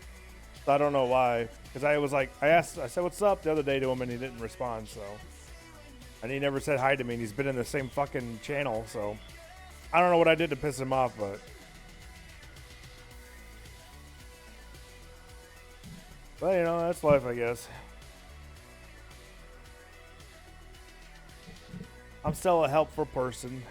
So I don't know why. Because I said what's up the other day to him, and he didn't respond. So, and he never said hi to me. And he's been in the same fucking channel. So I don't know what I did to piss him off, but you know, that's life, I guess. I'm still a helpful person.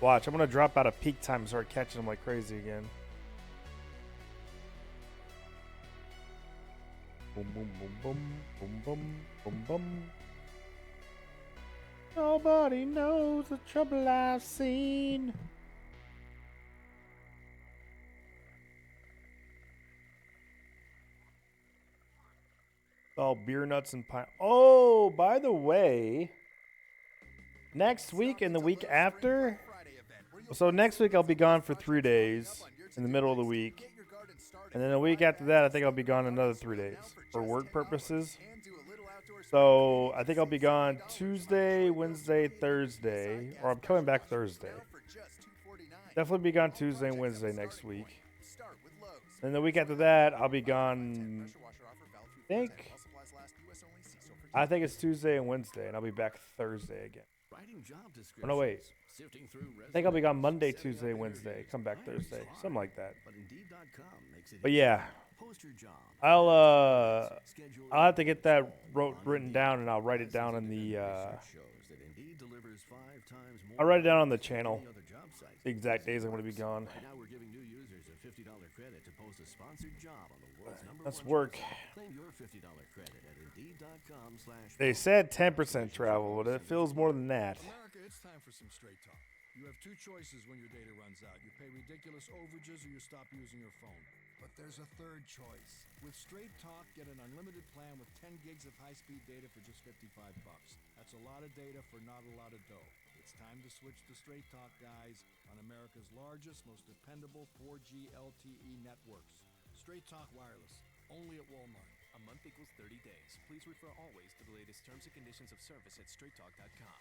Watch, I'm gonna drop out of peak time and start catching them like crazy again. Boom, boom, boom, boom, boom, boom, boom, boom. Nobody knows the trouble I've seen. Oh, beer nuts and pine. Oh, by the way, next week and the week after. So next week I'll be gone for 3 days in the middle of the week. And then the week after that, I think I'll be gone another 3 days for work purposes. So I think I'll be gone Tuesday, Wednesday, Thursday, or I'm coming back Thursday. Definitely be gone Tuesday and Wednesday next week. And the week after that, I'll be gone, I think it's Tuesday and Wednesday, and I'll be back Thursday again. Oh, no, wait. I think I'll be gone Monday, Tuesday, Wednesday. Come back Thursday. Something like that. But yeah. I'll have to get that written down, and I'll write it down in the I'll write it down on the channel. The exact days I'm going to be gone. Now we're giving new users a $50 credit to post a sponsored job on the world's That's work. Claim your $50 credit at Indeed.com/. They said 10% travel, but it feels more than that. America, it's time for some straight talk. You have two choices when your data runs out. You pay ridiculous overages or you stop using your phone. But there's a third choice. With Straight Talk, get an unlimited plan with 10 gigs of high-speed data for just $55. That's a lot of data for not a lot of dough. It's time to switch to Straight Talk, guys, on America's largest, most dependable 4G LTE networks. Straight Talk Wireless, only at Walmart. A month equals 30 days. Please refer always to the latest terms and conditions of service at straighttalk.com.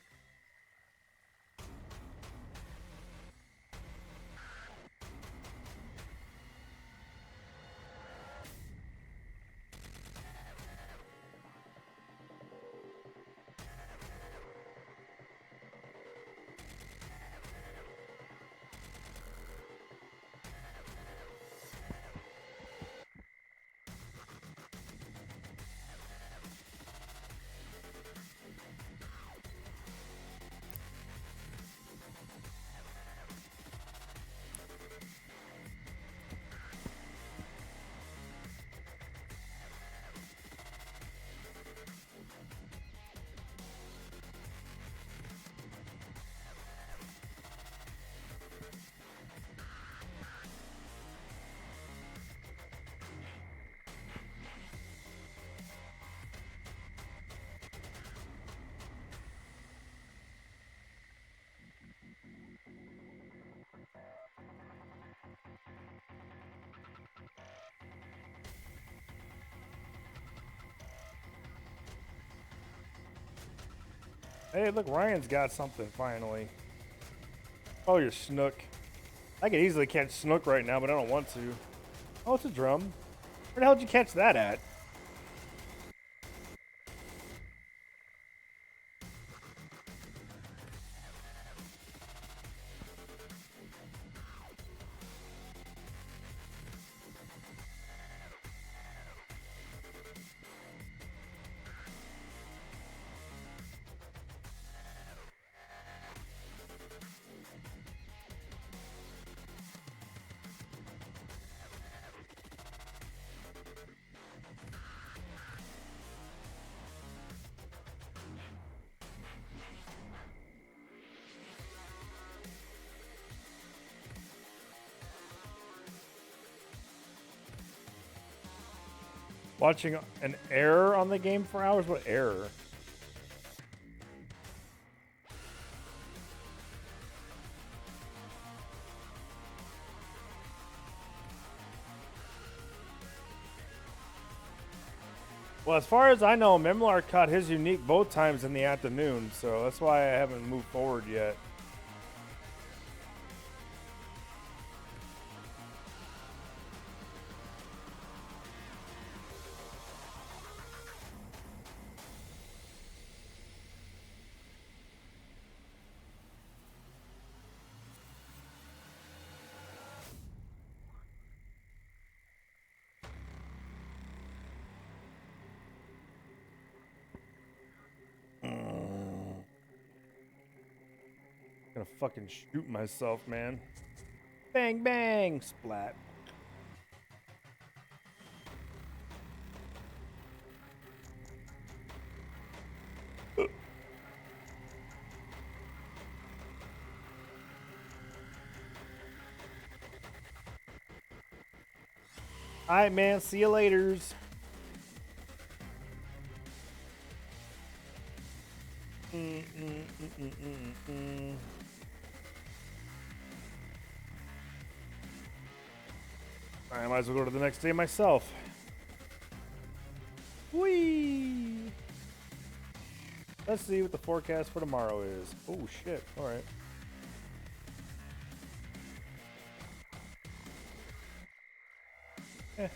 Hey, look, Ryan's got something finally. Oh, your snook. I could easily catch snook right now, but I don't want to. Oh, it's a drum. Where the hell did you catch that at? Watching an error on the game for hours? What error? Well, as far as I know, Mimlar caught his unique both times in the afternoon, so that's why I haven't moved forward yet. Gonna fucking shoot myself, man. Bang, bang, splat. Alright, man. See you laters. I might as well go to the next day myself. Whee! Let's see what the forecast for tomorrow is. Oh shit! All right. Eh.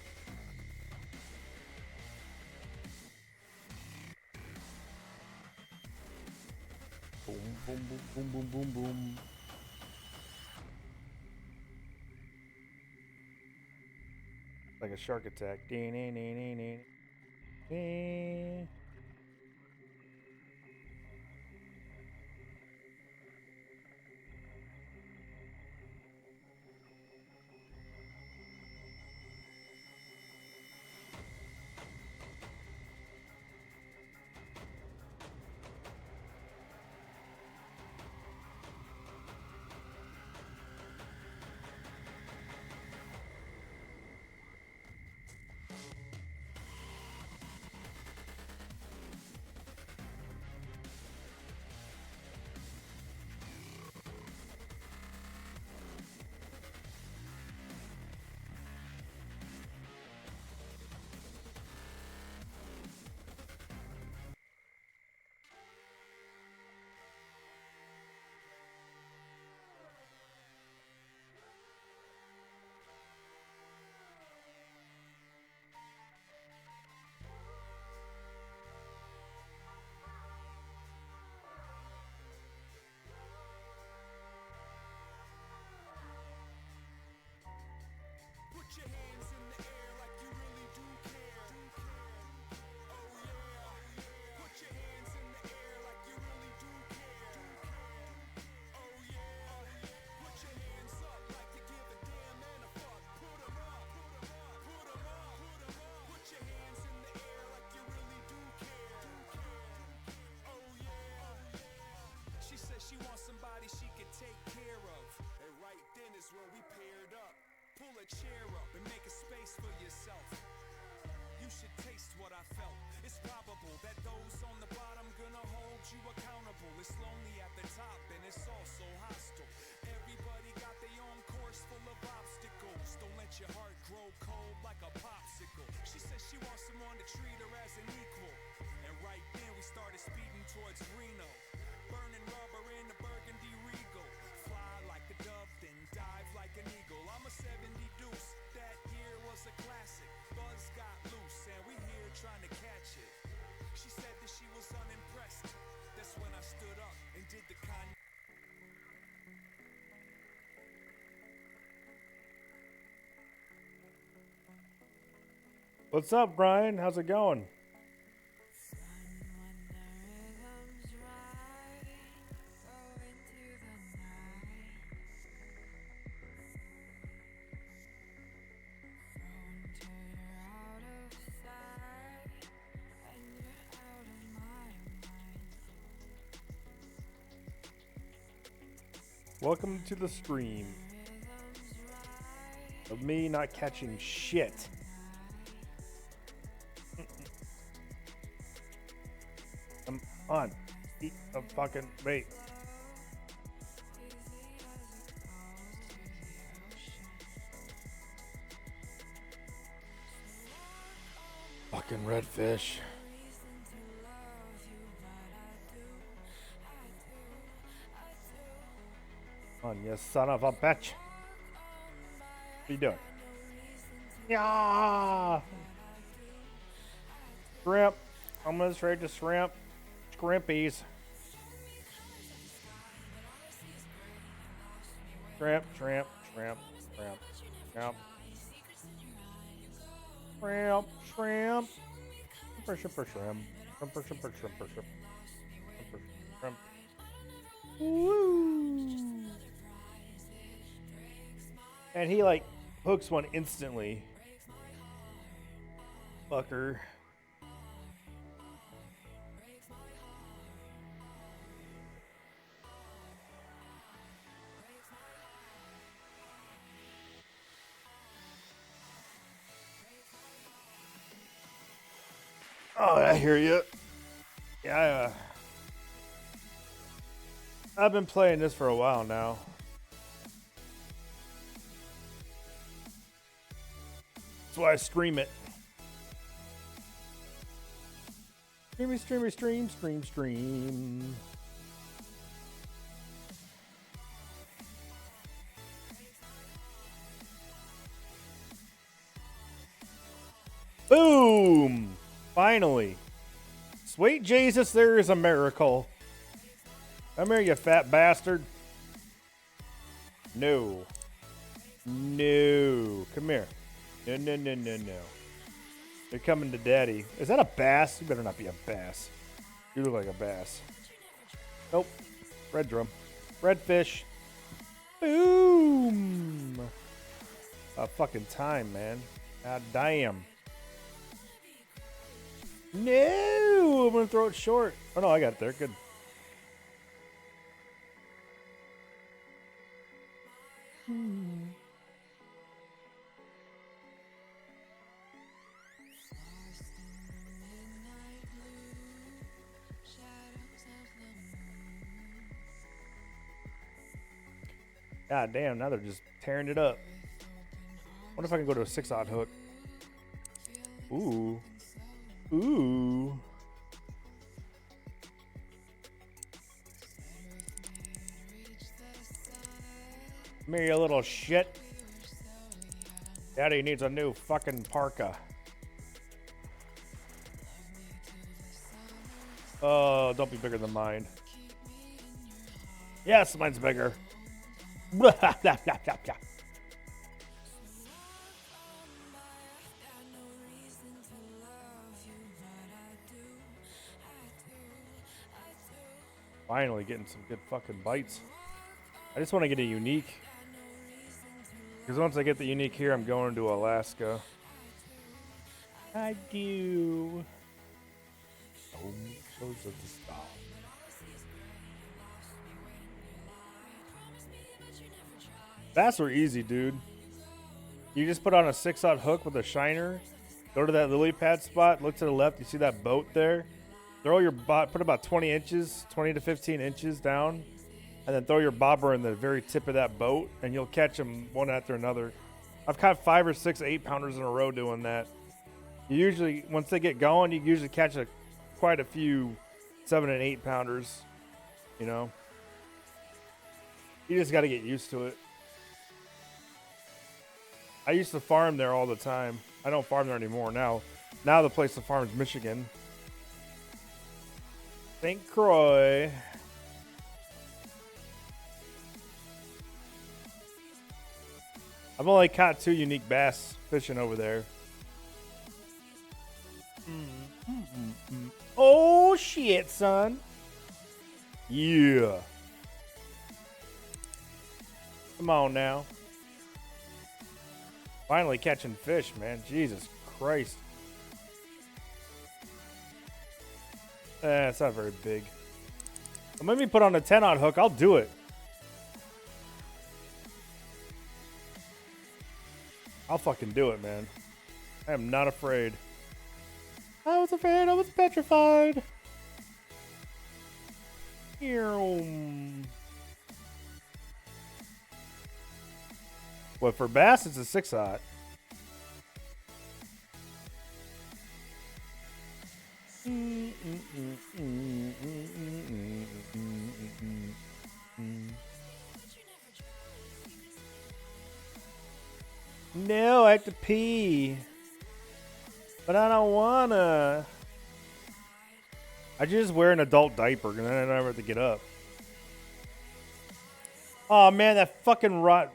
Boom, boom, boom, boom, boom, boom, boom. Like a shark attack. Put your hands in the air like you really do care. Oh yeah. Put your hands in the air like you really do care. Oh yeah. Put your hands up like you give a damn and a fuck. Put 'em up. Put 'em up. Put your hands in the air like you really do care. Oh yeah. She says she wants somebody she can take care of. And right then is where we paired up. Pull a chair up and make a space for yourself. You should taste what I felt. It's probable that those on the bottom gonna hold you accountable. It's lonely at the top and it's also hostile. Everybody got their own course full of obstacles. Don't let your heart grow cold like a popsicle. She says she wants someone to treat her as an equal. And right then we started speeding towards Reno. Burning rubber in the burgundy regal. Fly like a dove, then dive like an eagle. I'm a 70 deuce, that year was a classic. Buzz got loose and we here trying to catch it. She said that she was unimpressed. That's when I stood up and did the kind. What's up, Brian? How's it going? Welcome to the stream of me not catching shit. On. Eat the fucking bait. Fucking redfish. On, you son of a bitch. What are you doing? Yeah. Shrimp. I'm gonna trade to shrimp. Shrimpies. Shrimp, shrimp, shrimp, shrimp, shrimp. Shrimp, shrimp. Shrimp, shrimp, shrimp. Shrimp, shrimp, shrimp, shrimp, shrimp. Shrimp. Woo. And he like hooks one instantly. Fucker. Oh, I hear you. Yeah, I've been playing this for a while now. That's why I stream it. Streamy, streamy, stream, stream, stream. Boom! Finally. Sweet Jesus, there is a miracle. Come here, you fat bastard. No. No. Come here. No, no, no, no, no. They're coming to daddy. Is that a bass? You better not be a bass. You look like a bass. Nope. Red drum. Red fish. Boom. A fucking time, man. God damn. No! I'm gonna throw it short. Oh no, I got it there. Good. God damn, now they're just tearing it up. Wonder if I can go to a 6-aught hook. Ooh. Ooh. Come here, you little shit. Daddy needs a new fucking parka. Oh, don't be bigger than mine. Yes, mine's bigger. Finally getting some good fucking bites. I just want to get a unique. Because once I get the unique here, I'm going to Alaska. I do. Those are the stars. Bass are easy, dude. You just put on a 6-aught hook with a shiner. Go to that lily pad spot. Look to the left. You see that boat there? Throw your put about 20 inches, 20 to 15 inches down, and then throw your bobber in the very tip of that boat, and you'll catch them one after another. I've caught 5 or 6 8-pounders in a row doing that. You usually, once they get going, you usually catch quite a few 7 and 8-pounders. You know, you just got to get used to it. I used to farm there all the time. I don't farm there anymore now. Now the place to farm is Michigan. St. Croix. I've only caught 2 unique bass fishing over there. Oh shit, son. Yeah. Come on now. Finally catching fish, man. Jesus Christ. It's not very big. Well, maybe put on a 10-aught hook. I'll do it. I'll fucking do it, man. I am not afraid. I was afraid. I was petrified. What, for bass, it's a 6-aught. No, I have to pee. But I don't wanna. I just wear an adult diaper and then I never have to get up. Oh man, that fucking rot.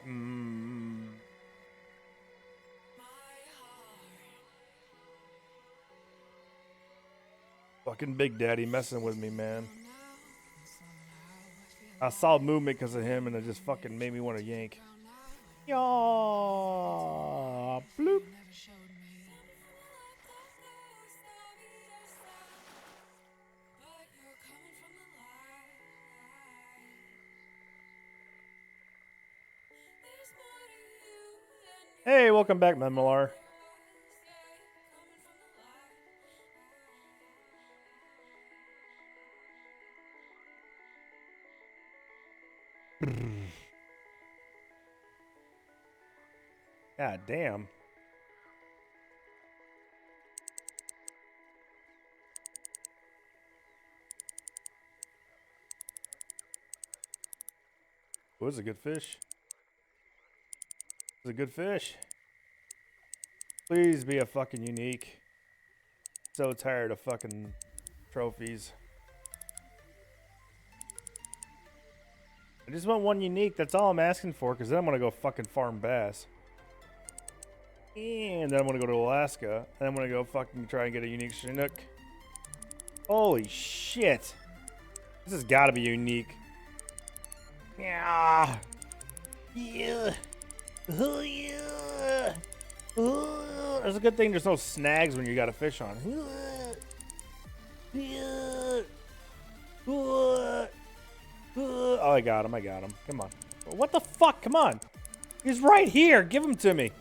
Fucking Big Daddy messing with me, man. I saw movement because of him and it just fucking made me want to yank. Yaw, bloop. Hey, welcome back, Memolar. God damn. It was a good fish. It was a good fish. Please be a fucking unique. So tired of fucking trophies. I just want one unique. That's all I'm asking for, because then I'm going to go fucking farm bass. And then I'm going to go to Alaska. And I'm going to go fucking try and get a unique snook. Holy shit. This has got to be unique. Yeah. Yeah. Oh, yeah. Oh, it's a good thing there's no snags when you got a fish on. Yeah. Oh, I got him. I got him. Come on. What the fuck? Come on. He's right here. Give him to me.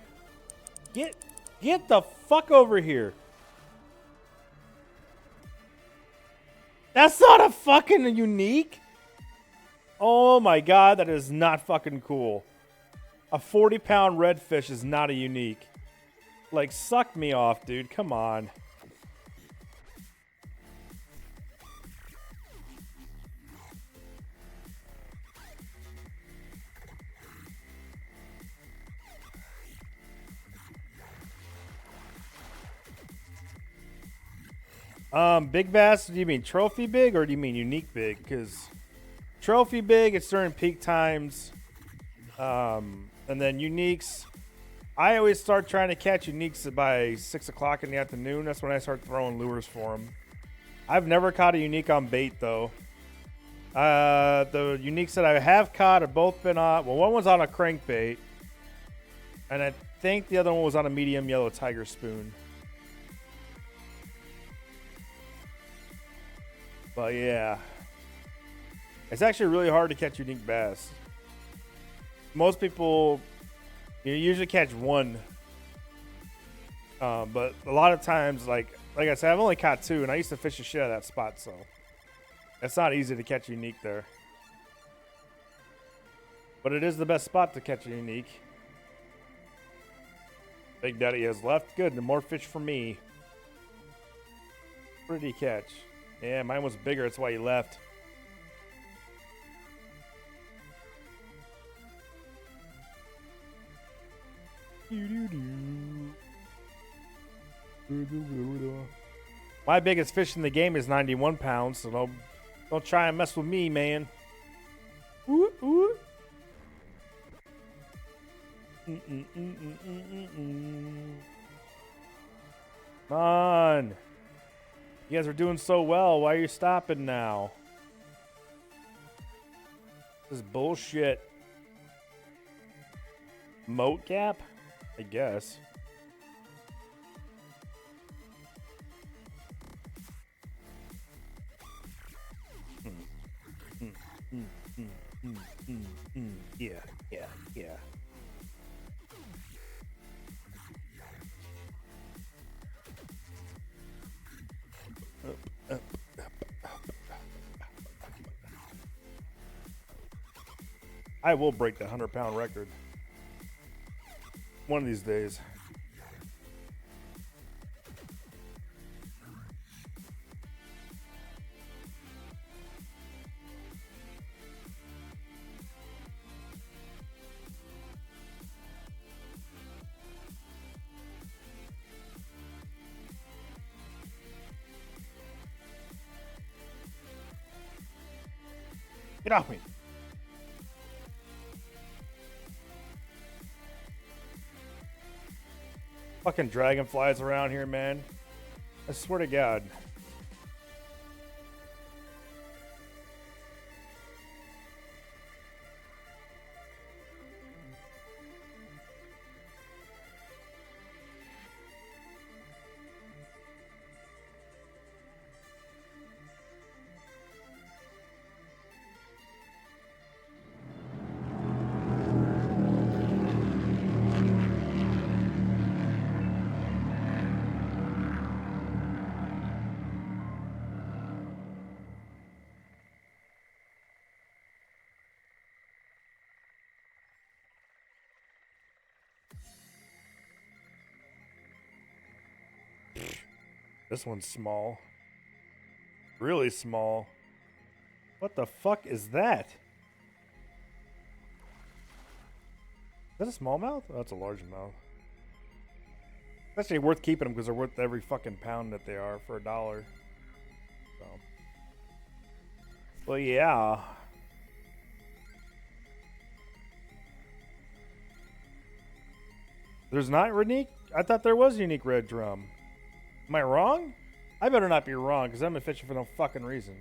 Get the fuck over here. That's not a fucking unique. Oh my god, that is not fucking cool. A 40-pound redfish is not a unique. Like, suck me off, dude. Come on. Big bass, do you mean trophy big or do you mean unique big? Because trophy big, it's during peak times. And then uniques, I always start trying to catch uniques by 6 o'clock in the afternoon. That's when I start throwing lures for them. I've never caught a unique on bait, though. The uniques that I have caught have both been on, well, one was on a crankbait. And I think the other one was on a medium yellow tiger spoon. But yeah, it's actually really hard to catch unique bass. Most people, you usually catch one. But a lot of times, like I said, I've only caught 2, and I used to fish the shit out of that spot, so it's not easy to catch a unique there. But it is the best spot to catch a unique. Big Daddy has left. Good, no more fish for me. What did he catch? Yeah, mine was bigger. That's why he left. My biggest fish in the game is 91 pounds, so don't try and mess with me, man. Ooh, ooh. Come on. You guys are doing so well. Why are you stopping now? This is bullshit. Moat gap? I guess. Yeah, yeah, yeah. I will break the 100-pound record one of these days. Get off me. Fucking dragonflies around here, man. I swear to God. This one's small. Really small. What the fuck is that? Is that a smallmouth? Oh, that's a largemouth. It's actually worth keeping them because they're worth every fucking pound that they are for $1. So. Well, yeah. There's not unique? I thought there was unique red drum. Am I wrong? I better not be wrong because I'm fishing for no fucking reason.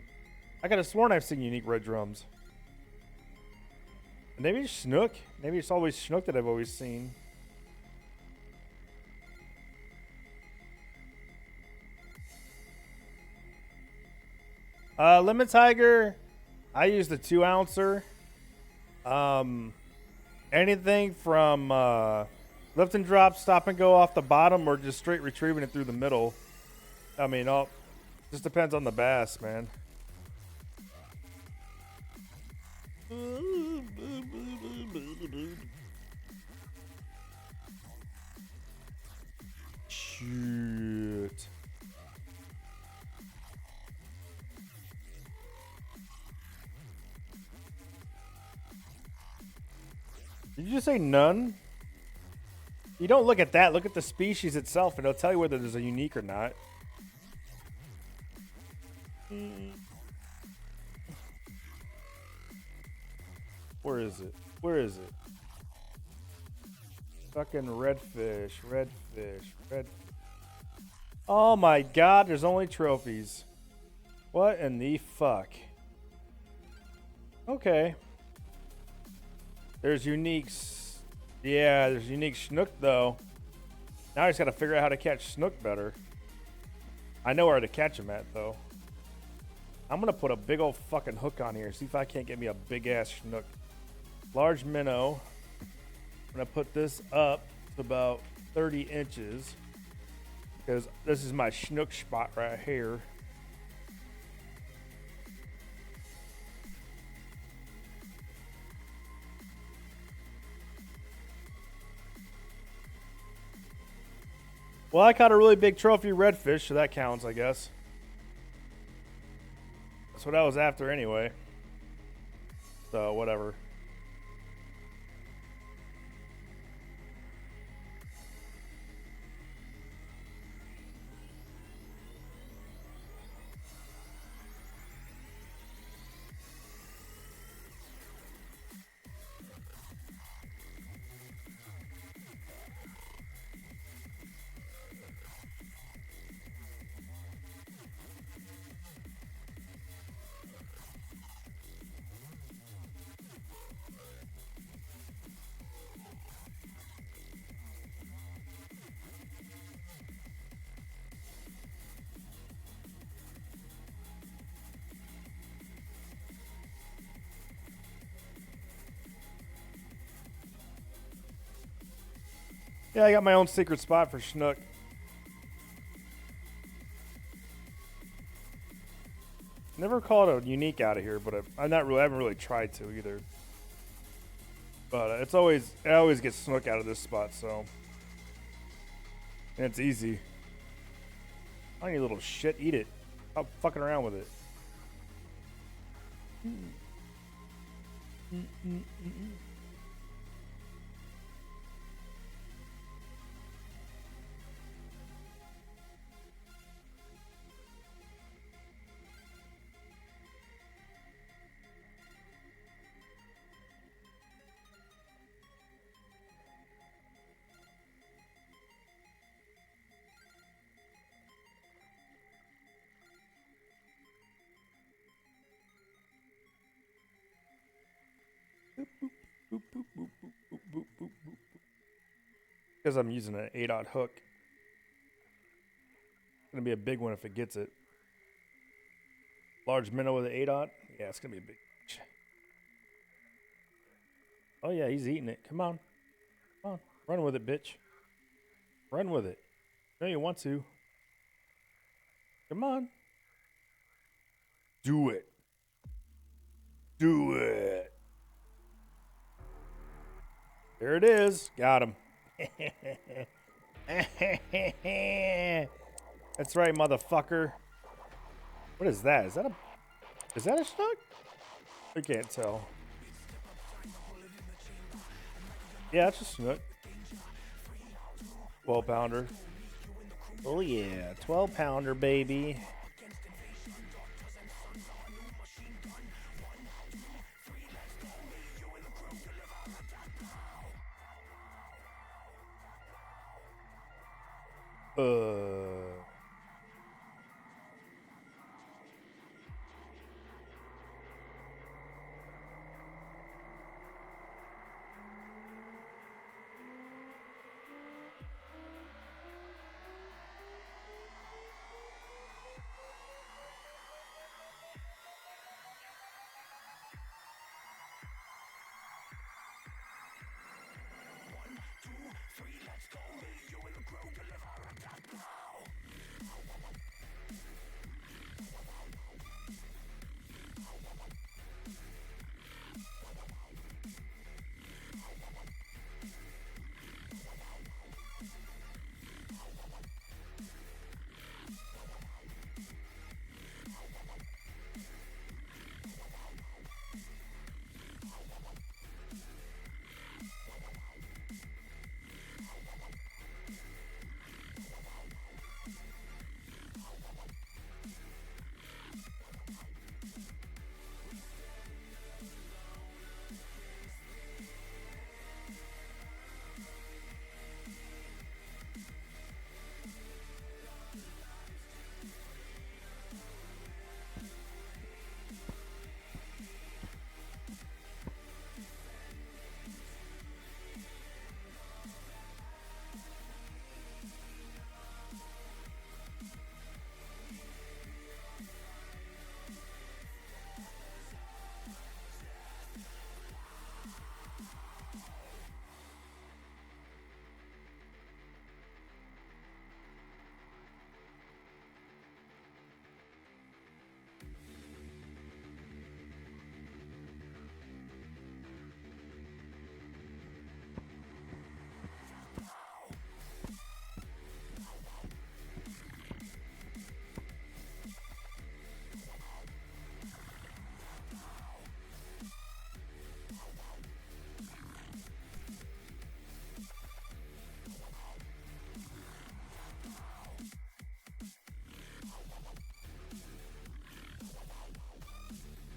I could have sworn I've seen unique red drums. Maybe it's snook. Maybe it's always snook that I've always seen. Lemon Tiger. I use the 2-ouncer. Anything from lift and drop, stop and go off the bottom, or just straight retrieving it through the middle. I mean, just depends on the bass, man. Shoot. Did you just say none? You don't look at that. Look at the species itself, and it'll tell you whether there's a unique or not. Where is it? Where is it? Fucking redfish, redfish, red. Oh my God, there's only trophies. What in the fuck? Okay. There's uniques. Yeah, there's unique snook though. Now I just gotta figure out how to catch snook better. I know where to catch them at though. I'm gonna put a big old fucking hook on here. See if I can't get me a big ass snook. Large minnow. I'm gonna put this up to about 30 inches because this is my snook spot right here. Well, I caught a really big trophy redfish, so that counts, I guess. That's what I was after anyway. So, whatever. Yeah, I got my own secret spot for snook. Never caught a unique out of here, but I haven't really tried to either. But I always get snook out of this spot, so. And it's easy. I need a little shit, eat it. Stop fucking around with it. Because I'm using an 8/0 hook. It's gonna be a big one if it gets it. Large minnow with an 8/0. Yeah, it's gonna be a big. Oh yeah, he's eating it. Come on, come on, run with it, bitch. Run with it. No, you want to. Come on. Do it. Do it. There it is. Got him. That's right, motherfucker. What is that? Is that a snook? I can't tell. Yeah, it's a snook. 12-pounder. Oh yeah, 12-pounder, baby.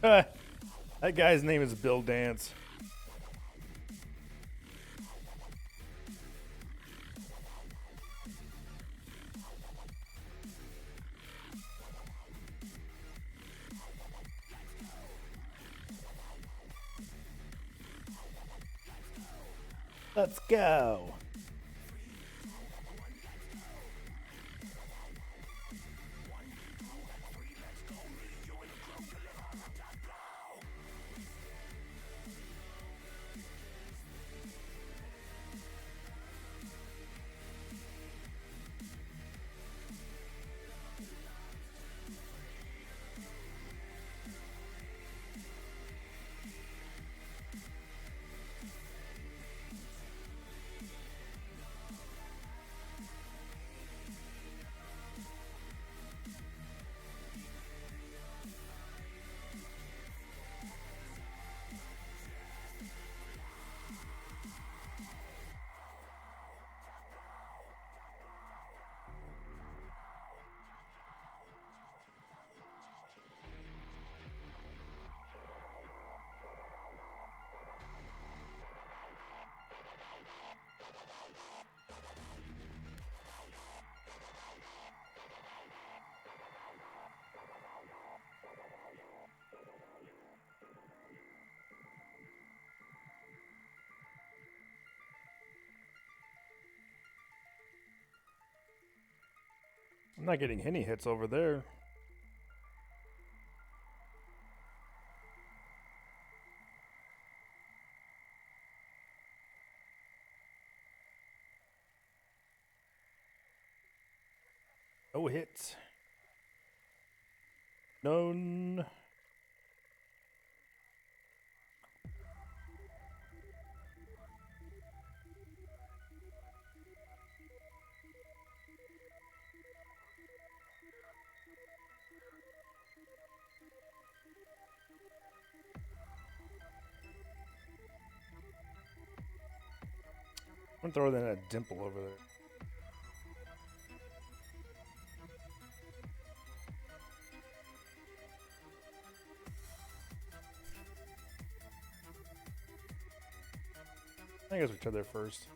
That guy's name is Bill Dance. Let's go. I'm not getting any hits over there. No hits. None. I'm gonna throw that dimple over there. I guess we tried there first.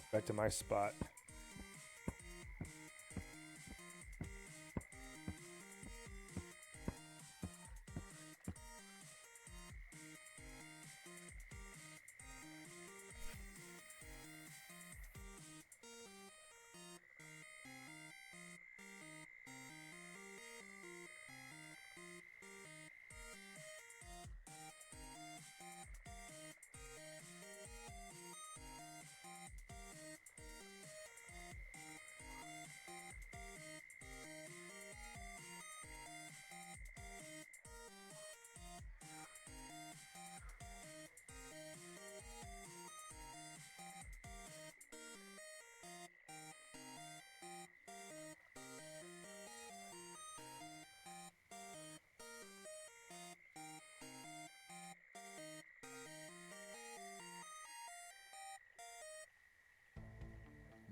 Back to my spot.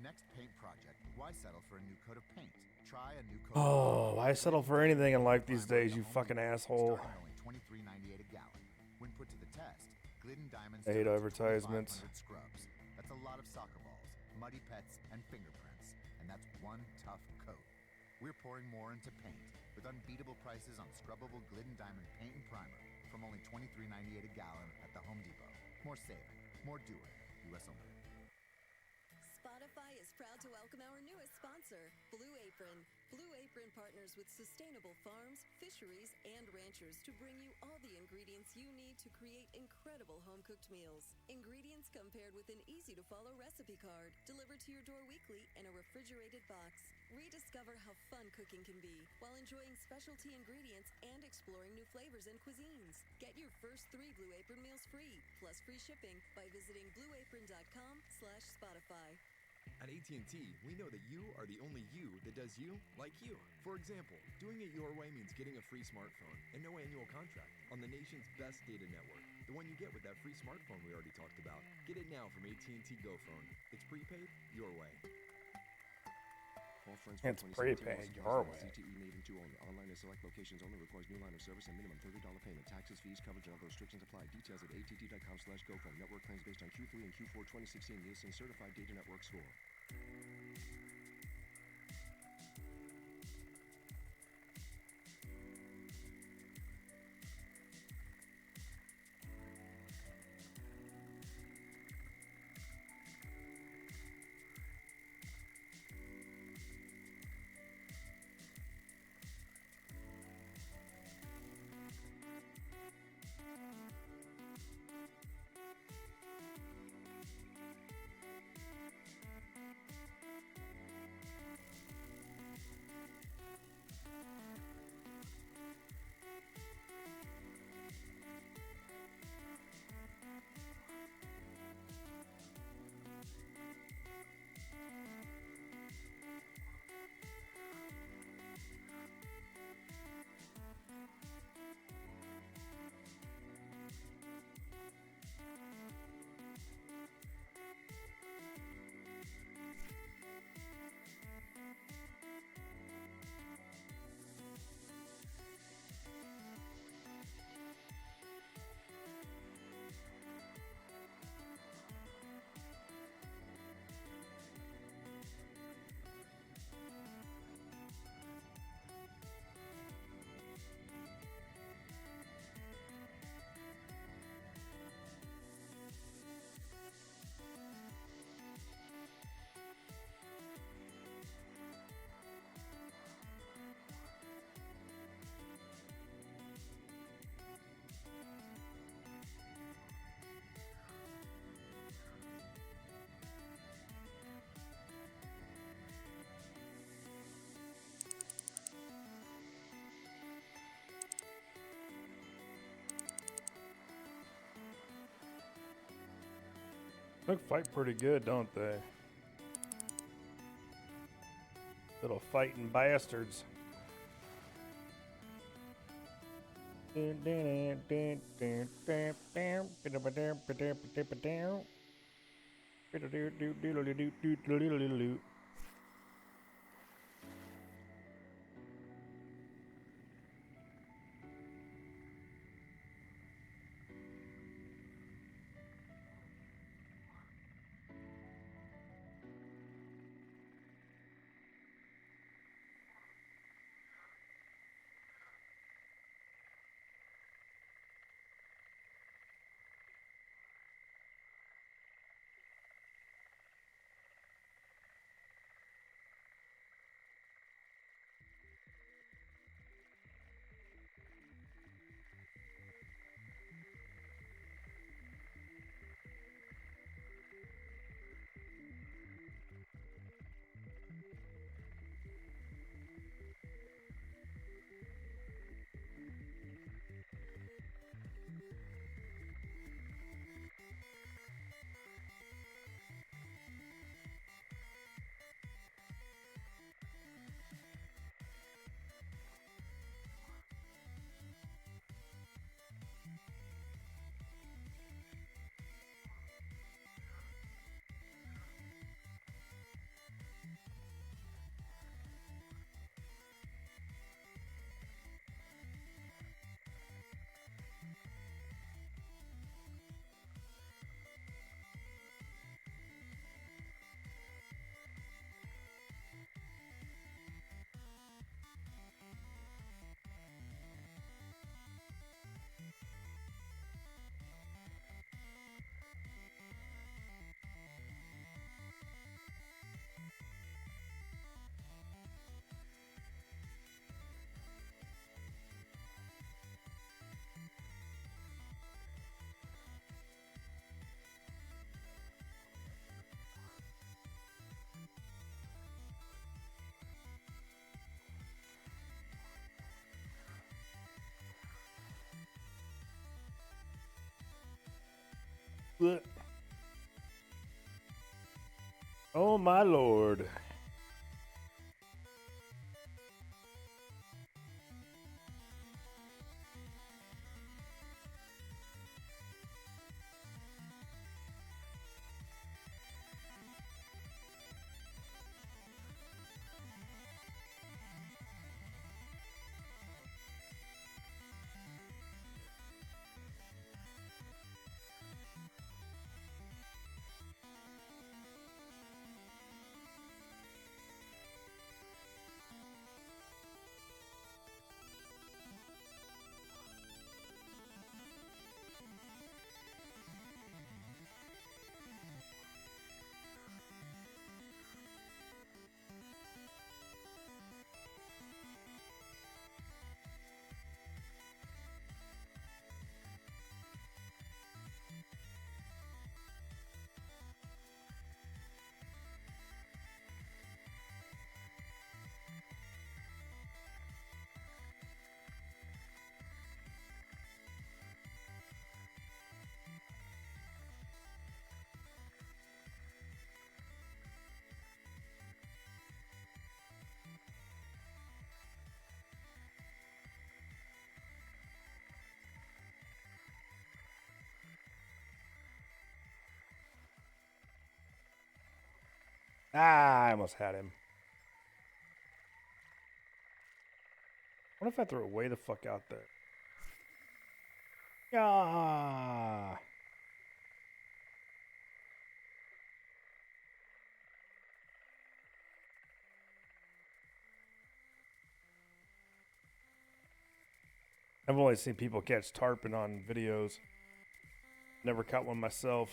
Next paint project. Why settle for a new coat of paint? Try a new coat Oh, I settle for anything in life these days, you fucking asshole. Starting only $23.98 a gallon. When put to the test, Glidden Diamonds I hate delivers advertisements. 2,500 scrubs. That's a lot of soccer balls, muddy pets, and fingerprints. And that's one tough coat. We're pouring more into paint with unbeatable prices on scrubbable Glidden Diamond paint and primer from only $23.98 a gallon at the Home Depot. More saving, more doing. U.S. only. Spotify is proud to welcome our newest sponsor, Blue Apron. Blue Apron partners with sustainable farms, fisheries, and ranchers to bring you all the ingredients you need to create incredible home-cooked meals. Ingredients come paired with an easy-to-follow recipe card, delivered to your door weekly in a refrigerated box. Rediscover how fun cooking can be while enjoying specialty ingredients and exploring new flavors and cuisines. Get your first 3 Blue Apron meals free, plus free shipping by visiting blueapron.com/Spotify. At AT&T, we know that you are the only you that does you like you. For example, doing it your way means getting a free smartphone and no annual contract on the nation's best data network. The one you get with that free smartphone we already talked about. Get it now from AT&T Go Phone. It's prepaid your way. Call friends It's for prepaid 2017 your way. ZTE Maven 2 only. Online and select locations only. Requires new line of service and minimum $30 payment. Taxes, fees, coverage, and other restrictions apply. Details at att.com/GoPhone. Network claims based on Q3 and Q4 2016 Nielsen Certified Data Network score. They fight pretty good, don't they? Little fighting bastards. Oh my lord. Ah, I almost had him. What if I threw it way the fuck out there? Yeah. I've only seen people catch tarpon on videos. Never caught one myself.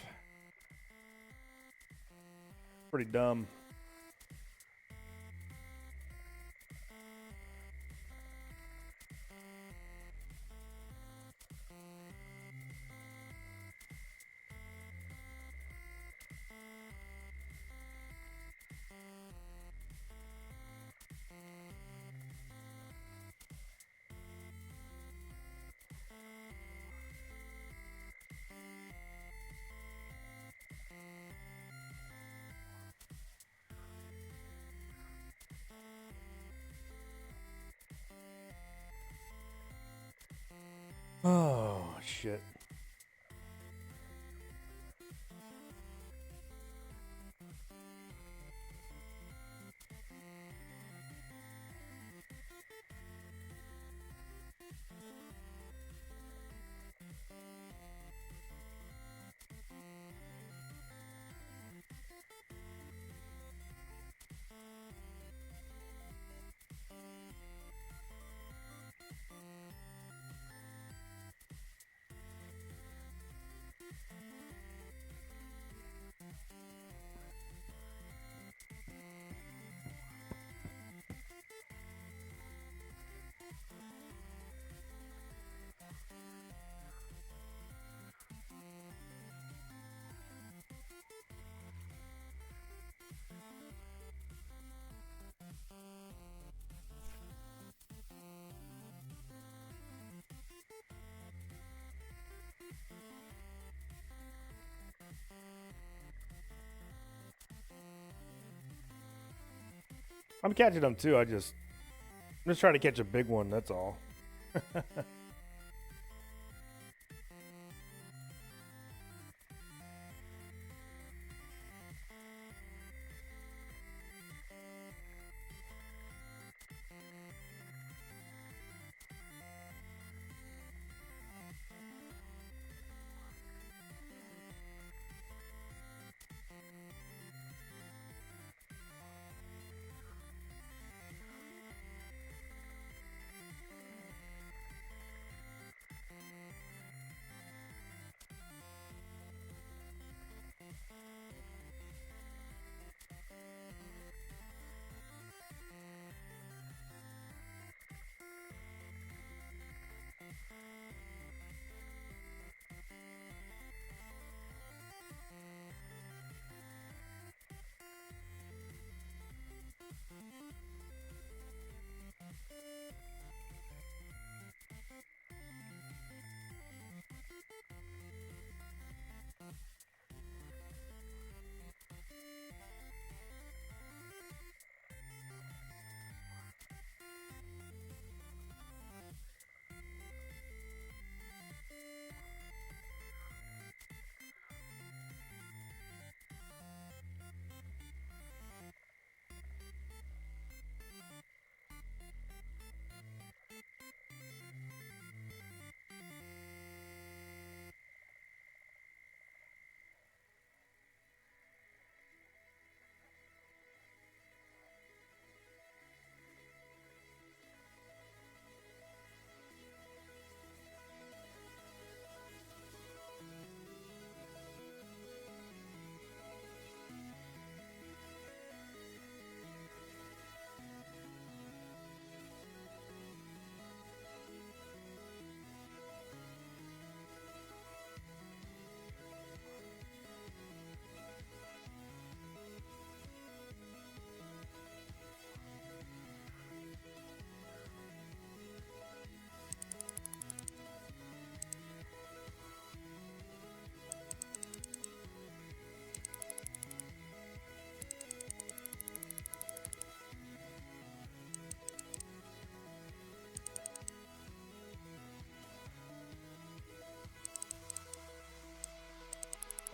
Pretty dumb. Oh, shit. I'm catching them too. I'm just trying to catch a big one. That's all.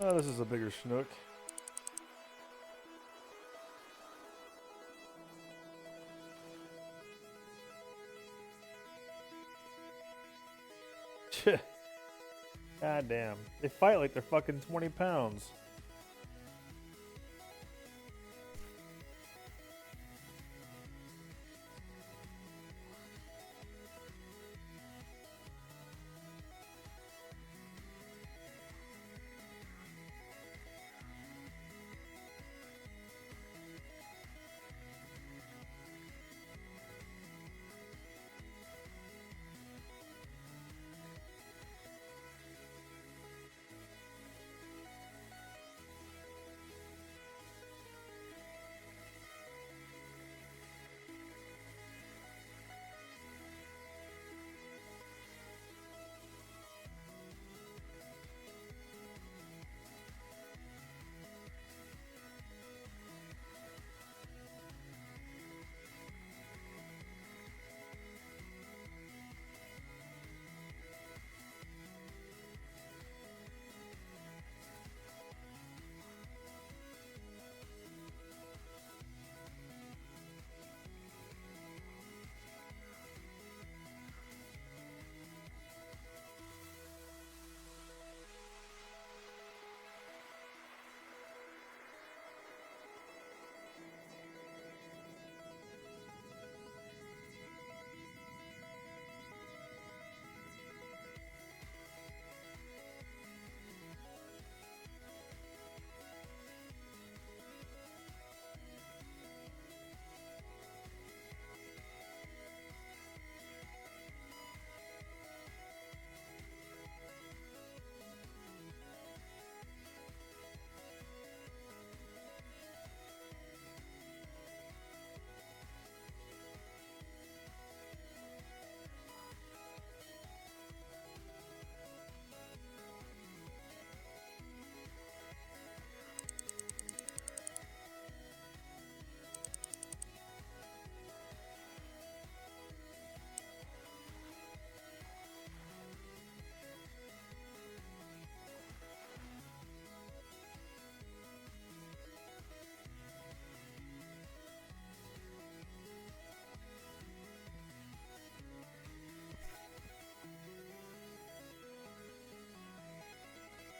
Oh, this is a bigger snook. God damn. They fight like they're fucking 20 pounds.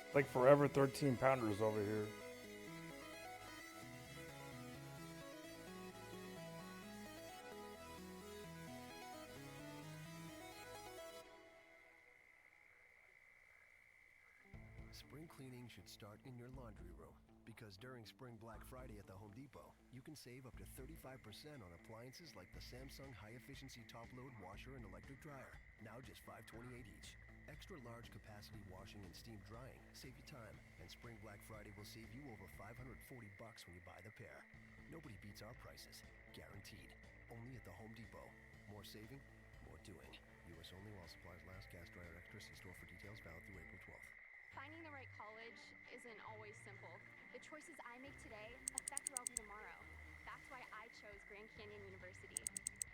Like forever 13 pounders over here. Spring cleaning should start in your laundry room, because during Spring Black Friday at the Home Depot, you can save up to 35% on appliances like the Samsung high-efficiency top-load washer and electric dryer, now just $528 each. Extra large capacity washing and steam drying save you time, and Spring Black Friday will save you over $540 when you buy the pair. Nobody beats our prices, guaranteed. Only at the Home Depot. More saving, more doing. U.S. only while supplies last. Gas dryer extra. See store for details. Valid through April 12th. Finding the right college isn't always simple. The choices I make today affect where I'll be tomorrow. That's why I chose Grand Canyon University.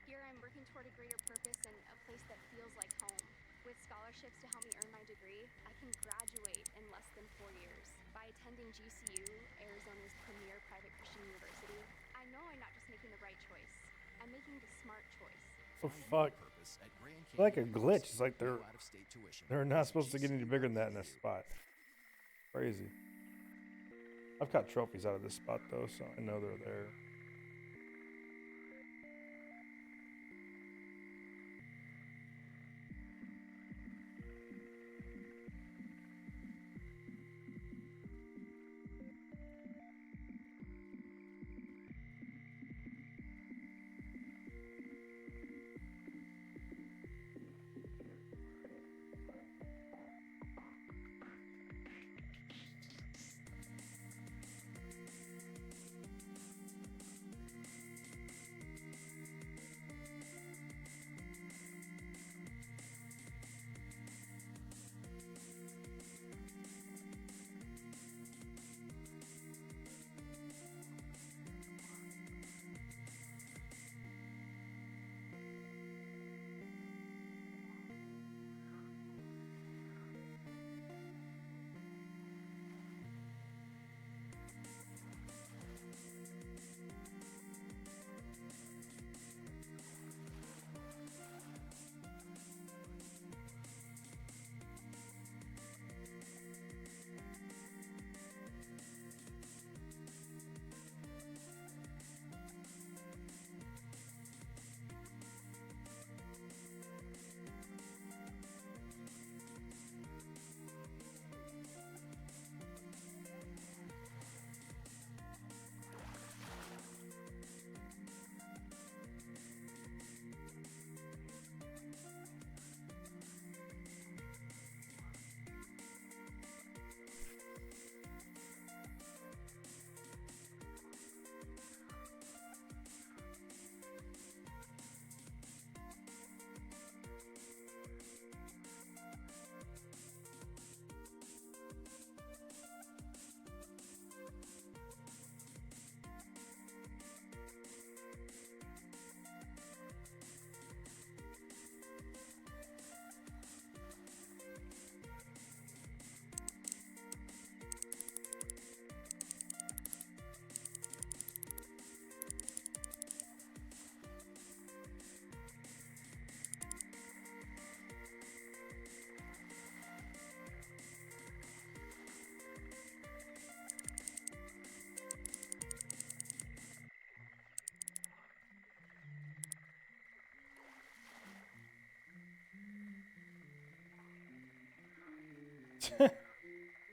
Here I'm working toward a greater purpose and a place that feels like home. With scholarships to help me earn my degree, I can graduate in less than 4 years. By attending GCU, Arizona's premier private Christian university, I know I'm not just making the right choice. I'm making the smart choice. Oh fuck. It's like a glitch. It's like they're not supposed to get any bigger than that in this spot. Crazy. I've got trophies out of this spot though, so I know they're there.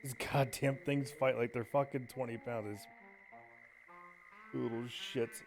These goddamn things fight like they're fucking 20 pounds. These little shits.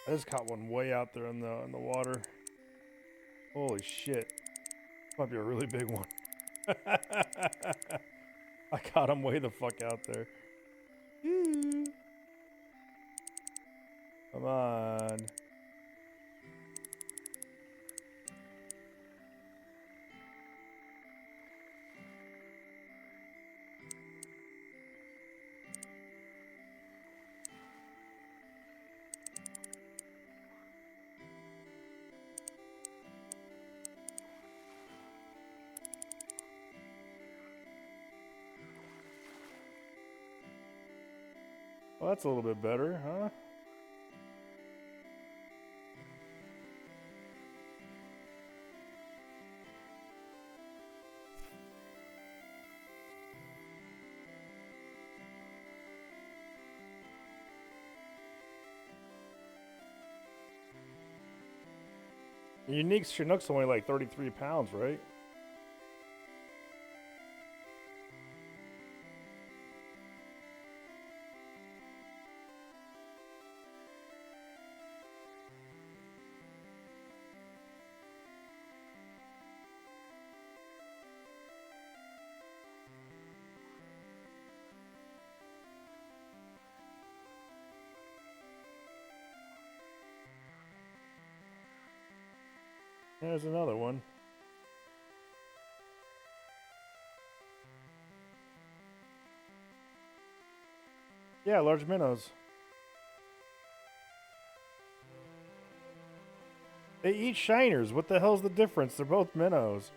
I just caught one way out there in the water. Holy shit. Might be a really big one. I caught him way the fuck out there. Come on. Well, that's a little bit better, huh? The unique Chinook's only like 33 pounds, right? There's another one. Yeah, large minnows. They eat shiners. What the hell's the difference? They're both minnows.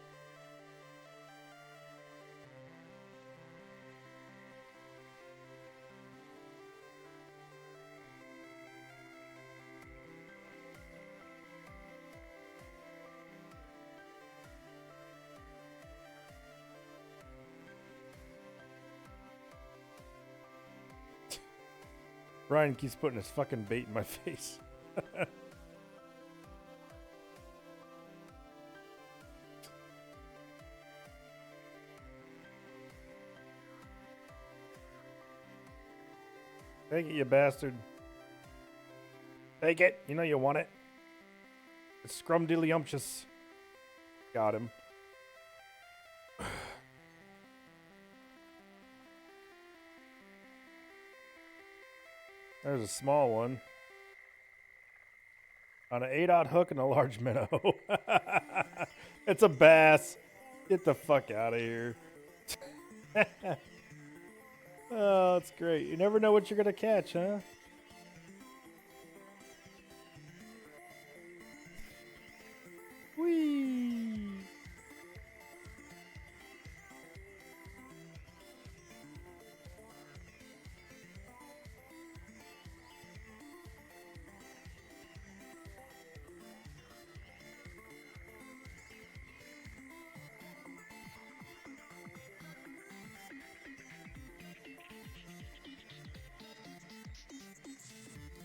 Ryan keeps putting his fucking bait in my face. Take it, you bastard. Take it. You know you want it. It's scrumdiddlyumptious. Got him. There's a small one. On an 8-aught hook and a large minnow. It's a bass. Get the fuck out of here. Oh, that's great. You never know what you're going to catch, huh? Whee!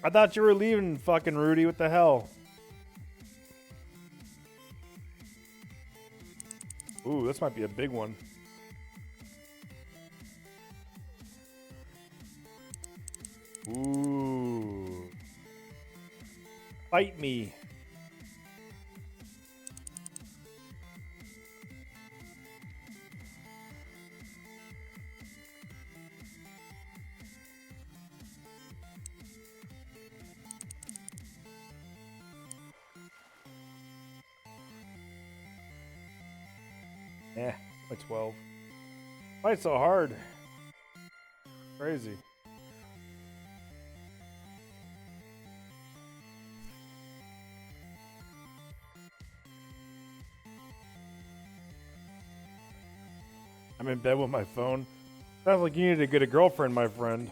I thought you were leaving, fucking Rudy. What the hell? Ooh, this might be a big one. Ooh. Fight me. Like 12. Why it's so hard? Crazy. I'm in bed with my phone. Sounds like you need to get a girlfriend, my friend.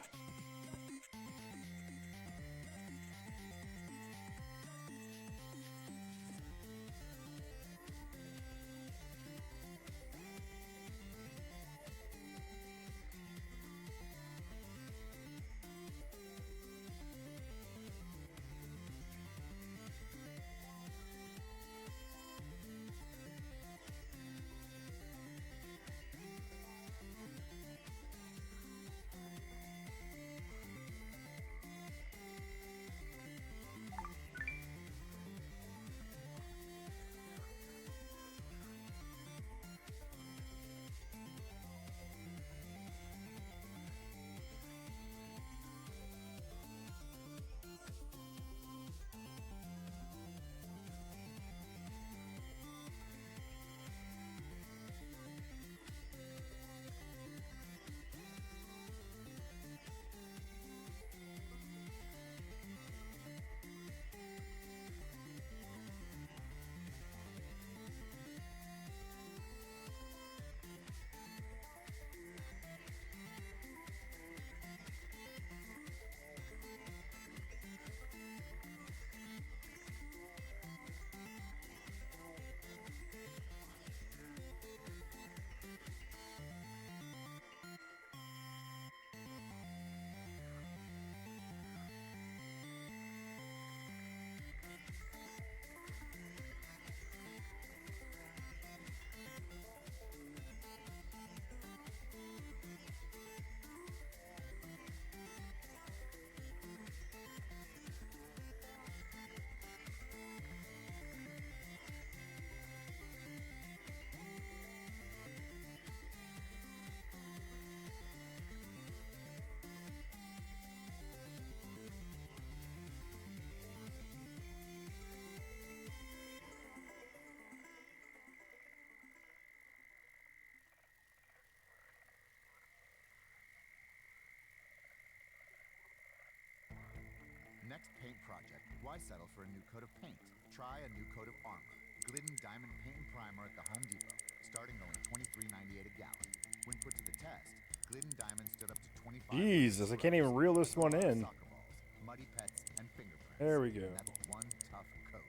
Next paint project. Why settle for a new coat of paint? Try a new coat of armor. Glidden Diamond Paint and Primer at the Home Depot, starting at only $23.98 a gallon. When put to the test, Glidden Diamond stood up to 25. Jesus, I can't even reel this one in. Soccer balls, muddy pets, and fingerprints. There we go. And that's one tough coat.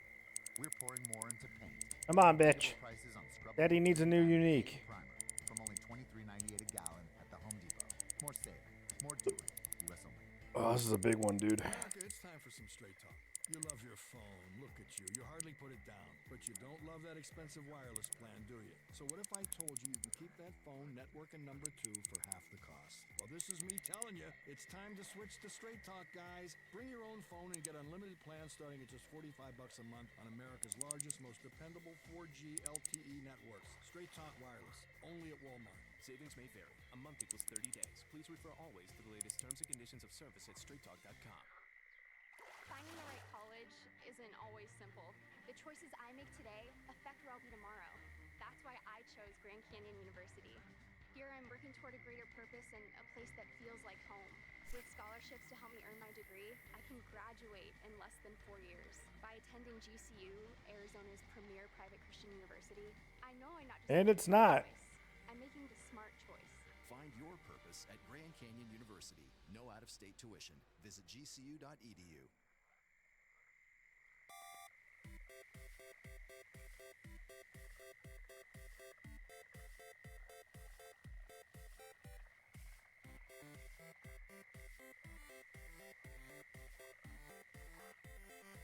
We're pouring more into paint. Come on, bitch. Daddy needs a new unique. Primer from only $23.98 a gallon at the Home Depot. More saving, more doing. U.S. only. Oh, this is a big one, dude. America, it's time for some straight talk. You love your phone. Look at you. You hardly put it down. But you don't love that expensive wireless plan, do you? So what if I told you you can keep that phone, network, and number 2 for half the cost? Well, this is me telling you, it's time to switch to Straight Talk, guys. Bring your own phone and get unlimited plans starting at just $45 a month on America's largest, most dependable 4G LTE networks. Straight Talk Wireless, only at Walmart. Savings may vary. A month equals 30 days. Please refer always to the latest terms and conditions of service at straighttalk.com. Finding the right college isn't always simple. The choices I make today affect where I'll be tomorrow. That's why I chose Grand Canyon University. Here I'm working toward a greater purpose and a place that feels like home. With scholarships to help me earn my degree, I can graduate in less than 4 years. By attending GCU, Arizona's premier private Christian university, I know I'm not just And making it's a not. choice. I'm making the smart choice. Find your purpose at Grand Canyon University. No out-of-state tuition. Visit gcu.edu.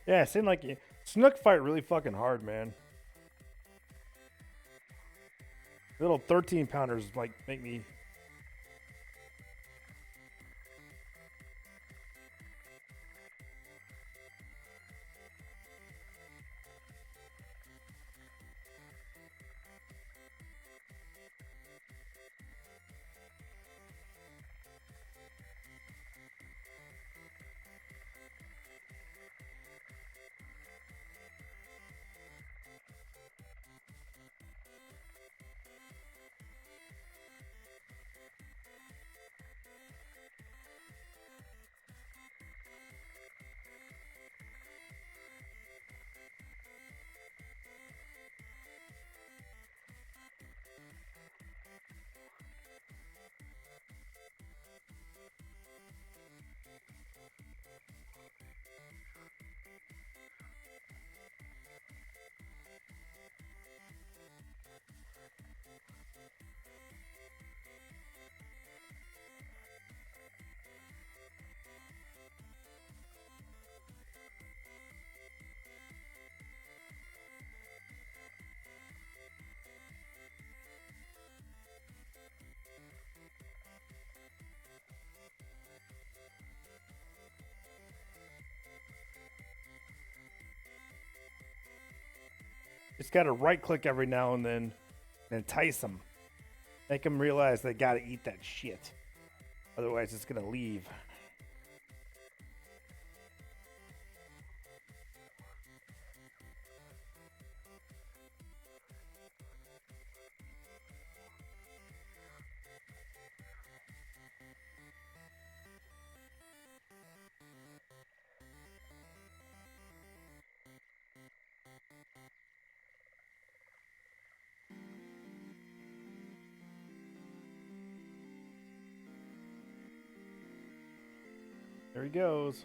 Yeah, it seemed like Snook fight really fucking hard, man. Little 13-pounders like make me. Just got to right click every now and then and entice them. Make them realize they got to eat that shit. Otherwise, it's going to leave. There he goes.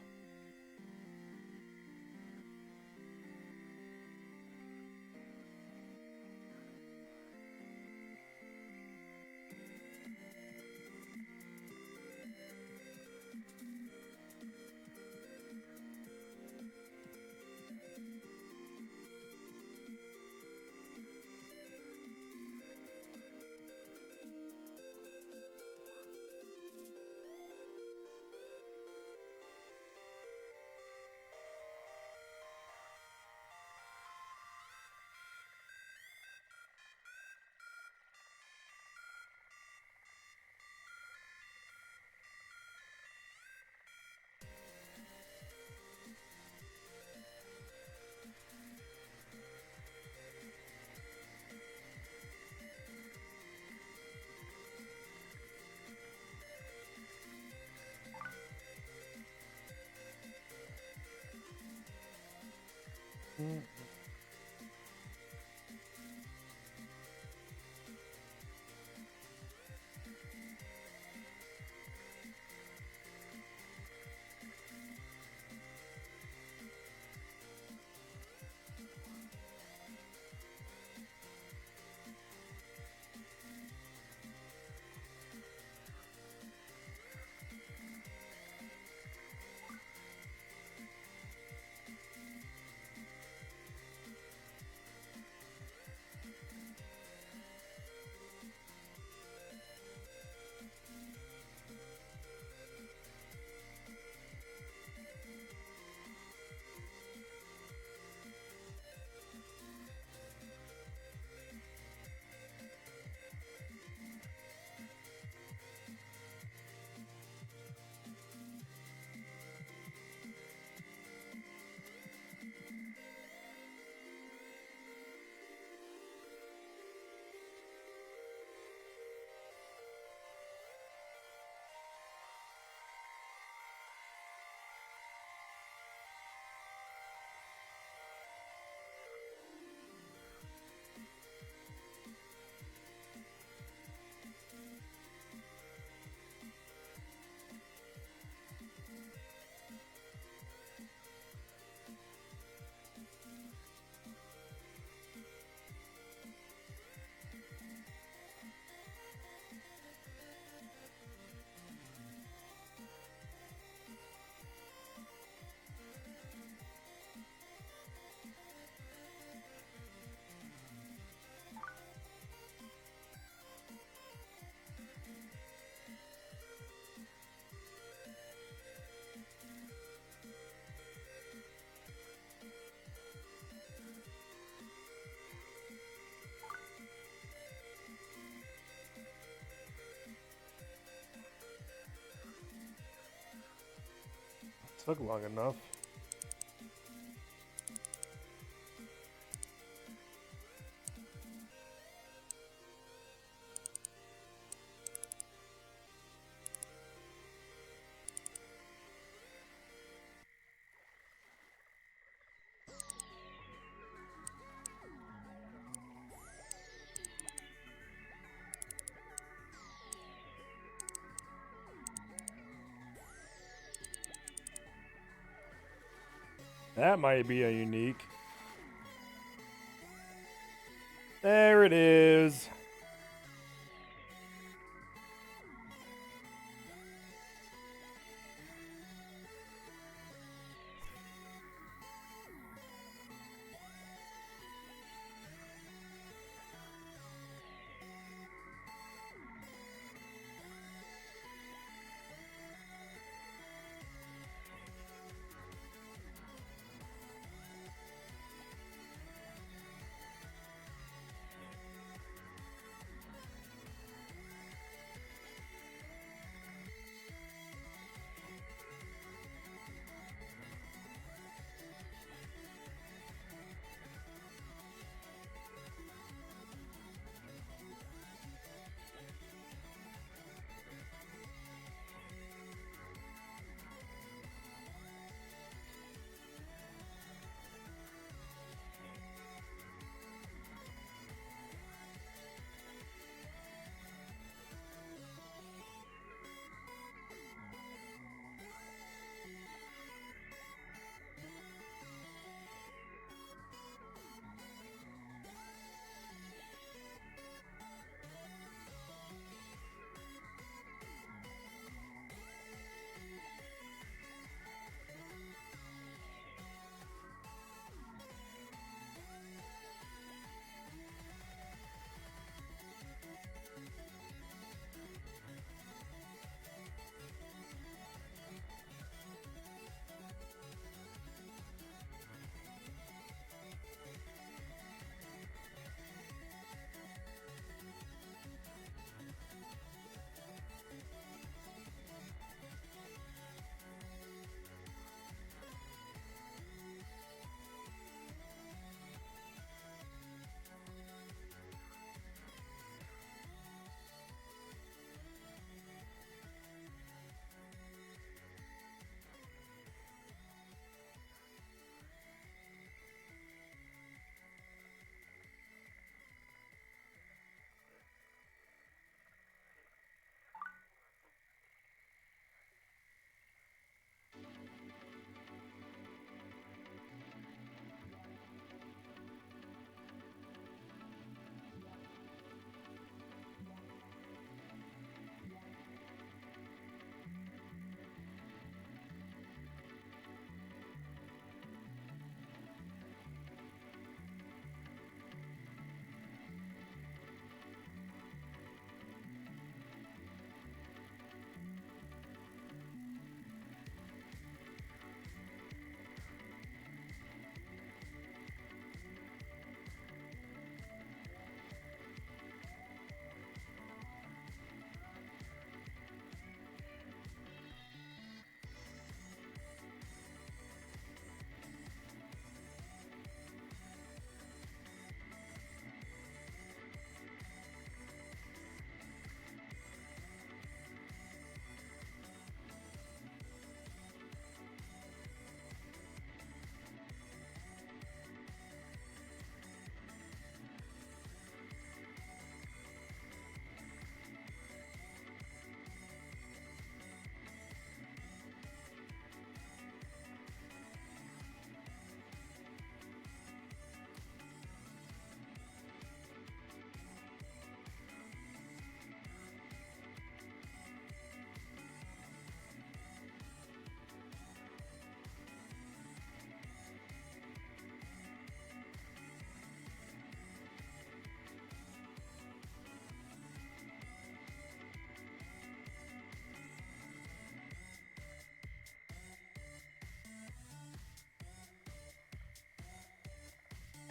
Took long enough. That might be a unique. There it is.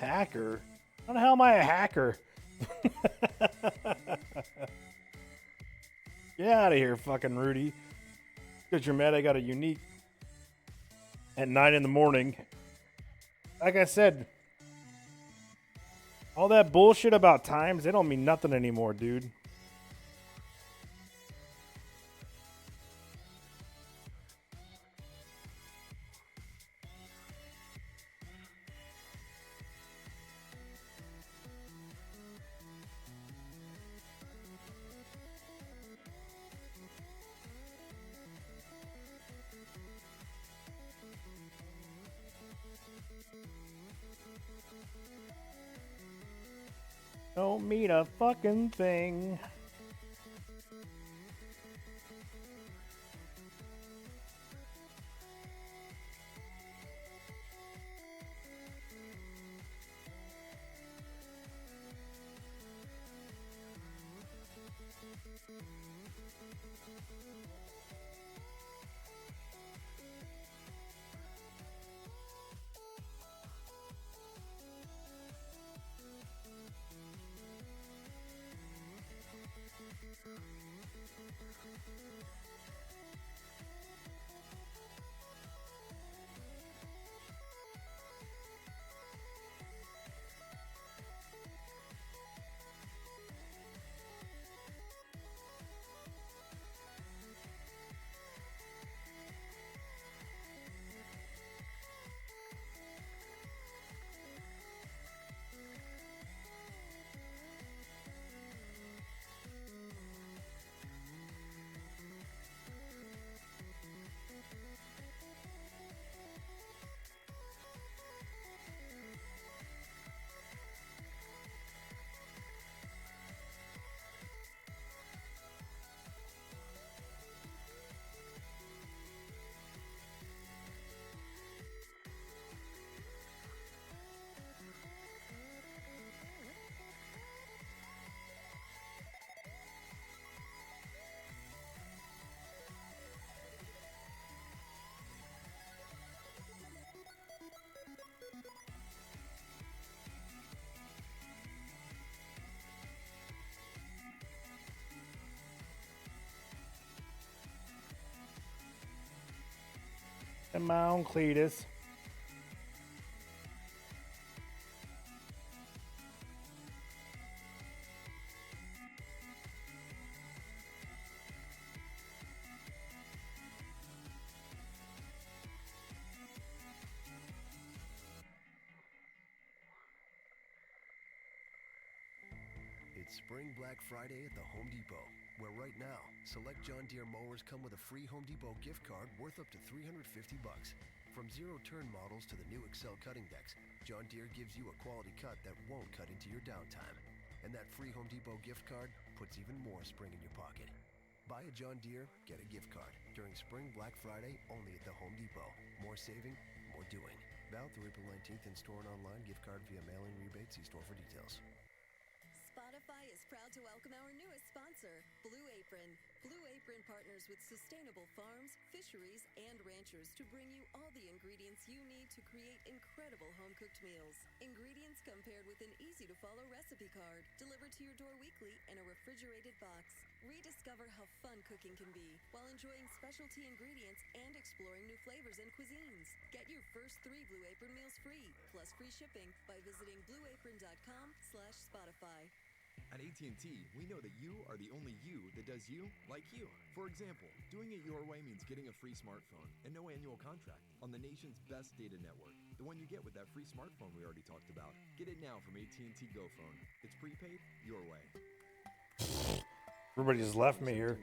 Hacker? How the hell am I a hacker? Get out of here, fucking Rudy. Because you're mad I got a unique. at 9 in the morning. Like I said, all that bullshit about times, they don't mean nothing anymore, dude. Don't mean a fucking thing. And my own Cletus. It's Spring Black Friday at the Home Depot, where right now, select John Deere mowers come with a free Home Depot gift card worth up to $350. From zero-turn models to the new Excel cutting decks, John Deere gives you a quality cut that won't cut into your downtime. And that free Home Depot gift card puts even more spring in your pocket. Buy a John Deere, get a gift card during Spring Black Friday only at the Home Depot. More saving, more doing. Valid through April 19th in store and online. Gift card via mailing rebate. See store for details. Spotify is proud to welcome our newest sponsor, Blue Apron. Blue Apron partners with sustainable farms, fisheries, and ranchers to bring you all the ingredients you need to create incredible home-cooked meals. Ingredients come paired with an easy-to-follow recipe card, delivered to your door weekly in a refrigerated box. Rediscover how fun cooking can be while enjoying specialty ingredients and exploring new flavors and cuisines. Get your first 3 Blue Apron meals free, plus free shipping by visiting blueapron.com/Spotify. At AT&T, we know that you are the only you that does you like you. For example, doing it your way means getting a free smartphone and no annual contract on the nation's best data network. The one you get with that free smartphone we already talked about. Get it now from AT&T Go Phone. It's prepaid your way. Everybody just left me here.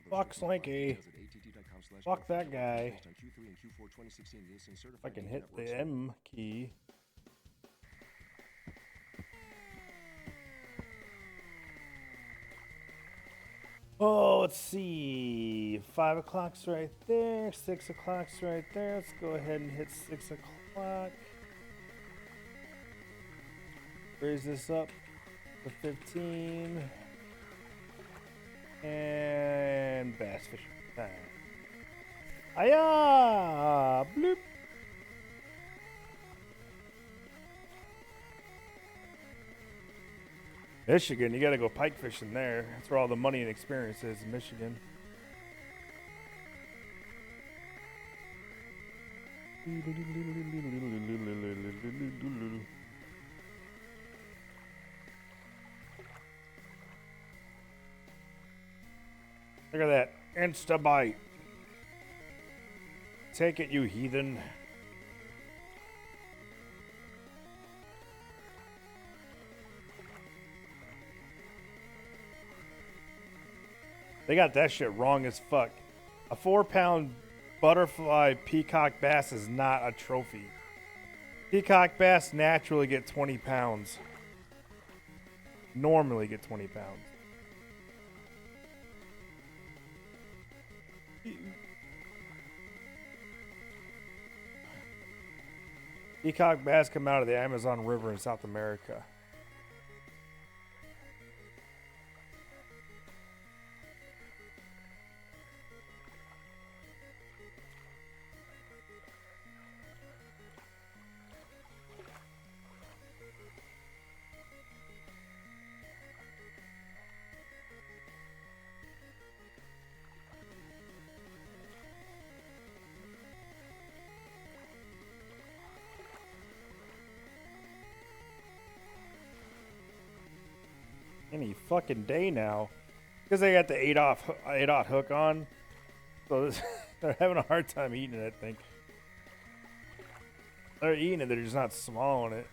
Fuck Slinky. Fuck that guy. If I can hit the M key. Oh, let's see. 5 o'clock's right there. 6 o'clock's right there. Let's go ahead and hit 6 o'clock. Raise this up to 15. And bass fishing time. Hiya! Bloop. Michigan, you gotta go pike fishing there. That's where all the money and experience is in Michigan. Look at that. Insta bite. Take it, you heathen. They got that shit wrong as fuck. A 4-pound butterfly peacock bass is not a trophy. Peacock bass naturally get 20 pounds. Normally get 20 pounds. Peacock bass come out of the Amazon River in South America. Any fucking day now, because they got the 8/0 hook on, so they're having a hard time eating it. I think they're eating it, they're just not swallowing it.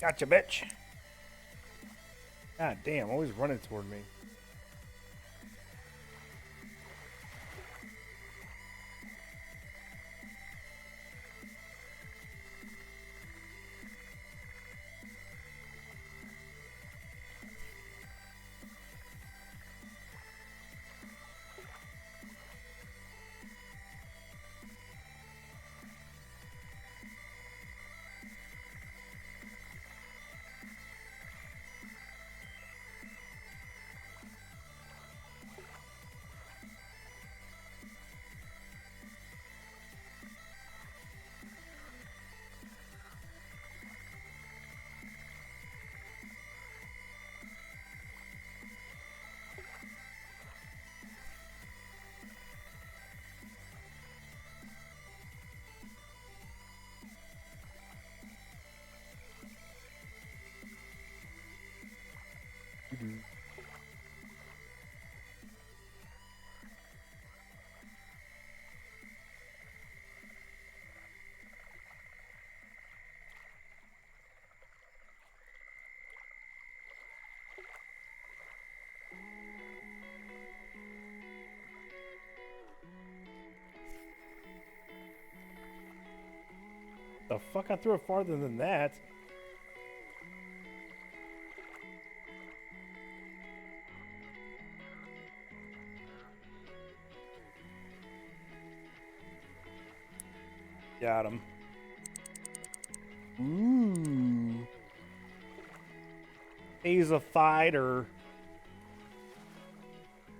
Gotcha, bitch. God damn, always running toward me. The fuck? I threw it farther than that. Got him. Ooh. He's a fighter.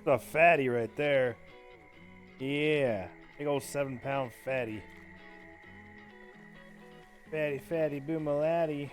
The fatty right there. Yeah. Big old 7-pound fatty. Fatty, fatty, boomalatty.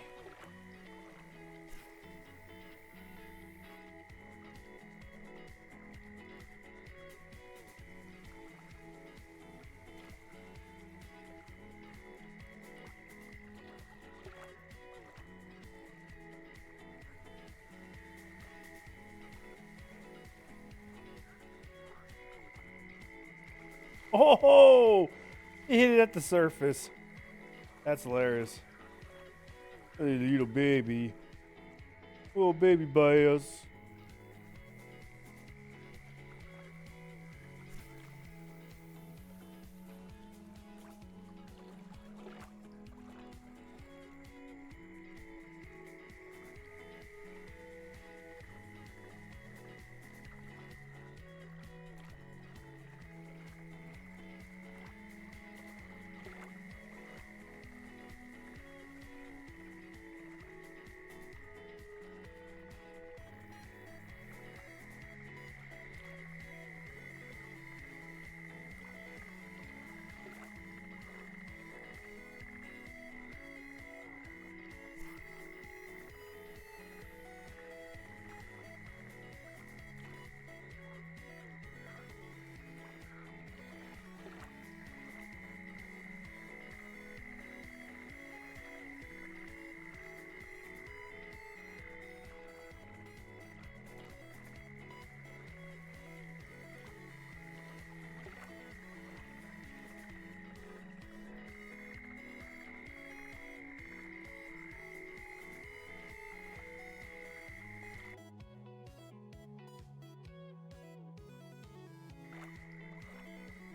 Oh, he hit it at the surface. That's hilarious. Hey, little baby. Little baby bass.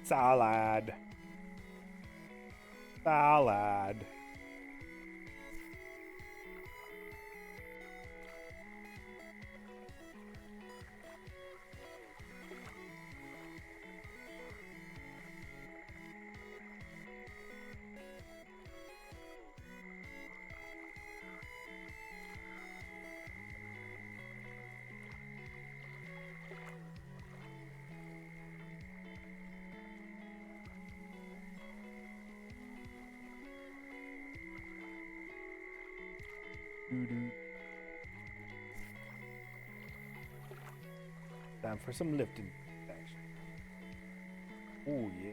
Salad. Salad. Doo-doo. Time for some lifting action. Oh, yeah.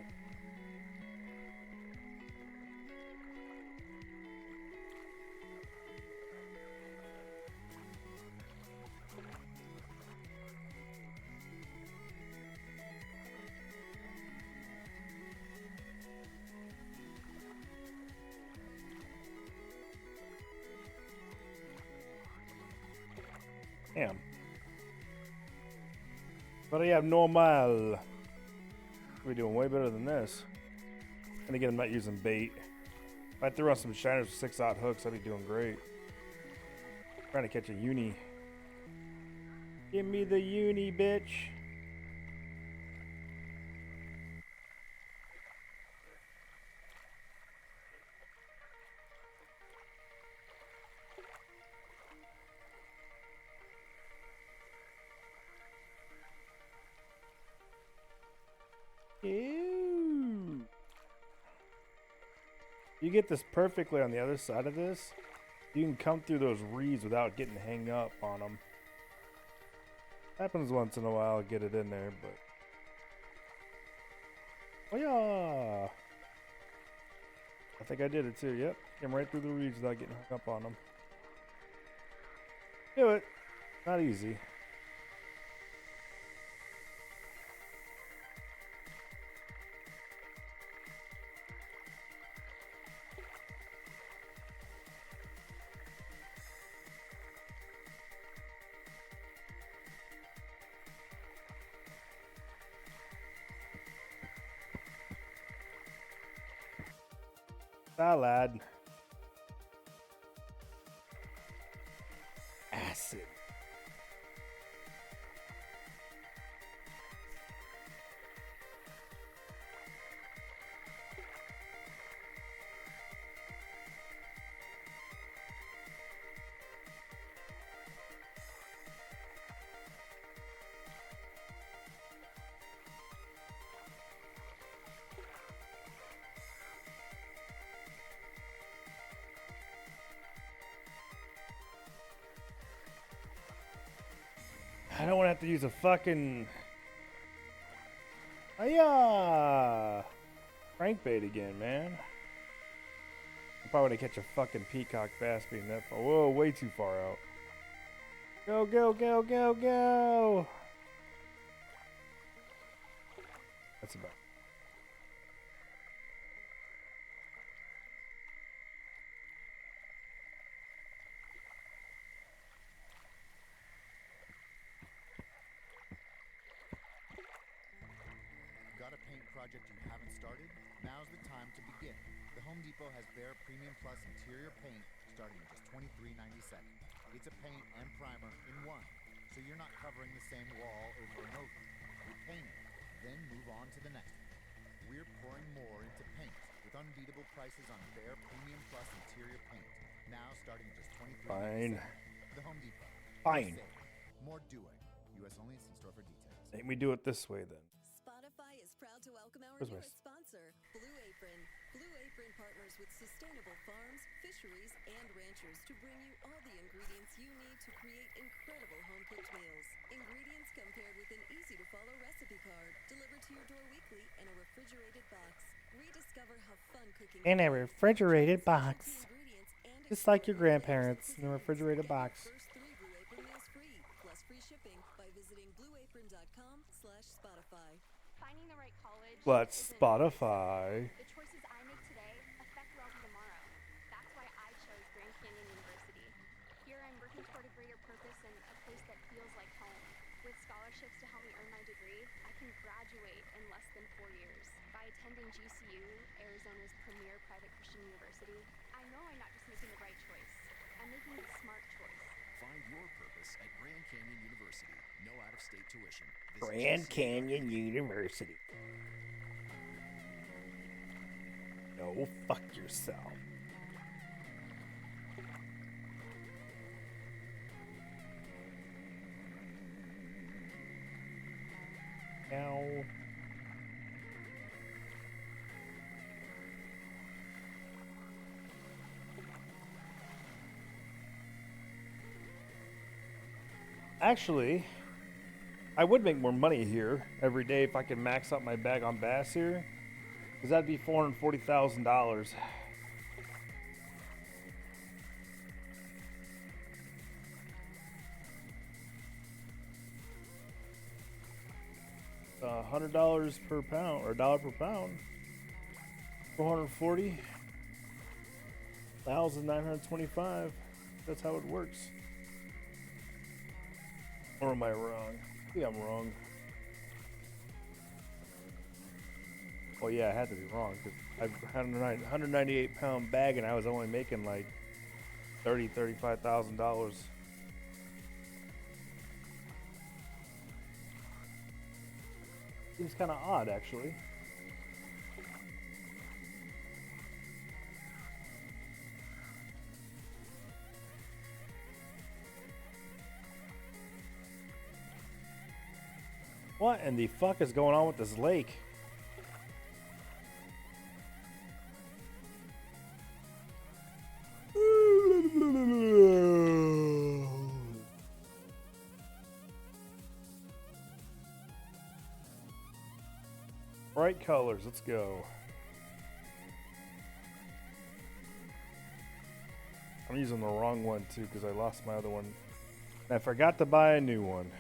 Damn. But I have normal. We're doing way better than this. And again, I'm not using bait. If I threw on some shiners with 6/0 hooks, I'd be doing great. Trying to catch a uni. Give me the uni, bitch. Ew. You get this perfectly on the other side of this, you can come through those reeds without getting hung up on them. Happens once in a while, get it in there, but... Oh yeah! I think I did it too, yep. Came right through the reeds without getting hung up on them. Do it. Not easy. Salad. Acid. I don't want to have to use a fucking... crankbait again, man. I'm probably gonna catch a fucking peacock bass being that far. Whoa, way too far out. Go, go, go, go, go! That's about... Got a paint project you haven't started? Now's the time to begin. The Home Depot has Bare Premium Plus interior paint starting at just $23.97. It's a paint and primer in one, so you're not covering the same wall over and over. You paint it, then move on to the next one. We're pouring more into paint with unbeatable prices on Bare Premium Plus interior paint. Now starting at just $23.97. Fine. The Home Depot. Fine. More doing. U.S. only. See store for details. Make me do it this way then. Spotify is proud to welcome our Where's my newest sponsor, Blue Apron. Blue Apron partners with sustainable farms, fisheries, and ranchers to bring you all the ingredients you need to create incredible home-cooked meals. Ingredients compared with an easy-to-follow recipe card, delivered to your door weekly in a refrigerated box. Rediscover how fun cooking In a refrigerated box. ingredients and Just like your grandparents in a refrigerated box. first 3 Blue Apron meals free, plus free shipping by visiting blueapron.com/Spotify. Finding the right college. Let's isn't Spotify. The choices I make today affect where I'll be tomorrow. That's why I chose Grand Canyon University. Here I'm working toward a greater purpose and a place that feels like home. With scholarships to help me earn my degree, I can graduate in less than 4 years. By attending GCU, Arizona's premier private Christian university, I know I'm not just making the right choice. I'm making the smart choice. Find your purpose at Grand Canyon University. No out-of-state tuition. Visit Grand GCU. Canyon University. No, fuck yourself. Ow. Actually, I would make more money here every day if I could max out my bag on bass here. Because that'd be $440,000. $100 per pound, or $1 per pound. 440. 1,925. That's how it works. Or am I wrong? I think I'm wrong. Well, yeah, I had to be wrong because I had a 198 pound bag and I was only making like $35,000. Seems kind of odd, actually. What in the fuck is going on with this lake? Bright colors, let's go. I'm using the wrong one too because I lost my other one. And I forgot to buy a new one.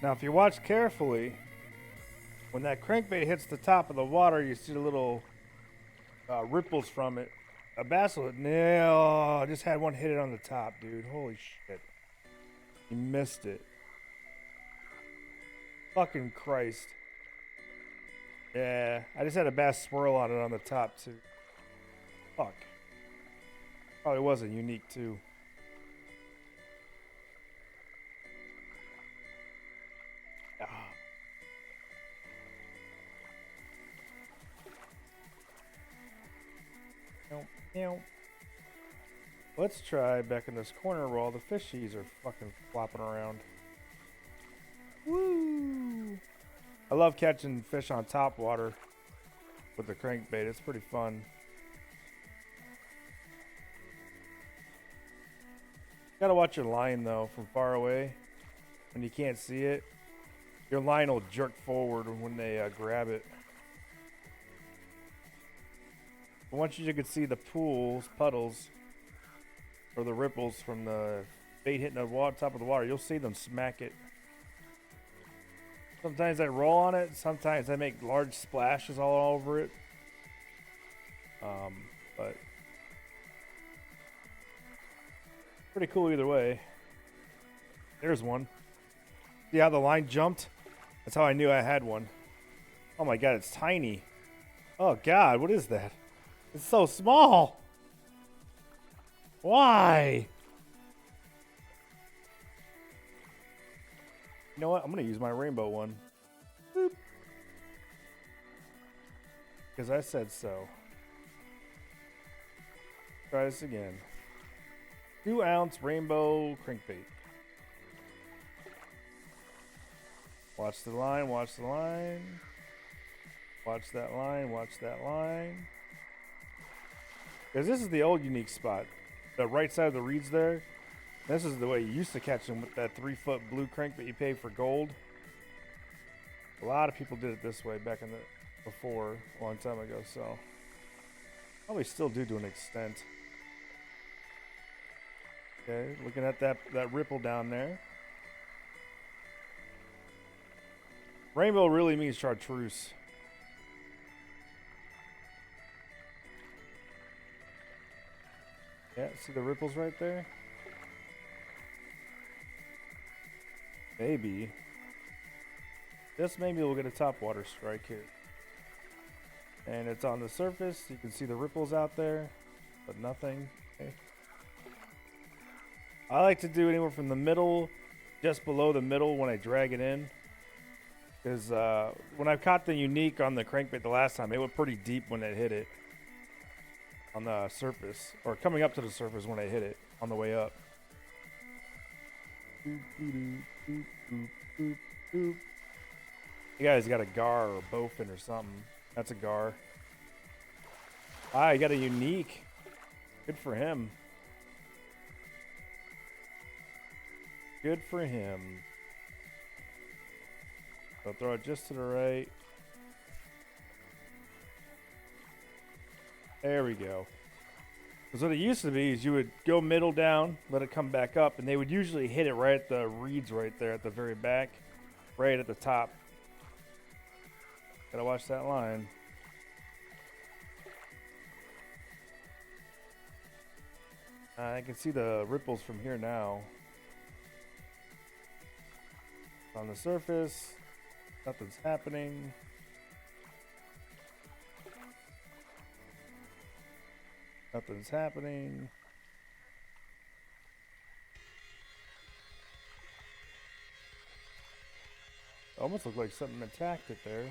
Now, if you watch carefully, when that crankbait hits the top of the water, you see the little ripples from it. A bass will nail. I just had one hit it on the top, dude. Holy shit. He missed it. Fucking Christ. Yeah, I just had a bass swirl on it on the top, too. Fuck. Probably wasn't unique, too. Let's try back in this corner where all the fishies are fucking flopping around. Woo! I love catching fish on top water with the crankbait. It's pretty fun. Gotta watch your line though from far away. When you can't see it, your line will jerk forward when they grab it. But once you can see the puddles, or the ripples from the bait hitting the top of the water, you'll see them smack it. Sometimes I roll on it, sometimes I make large splashes all over it. But pretty cool either way. There's one. See how the line jumped? That's how I knew I had one. Oh my god, it's tiny. Oh god, what is that? It's so small. Why? You know what? I'm going to use my rainbow one. Boop. Because I said so. Try this again. 2-ounce rainbow crankbait. Watch the line, watch the line. Watch that line, watch that line. Because this is the old unique spot. The right side of the reeds there. This is the way you used to catch them, with that 3-foot blue crankbait you pay for gold. A lot of people did it this way back in the before, a long time ago, so probably still do to an extent. Okay, looking at that ripple down there. Rainbow really means chartreuse. Yeah, see the ripples right there? Maybe. Just maybe we'll get a topwater strike here. And it's on the surface. You can see the ripples out there, but nothing. Okay. I like to do anywhere from the middle, just below the middle when I drag it in. Because when I caught the unique on the crankbait the last time, it went pretty deep when it hit it on the surface, or coming up to the surface when I hit it on the way up. Boop, boop, boop, boop, boop, boop. You guys got a gar or a bowfin or something. That's a gar. Ah, he got a unique. Good for him. Good for him. So throw it just to the right. There we go. Because what it used to be is you would go middle down, let it come back up, and they would usually hit it right at the reeds right there at the very back, right at the top. Gotta watch that line. I can see the ripples from here now. On the surface, nothing's happening. Nothing's happening. Almost looked like something attacked it there.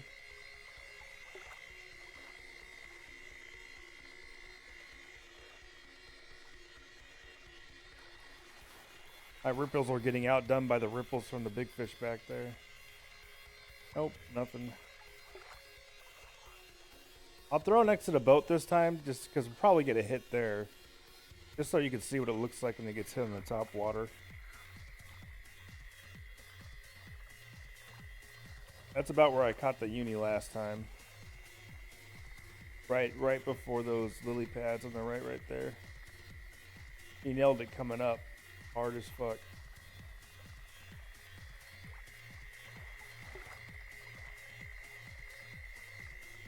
My ripples are getting outdone by the ripples from the big fish back there. Nope, nothing. I'll throw next to the boat this time, just because we'll probably get a hit there. Just so you can see what it looks like when it gets hit in the top water. That's about where I caught the uni last time. Right before those lily pads on the right there. He nailed it coming up. Hard as fuck.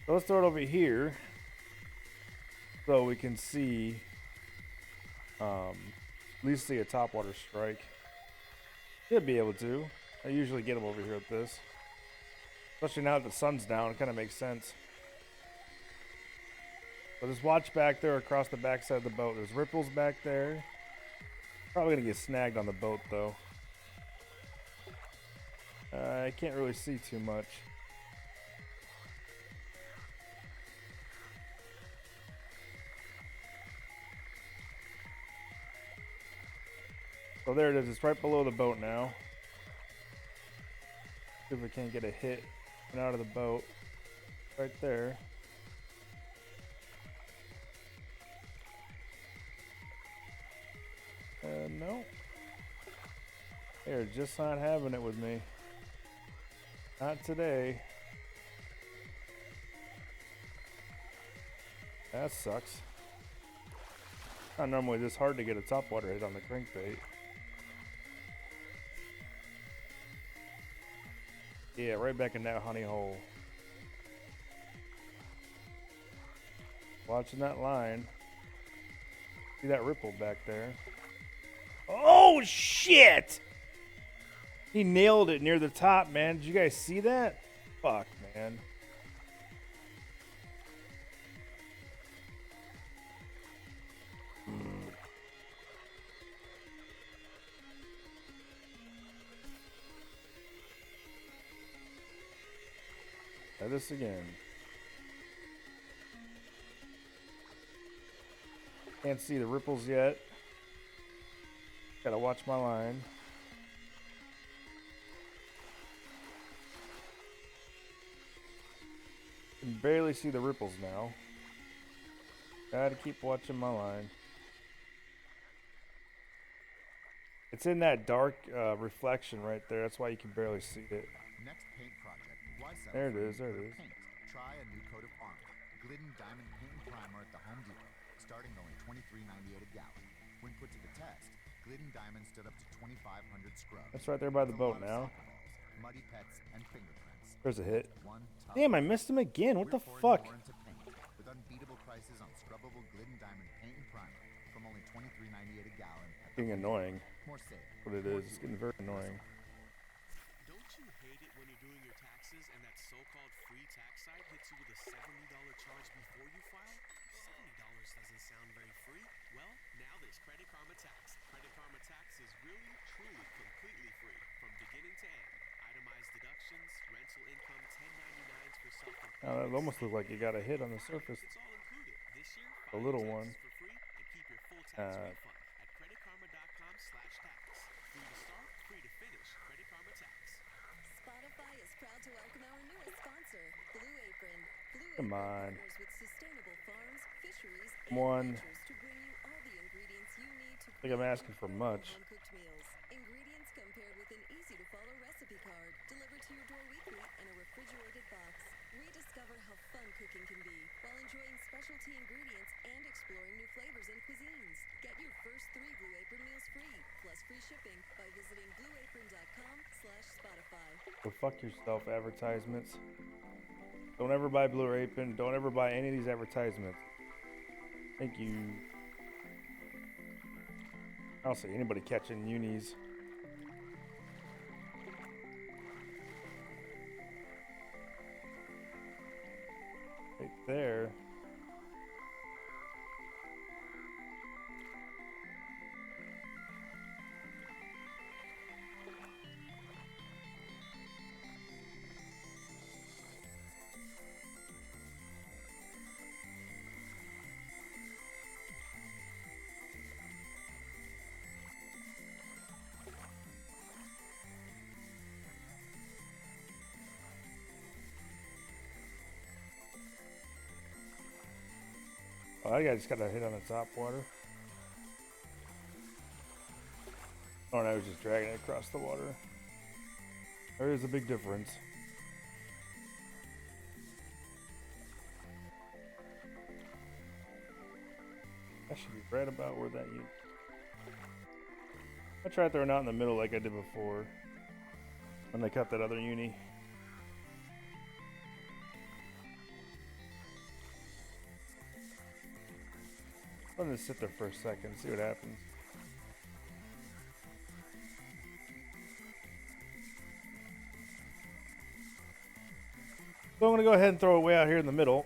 So let's throw it over here so we can see, at least see a topwater strike. Should be able to. I usually get them over here with this. Especially now that the sun's down, it kind of makes sense. So just watch back there across the backside of the boat. There's ripples back there. Probably gonna get snagged on the boat though. I can't really see too much. So there it is. It's right below the boat now. See if we can't get a hit out of the boat. Right there. No. They're just not having it with me. Not today. That sucks. Not normally this hard to get a topwater hit on the crankbait. Yeah, right back in that honey hole. Watching that line. See that ripple back there? Oh, shit! He nailed it near the top, man. Did you guys see that? Fuck, man. Try this again. Can't see the ripples yet. Gotta watch my line. Can barely see the ripples now. Gotta keep watching my line. It's in that dark reflection right there. That's why you can barely see it. Next paint project. Why settle There it for a is. new There coat it of is. paint? Try a new coat of armor. Glidden Diamond Paint and Primer at the Home Depot, starting at only $23.98 a gallon. When put to the test, Glidden Diamond stood up to 2,500 scrubs. That's right there by the With a boat lot of now. sand balls, muddy pets, and fingerprints. There's a hit. That's one tough Damn, I paint. missed him again. What We're the pouring fuck? more into paint with unbeatable prices on scrubbable Glidden Diamond Paint and Primer from only $23.98 a gallon. At the Getting Home Depot. annoying. More safe. What it more is. It's fuel. getting very annoying. Don't you hate it when you're doing your taxes and that so-called free tax site hits you with a $70 charge before you file? $70 doesn't sound very free. Well, now there's Credit Karma Tax. Credit Karma Tax is really, truly, completely free from beginning to end. Itemized deductions, rental income, 1099s for self-employed. Now, that almost looked like you got a hit on the surface. It's all included. This year, A file little your one. taxes for free and keep your full tax refund at creditkarma.com/tax. Free to start, free to finish. Credit Karma Tax. Spotify is proud to welcome our newest sponsor, Blue Apron. Blue Come Apron on. partners with sustainable farms, fisheries, Come and on. ranchers to bring you all the ingredients you need to I think I'm asking for much. home-cooked meals. Ingredients compared with an easy-to-follow recipe card, delivered to your door weekly in a refrigerated box. Rediscover how fun cooking can be while enjoying specialty ingredients and exploring new flavors and cuisines. Get your first 3 Blue Apron meals free, plus free shipping by visiting blueapron.com/Spotify. Go fuck yourself, advertisements. Don't ever buy Blue Apron. Don't ever buy any of these advertisements. Thank you. I don't see anybody catching unis. Right there. Oh, that guy just got a hit on the top water. Oh, no, I was just dragging it across the water. There is a big difference. That should be right about where that unit. I tried throwing out in the middle like I did before when they cut that other uni. I'm gonna sit there for a second, see what happens. So I'm gonna go ahead and throw it way out here in the middle.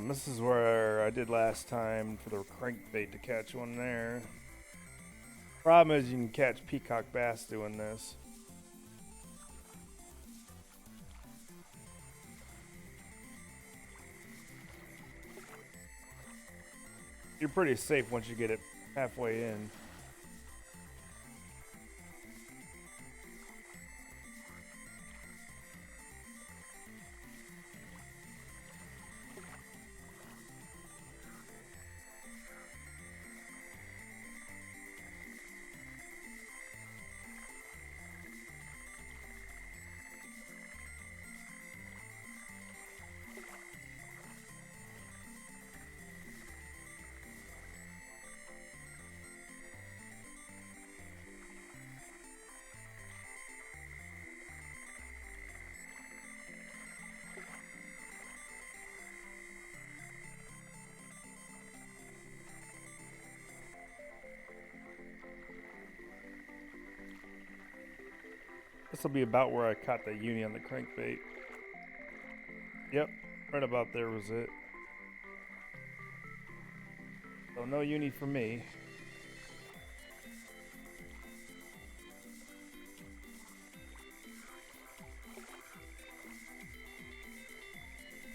This is where I did last time for the crankbait to catch one there. Problem is you can catch peacock bass doing this. You're pretty safe once you get it halfway in. This will be about where I caught the uni on the crankbait. Yep, right about there was it. So no uni for me.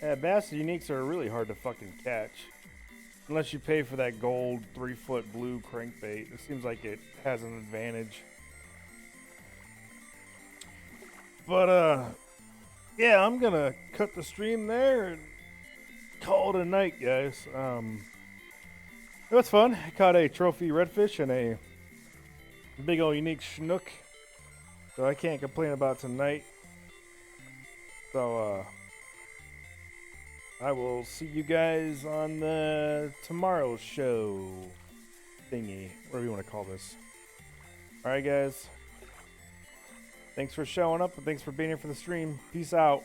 Yeah, bass uniques are really hard to fucking catch. Unless you pay for that gold 3-foot blue crankbait. It seems like it has an advantage. But, yeah, I'm gonna cut the stream there and call it a night, guys. It was fun. I caught a trophy redfish and a big old unique snook. So I can't complain about tonight. So, I will see you guys on the tomorrow's show thingy, whatever you want to call this. Alright, guys. Thanks for showing up and thanks for being here for the stream. Peace out.